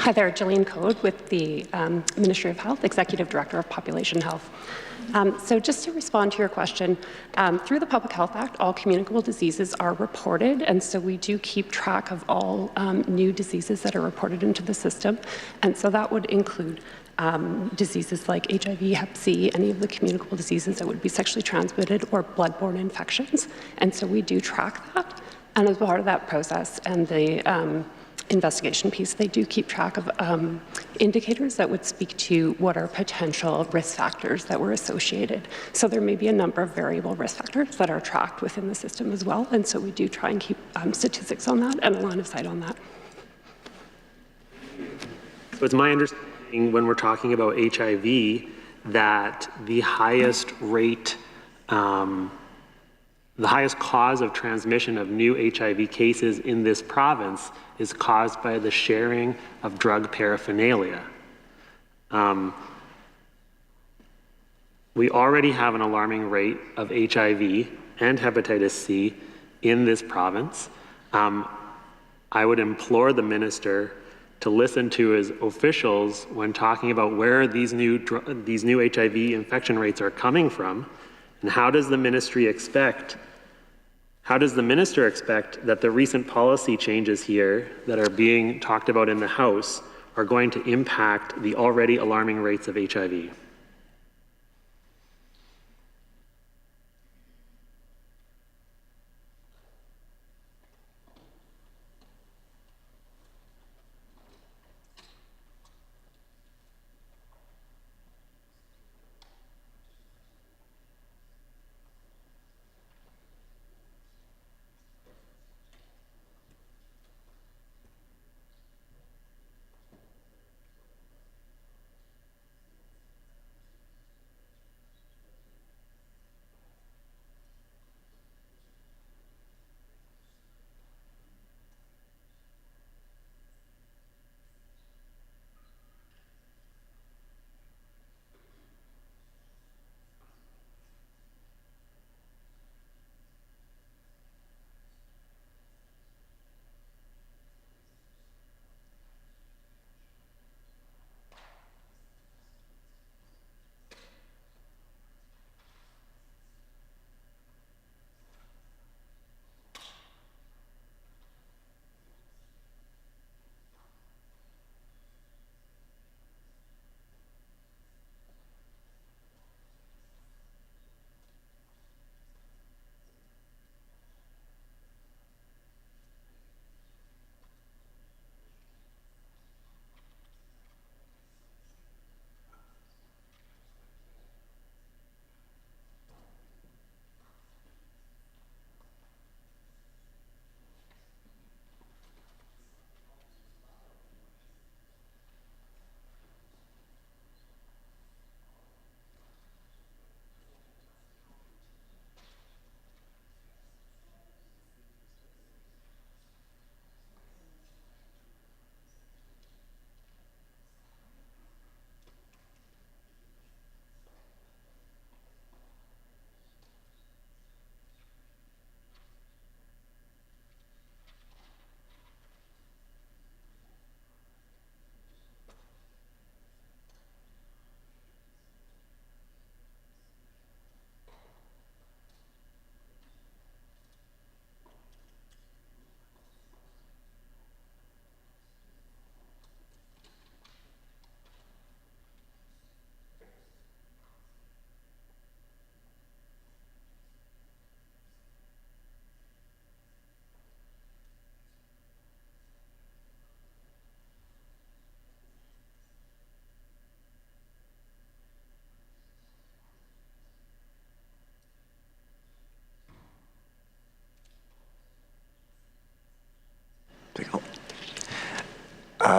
Hi there, Jillian Code with the Ministry of Health, Executive Director of Population Health. So just to respond to your question, through the Public Health Act, all communicable diseases are reported, and so we do keep track of all new diseases that are reported into the system, and so that would include diseases like HIV, Hep C, any of the communicable diseases that would be sexually transmitted or bloodborne infections, and so we do track that, and as part of that process and the investigation piece, they do keep track of indicators that would speak to what are potential risk factors that were associated. So there may be a number of variable risk factors that are tracked within the system as well, and so we do try and keep statistics on that and a line of sight on that. So it's my understanding when we're talking about HIV that the highest rate, the highest cause of transmission of new HIV cases in this province is caused by the sharing of drug paraphernalia. We already have an alarming rate of HIV and hepatitis C in this province. I would implore the minister to listen to his officials when talking about where these new HIV infection rates are coming from, and how does the minister expect that the recent policy changes here that are being talked about in the House are going to impact the already alarming rates of HIV?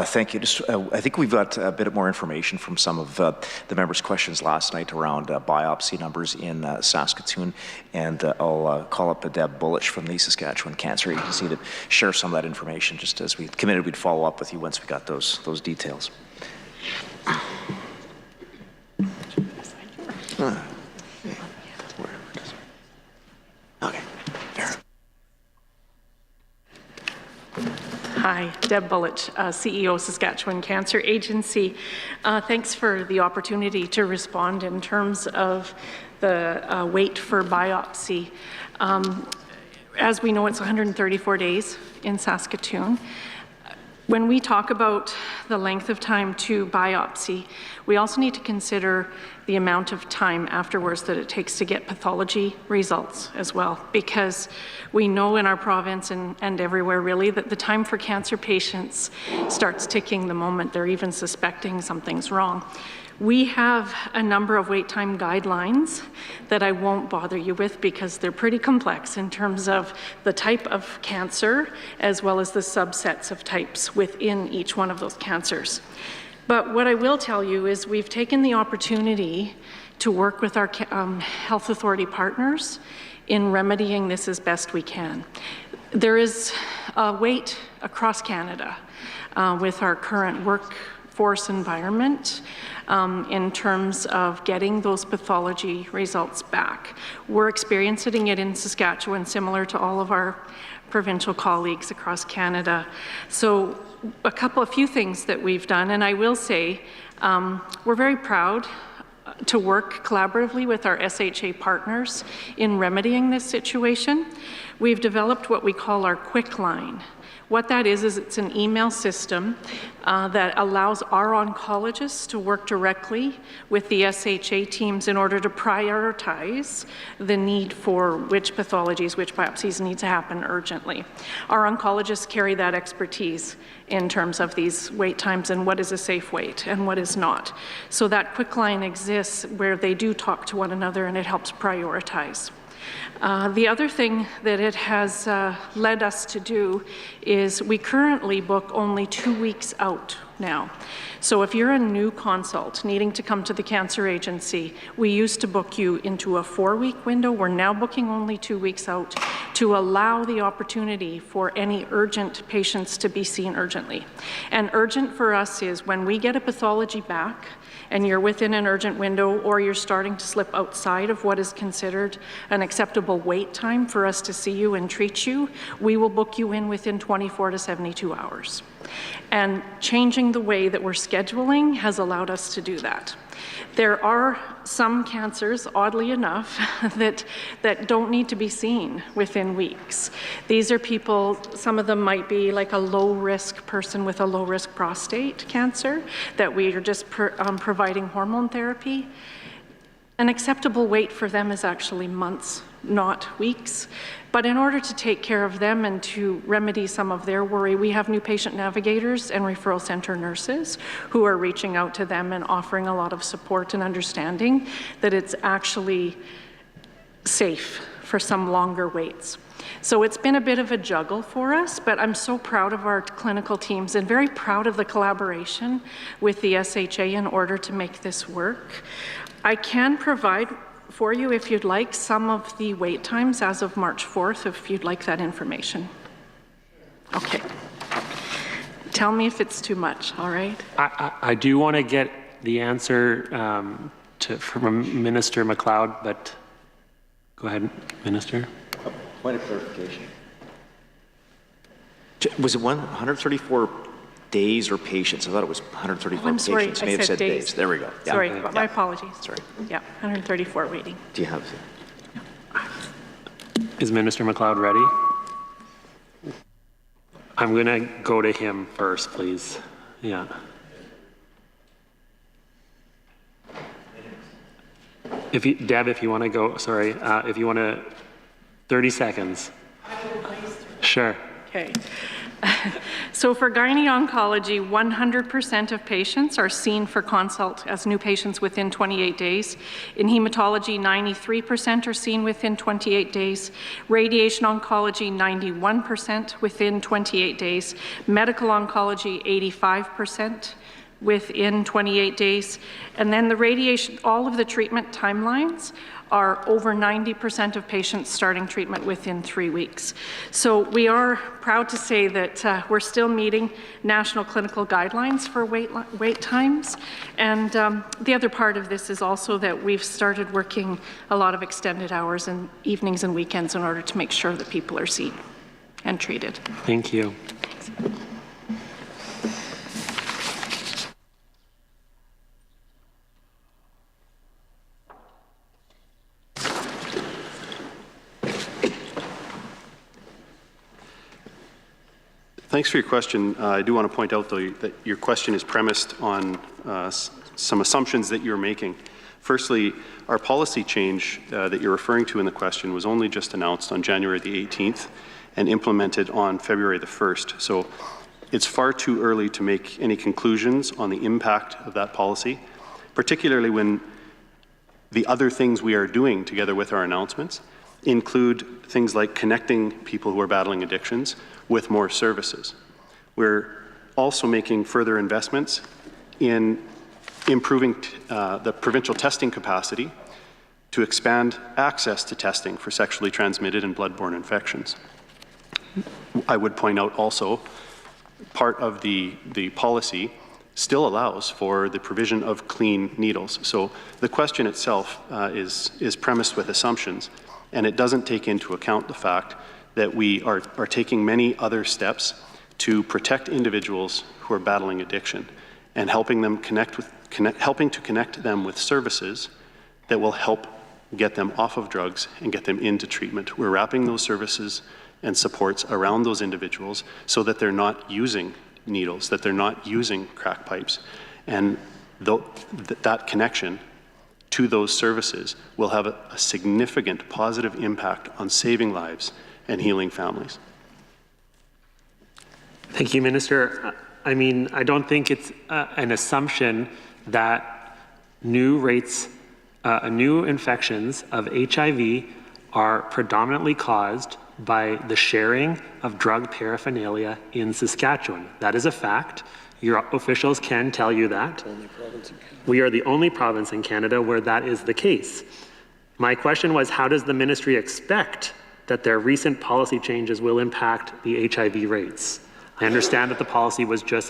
Thank you. I think we've got a bit more information from some of the members' questions last night around biopsy numbers in Saskatoon, and I'll call up Deb Bullich from the Saskatchewan Cancer Agency to share some of that information. Just as we committed, we'd follow up with you once we got those details. Okay. Hi, Deb Bullich, CEO, Saskatchewan Cancer Agency. Thanks for the opportunity to respond in terms of the wait for biopsy. As we know, it's 134 days in Saskatoon. When we talk about the length of time to biopsy, we also need to consider the amount of time afterwards that it takes to get pathology results as well, because we know in our province and everywhere really that the time for cancer patients starts ticking the moment they're even suspecting something's wrong. We have a number of wait time guidelines that I won't bother you with because they're pretty complex in terms of the type of cancer as well as the subsets of types within each one of those cancers. But what I will tell you is we've taken the opportunity to work with our health authority partners in remedying this as best we can. There is a wait across Canada with our current workforce environment in terms of getting those pathology results back. We're experiencing it in Saskatchewan, similar to all of our provincial colleagues across Canada. So a few things that we've done, and I will say we're very proud to work collaboratively with our SHA partners in remedying this situation. We've developed what we call our Quick Line. What that is it's an email system that allows our oncologists to work directly with the SHA teams in order to prioritize the need for which pathologies, which biopsies need to happen urgently. Our oncologists carry that expertise in terms of these wait times and what is a safe wait and what is not. So that Quick Line exists where they do talk to one another and it helps prioritize. The other thing that it has led us to do is we currently book only 2 weeks out now. So if you're a new consult needing to come to the cancer agency, we used to book you into a 4-week window. We're now booking only 2 weeks out to allow the opportunity for any urgent patients to be seen urgently. And urgent for us is when we get a pathology back and you're within an urgent window or you're starting to slip outside of what is considered an acceptable wait time for us to see you and treat you, we will book you in within 24 to 72 hours. And changing the way that we're scheduling has allowed us to do that. There are some cancers, oddly enough, that don't need to be seen within weeks. These are people, some of them might be like a low-risk person with a low-risk prostate cancer that we are just providing hormone therapy. An acceptable wait for them is actually months, not weeks. But in order to take care of them and to remedy some of their worry, we have new patient navigators and referral center nurses who are reaching out to them and offering a lot of support and understanding that it's actually safe for some longer waits. So it's been a bit of a juggle for us, but I'm so proud of our clinical teams and very proud of the collaboration with the SHA in order to make this work. I can provide for you, if you'd like, some of the wait times as of March 4th, if you'd like that information. Okay. Tell me if it's too much, all right? I do want to get the answer from Minister MacLeod, but go ahead, Minister. Point of clarification. Was it 134 days or patients? I thought it was 134 I'm sorry, patients. I May have said days. days. There we go. Yeah. Sorry, Yeah. my apologies. Sorry. Yeah, 134 waiting. Do you have? Is Minister MacLeod ready? I'm going to go to him first, please. Yeah. Deb, if you want to go, sorry, if you want to, 30 seconds. Sure. Okay. So for gynae oncology, 100% of patients are seen for consult as new patients within 28 days. In hematology, 93% are seen within 28 days. Radiation oncology, 91% within 28 days. Medical oncology, 85% within 28 days. And then the radiation, all of the treatment timelines are over 90% of patients starting treatment within 3 weeks. So we are proud to say that we're still meeting national clinical guidelines for wait times. And the other part of this is also that we've started working a lot of extended hours and evenings and weekends in order to make sure that people are seen and treated. Thank you. Thanks. Thanks for your question. I do want to point out, though, that your question is premised on some assumptions that you're making. Firstly, our policy change that you're referring to in the question was only just announced on January the 18th and implemented on February the 1st. So it's far too early to make any conclusions on the impact of that policy, particularly when the other things we are doing together with our announcements include things like connecting people who are battling addictions with more services. We're also making further investments in improving the provincial testing capacity to expand access to testing for sexually transmitted and bloodborne infections. I would point out also, part of the policy still allows for the provision of clean needles. So the question itself is premised with assumptions, and it doesn't take into account the fact that we are taking many other steps to protect individuals who are battling addiction and helping them helping to connect them with services that will help get them off of drugs and get them into treatment. We're wrapping those services and supports around those individuals so that they're not using needles, that they're not using crack pipes. And that connection to those services will have a significant positive impact on saving lives and healing families. Thank you, Minister. I mean, I don't think it's an assumption that new infections of HIV are predominantly caused by the sharing of drug paraphernalia in Saskatchewan. That is a fact. Your officials can tell you that. We are the only province in Canada where that is the case. My question was, how does the ministry expect that their recent policy changes will impact the HIV rates? I understand that the policy was just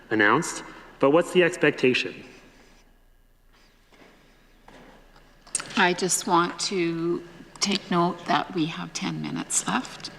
announced, but what's the expectation? I just want to take note that we have 10 minutes left.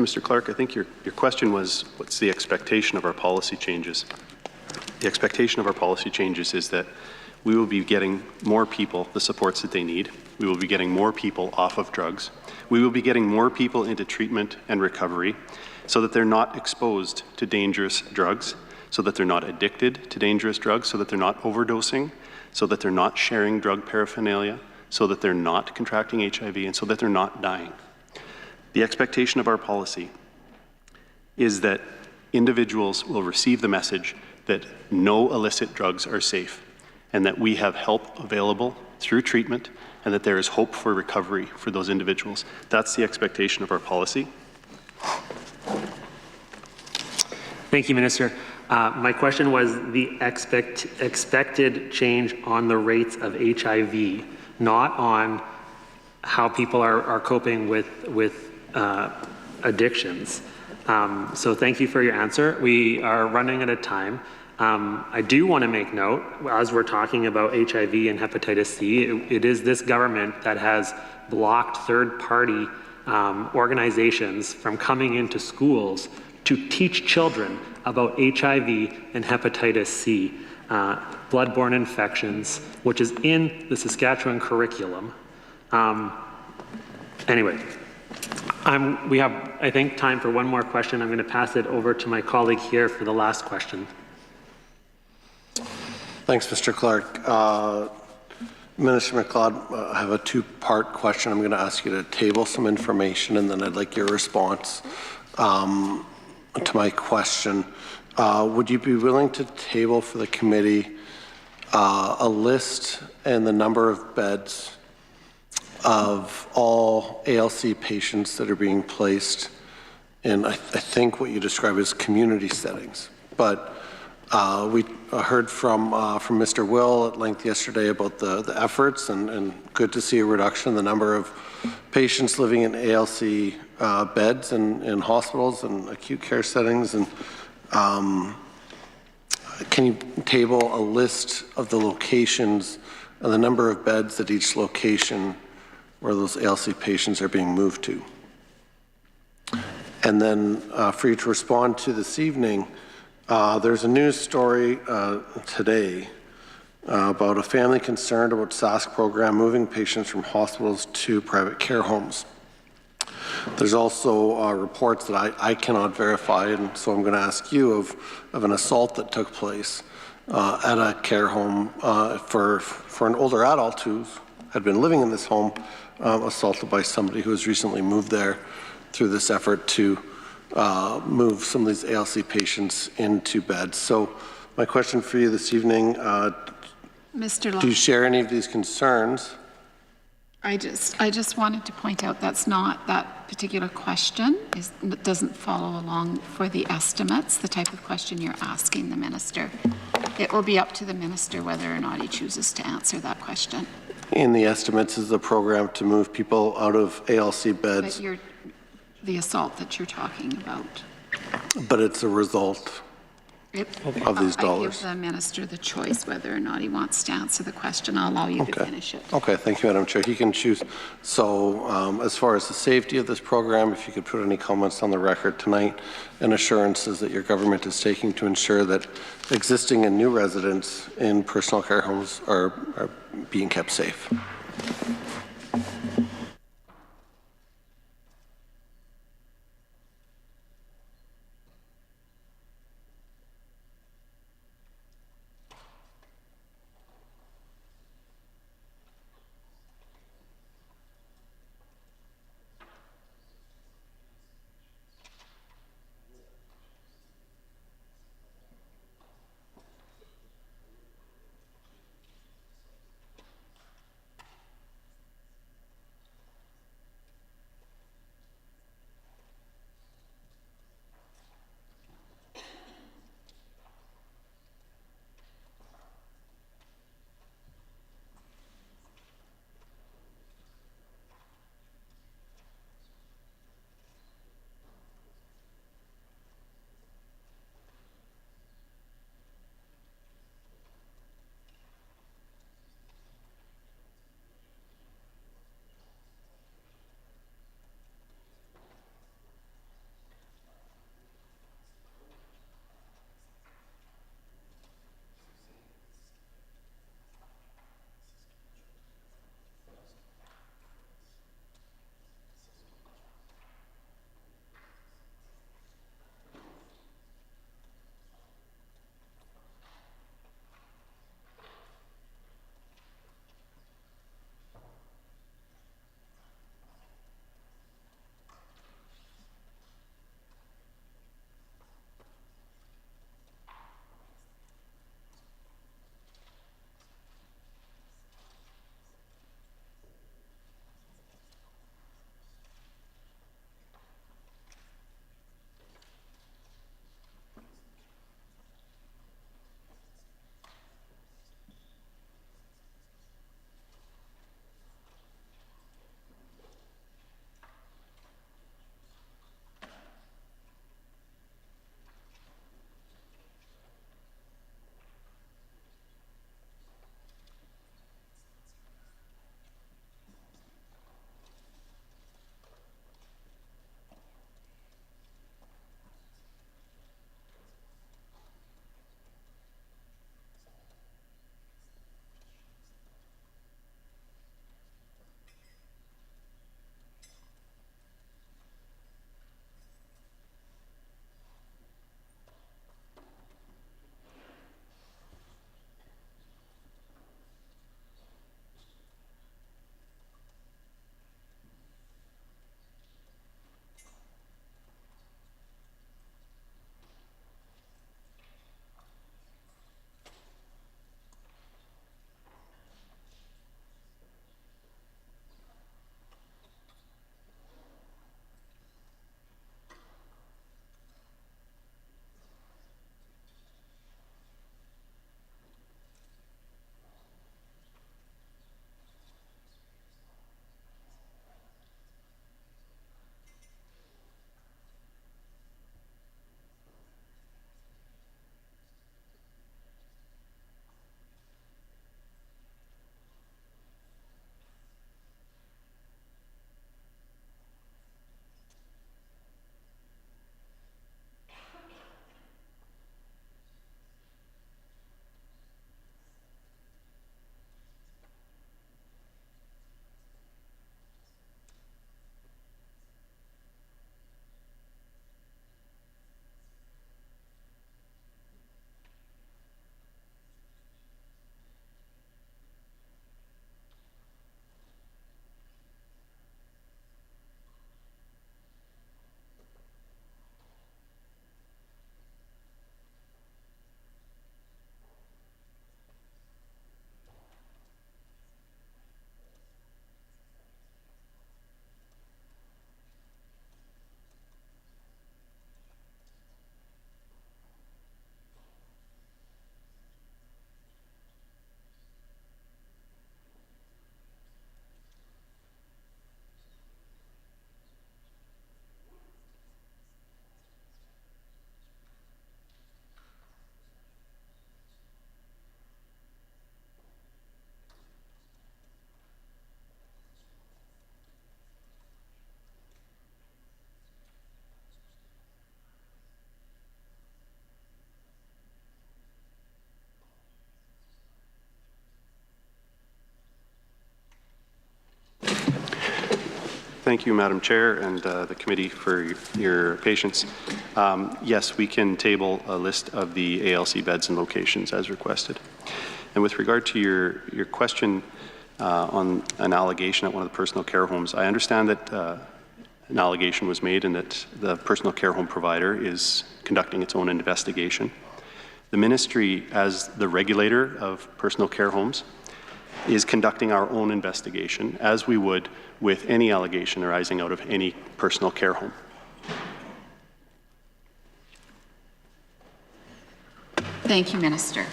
Mr. Clark, I think your question was, what's the expectation of our policy changes? The expectation of our policy changes is that we will be getting more people the supports that they need. We will be getting more people off of drugs. We will be getting more people into treatment and recovery so that they're not exposed to dangerous drugs, so that they're not addicted to dangerous drugs, so that they're not overdosing, so that they're not sharing drug paraphernalia, so that they're not contracting HIV, and so that they're not dying. The expectation of our policy is that individuals will receive the message that no illicit drugs are safe and that we have help available through treatment and that there is hope for recovery for those individuals. That's the expectation of our policy. Thank you, Minister. My question was the expected change on the rates of HIV, not on how people are coping with addictions. So thank you for your answer. We are running out of time. I do want to make note, as we're talking about HIV and hepatitis C, it is this government that has blocked third-party organizations from coming into schools to teach children about HIV and hepatitis C, bloodborne infections, which is in the Saskatchewan curriculum. Anyway, we have, I think, time for one more question. I'm going to pass it over to my colleague here for the last question. Thanks, Mr. Clark. Minister McLeod, I have a two-part question. I'm going to ask you to table some information, and then I'd like your response to my question. Would you be willing to table for the committee a list and the number of beds of all ALC patients that are being placed in, I think, what you describe as community settings? But we heard from Mr. Will at length yesterday about the efforts, and good to see a reduction in the number of patients living in ALC beds in hospitals and acute care settings. And can you table a list of the locations and the number of beds at each location where those ALC patients are being moved to? And then for you to respond to this evening, there's a news story today about a family concerned about SASC program moving patients from hospitals to private care homes. There's also reports that I cannot verify, and so I'm going to ask you of an assault that took place at a care home for an older adult who had been living in this home, assaulted by somebody who has recently moved there through this effort to move some of these ALC patients into beds. So my question for you this evening, Mr. Long, do you share any of these concerns? I just wanted to point out that's not that particular question. It doesn't follow along for the estimates, the type of question you're asking the minister. It will be up to the minister whether or not he chooses to answer that question. In the estimates is the program to move people out of ALC beds. But the assault that you're talking about. But it's a result of these dollars. I give the minister the choice whether or not he wants to answer the question. I'll allow you to finish it. Okay, thank you, Madam Chair. He can choose. So as far as the safety of this program, if you could put any comments on the record tonight and assurances that your government is taking to ensure that existing and new residents in personal care homes are being kept safe. Thank you, Madam Chair, and the committee for your patience. Yes, we can table a list of the ALC beds and locations as requested. And with regard to your question on an allegation at one of the personal care homes, I understand that an allegation was made and that the personal care home provider is conducting its own investigation. The ministry, as the regulator of personal care homes, is conducting our own investigation, as we would with any allegation arising out of any personal care home. Thank you, Minister.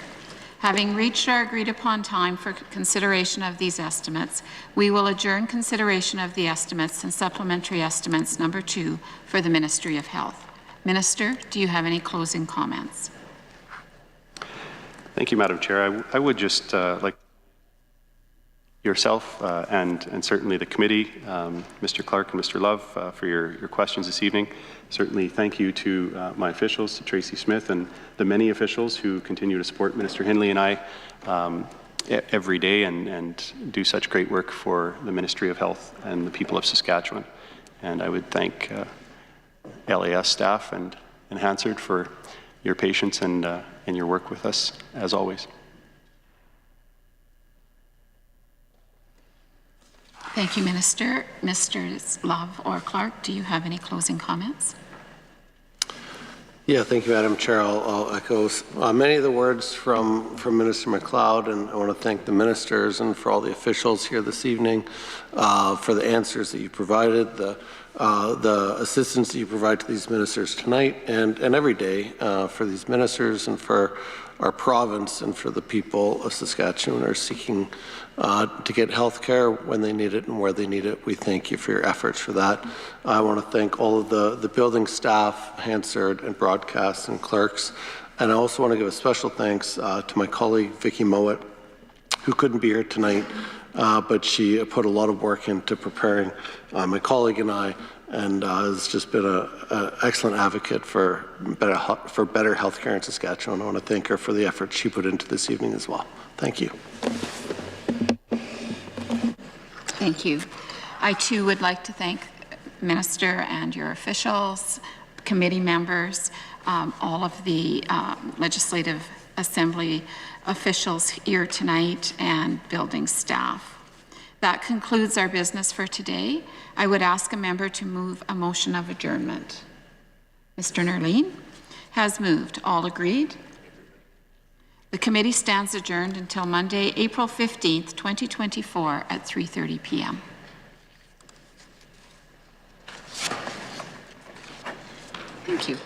Having reached our agreed-upon time for consideration of these estimates, we will adjourn consideration of the estimates and supplementary estimates number 2 for the Ministry of Health. Minister, do you have any closing comments? Thank you, Madam Chair. I would just like yourself and certainly the committee, Mr. Clark and Mr. Love, for your questions this evening. Certainly thank you to my officials, to Tracy Smith and the many officials who continue to support Minister Hindley and I every day and do such great work for the Ministry of Health and the people of Saskatchewan. And I would thank LAS staff and Hansard for your patience and your work with us, as always. Thank you, Minister. Mr. Love or Clark, do you have any closing comments? Yeah, thank you, Madam Chair. I'll echo many of the words from Minister MacLeod, and I want to thank the ministers and for all the officials here this evening for the answers that you provided, the assistance that you provide to these ministers tonight and every day for these ministers and for our province and for the people of Saskatchewan who are seeking to get health care when they need it and where they need it. We thank you for your efforts for that. I want to thank all of the building staff, Hansard and broadcast and clerks. And I also want to give a special thanks to my colleague, Vicki Mowat, who couldn't be here tonight, but she put a lot of work into preparing my colleague and I, and has just been an excellent advocate for better health care in Saskatchewan. I want to thank her for the effort she put into this evening as well. Thank you. Thank you. I too would like to thank Minister and your officials, committee members, all of the Legislative Assembly officials here tonight and building staff. That concludes our business for today. I would ask a member to move a motion of adjournment. Mr. Nerline has moved. All agreed? The committee stands adjourned until Monday, April 15th, 2024 at 3:30 p.m. Thank you.